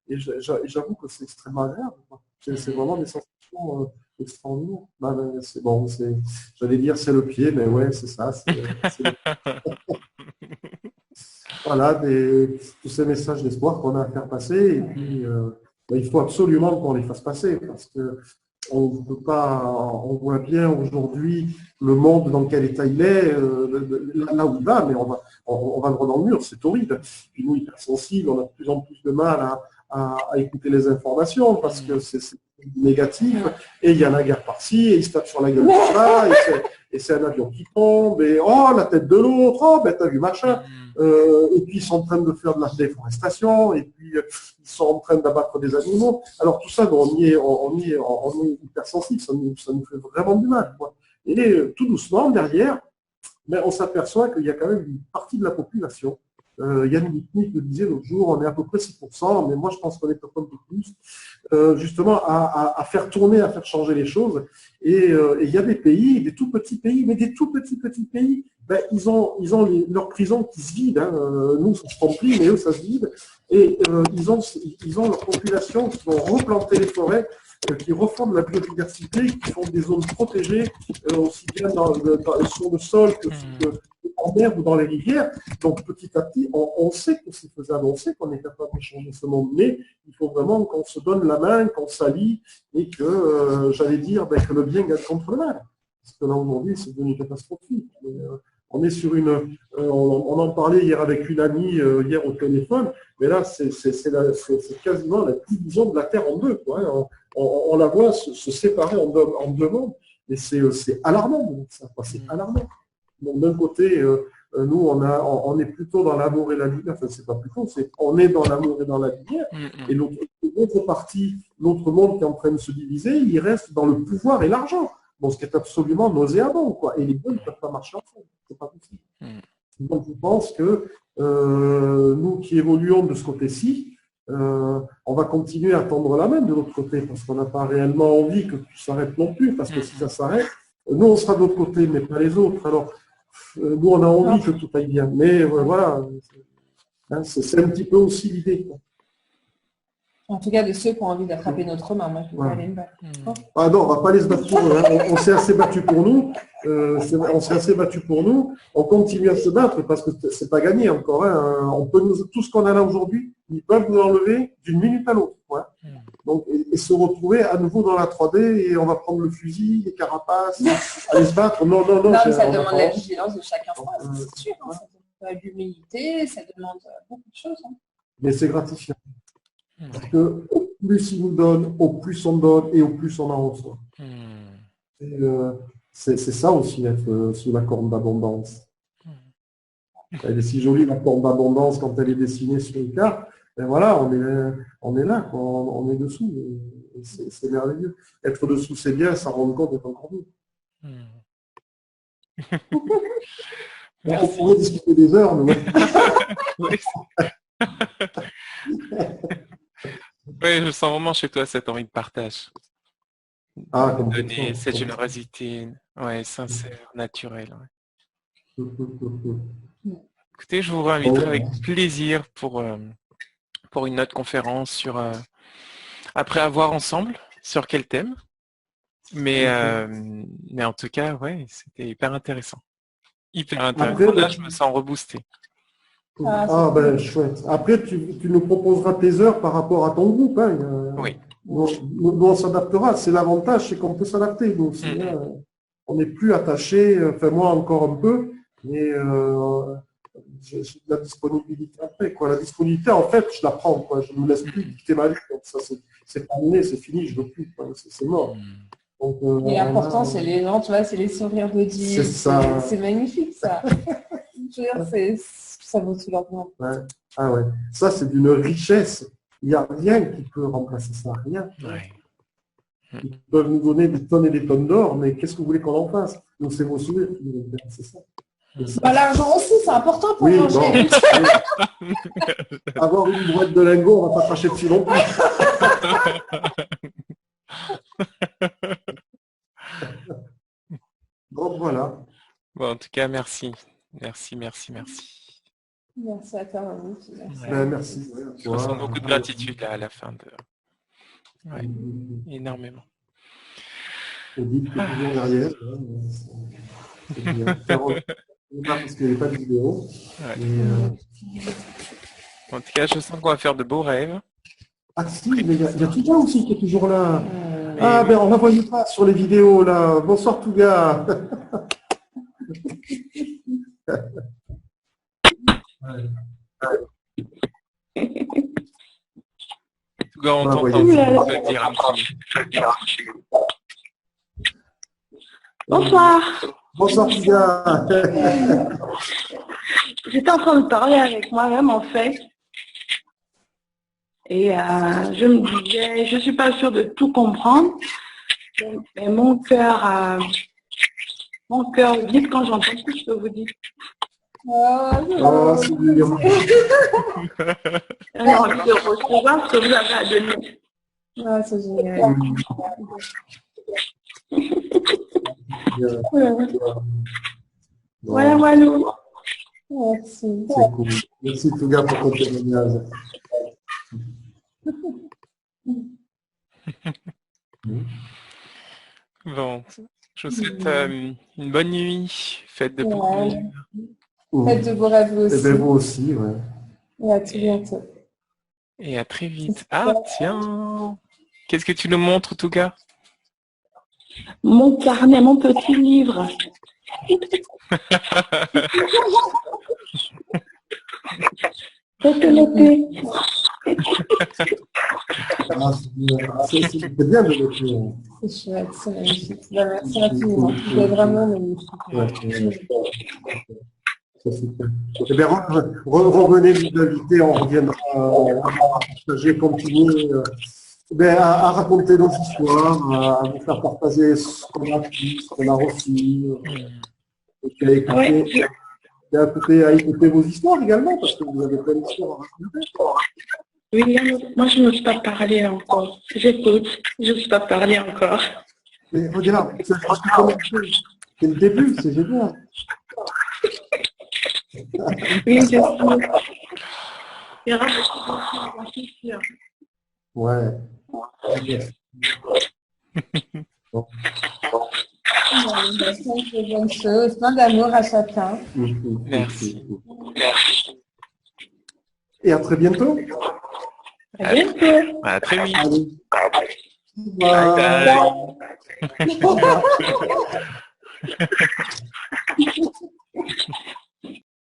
Speaker 2: et j'avoue que c'est extrêmement agréable. C'est vraiment des sensations extraordinaires. C'est bon, j'allais dire c'est le pied, mais ouais, c'est ça. Voilà, tous ces messages d'espoir qu'on a à faire passer. Et puis, il faut absolument qu'on les fasse passer parce que on ne peut pas. On voit bien aujourd'hui le monde dans quel état il est, là où il va, mais on va le droit dans le mur. C'est horrible. Puis nous, hypersensibles, on a de plus en plus de mal à écouter les informations parce que c'est négatif, et il y a la guerre par-ci, et il se tape sur la gueule par-là, et c'est un avion qui tombe, et oh, la tête de l'autre, oh, t'as vu machin, et puis ils sont en train de faire de la déforestation, et puis ils sont en train d'abattre des animaux. Alors tout ça, on y est hypersensible, ça nous fait vraiment du mal, quoi. Et tout doucement, derrière, on s'aperçoit qu'il y a quand même une partie de la population. Yann Mitnick le disait l'autre jour, on est à peu près 6%, mais moi je pense qu'on est peut-être un peu plus, justement à faire tourner, à faire changer les choses. Et il y a des pays, des tout petits pays, mais des tout petits pays, ils ont leurs prisons qui se vident. Hein. Nous, ça se remplit, mais eux, ça se vide. et ils ont leur population qui vont replanter les forêts, qui refondent la biodiversité, qui font des zones protégées, aussi bien sur le sol que en mer ou dans les rivières. Donc petit à petit, on sait que c'est faisable, on sait qu'on est capable de changer ce monde, mais il faut vraiment qu'on se donne la main, qu'on s'allie et que, j'allais dire, que le bien gagne contre le mal. Parce que là aujourd'hui, c'est devenu catastrophique. On est sur on en parlait hier avec une amie, hier au téléphone, mais là, c'est quasiment la division de la Terre en deux, quoi, hein. On la voit se séparer en deux mondes, et c'est alarmant, ça, c'est alarmant. Donc d'un côté, nous, on est plutôt dans l'amour et la lumière, enfin c'est pas plutôt, on est dans l'amour et dans la lumière, et l'autre partie, l'autre monde qui est en train de se diviser, il reste dans le pouvoir et l'argent. Bon, ce qui est absolument nauséabond, quoi. Et les deux ne peuvent pas marcher ensemble. C'est pas possible. Donc, je pense que nous qui évoluons de ce côté-ci, on va continuer à tendre la main de l'autre côté parce qu'on n'a pas réellement envie que tout s'arrête non plus. Parce que si ça s'arrête, nous, on sera de l'autre côté, mais pas les autres. Alors, nous, on a envie que tout aille bien. Mais voilà, hein, c'est un petit peu aussi l'idée, quoi.
Speaker 1: En tout cas, de ceux qui ont envie d'attraper notre main. Moi, je ne vais pas aller me battre.
Speaker 2: Ah non, on ne va pas aller se battre pour eux. Hein. On s'est assez battu pour nous. On s'est assez battu pour nous. On continue à se battre parce que c'est pas gagné encore. Hein. On peut tout ce qu'on a là aujourd'hui, ils peuvent nous enlever d'une minute à l'autre. Ouais. Donc, et se retrouver à nouveau dans la 3D et on va prendre le fusil, les carapaces, aller se battre. Non,
Speaker 1: mais ça demande la vigilance de chaque instant, c'est sûr. Hein. Ça demande de l'humilité, ça demande beaucoup de choses. Hein.
Speaker 2: Mais c'est gratifiant. Parce que au plus ils nous donnent, au plus on donne et au plus on en reçoit. C'est ça aussi, être sous la corne d'abondance. Elle est si jolie, la corne d'abondance, quand elle est dessinée sur une carte. Et voilà, on est là, quoi, on est dessous. C'est merveilleux. Être dessous, c'est bien, ça rend compte d'être encore mieux. On pourrait discuter des heures, mais
Speaker 3: oui, je sens vraiment chez toi cette envie de partage.
Speaker 2: Comme
Speaker 3: donner cette générosité, sincère, naturelle. Ouais. Écoutez, je vous réinviterai avec plaisir pour une autre conférence sur après avoir ensemble sur quel thème. Mais en tout cas, ouais, c'était hyper intéressant. Hyper intéressant. Après, là, je me sens reboosté.
Speaker 2: Chouette. Après, tu nous proposeras tes heures par rapport à ton groupe. Hein.
Speaker 3: Oui.
Speaker 2: Nous, on s'adaptera. C'est l'avantage, c'est qu'on peut s'adapter. Nous aussi, on n'est plus attaché, enfin moi encore un peu, mais j'ai de la disponibilité après. Quoi. La disponibilité, en fait, je la prends. Quoi. Je ne me laisse plus dicter ma vie. Donc, ça, c'est terminé, c'est fini, je ne veux plus. C'est mort. Donc,
Speaker 1: et l'important, c'est les gens, tu vois, c'est les sourires de Dieu. C'est magnifique, ça. Je veux dire, ça vaut tout leur nom.
Speaker 2: Ouais. Ah ouais. Ça, c'est d'une richesse. Il n'y a rien qui peut remplacer ça. Rien.
Speaker 3: Ouais.
Speaker 2: Ils peuvent nous donner des tonnes et des tonnes d'or, mais qu'est-ce que vous voulez qu'on en fasse? Donc, c'est vos sourires qui nous donnent. C'est ça.
Speaker 1: L'argent aussi, c'est important pour manger.
Speaker 2: Bon. Avoir une boîte de lingots, on ne va pas cracher dessus non plus. Donc, voilà.
Speaker 3: Bon, en tout cas, merci. Merci.
Speaker 1: Merci à toi, Mamie.
Speaker 2: Merci.
Speaker 3: Je ressens beaucoup de gratitude là, à la fin de... Ouais, énormément.
Speaker 2: Edith qui est toujours derrière. Parce qu'il n'y a pas de vidéo.
Speaker 3: Ouais. En tout cas, je sens qu'on va faire de beaux rêves.
Speaker 2: Ah si, mais il y a Touga aussi qui est toujours là. On la voyait pas sur les vidéos là. Bonsoir Touga.
Speaker 3: Touga, on t'entend. Dire un petit mot.
Speaker 5: Bonsoir.
Speaker 2: Bonsoir Touga.
Speaker 5: J'étais en train de parler avec moi-même en fait. Et je me disais, je ne suis pas sûre de tout comprendre, mais mon cœur vibre quand j'entends tout ce que vous dites.
Speaker 2: C'est mignon.
Speaker 5: J'ai envie de recevoir ce que vous avez à donner.
Speaker 1: C'est génial.
Speaker 5: Voilà.
Speaker 1: Merci.
Speaker 2: C'est cool. Merci Touga pour ton témoignage.
Speaker 3: Bon, je vous souhaite une bonne nuit. Faites de beaux
Speaker 1: Ouais.
Speaker 3: rêves.
Speaker 1: Faites de beaux rêves
Speaker 2: Et
Speaker 1: aussi.
Speaker 2: bien vous aussi, ouais.
Speaker 1: Et à tout bientôt.
Speaker 3: Et à très vite. Ah, tiens. Qu'est-ce que tu nous montres, tout cas?
Speaker 5: Mon carnet, mon petit livre.
Speaker 2: C'est bien de le
Speaker 1: C'est chouette, c'est magnifique. Bah, merci infiniment. C'est vraiment magnifique.
Speaker 2: Ça, c'est bien. Eh bien, revenez nous inviter, on reviendra à partager, continuer à raconter nos histoires, à vous faire partager ce qu'on a appris, ce qu'on a reçu, et puis à écouter vos histoires également, parce que vous avez plein d'histoires à raconter.
Speaker 5: Oui, moi je n'ose pas parler encore. J'écoute, je n'ose pas parler encore.
Speaker 2: Mais regarde, c'est le début, c'est génial.
Speaker 5: Oui, je sais. Il y aura beaucoup de choses.
Speaker 2: Ouais. Bon.
Speaker 1: Plein de bonnes choses, plein d'amour à chacun.
Speaker 3: Merci.
Speaker 2: Et à très bientôt.
Speaker 5: À bientôt.
Speaker 3: À très vite.
Speaker 2: Allez.
Speaker 3: Bye bye.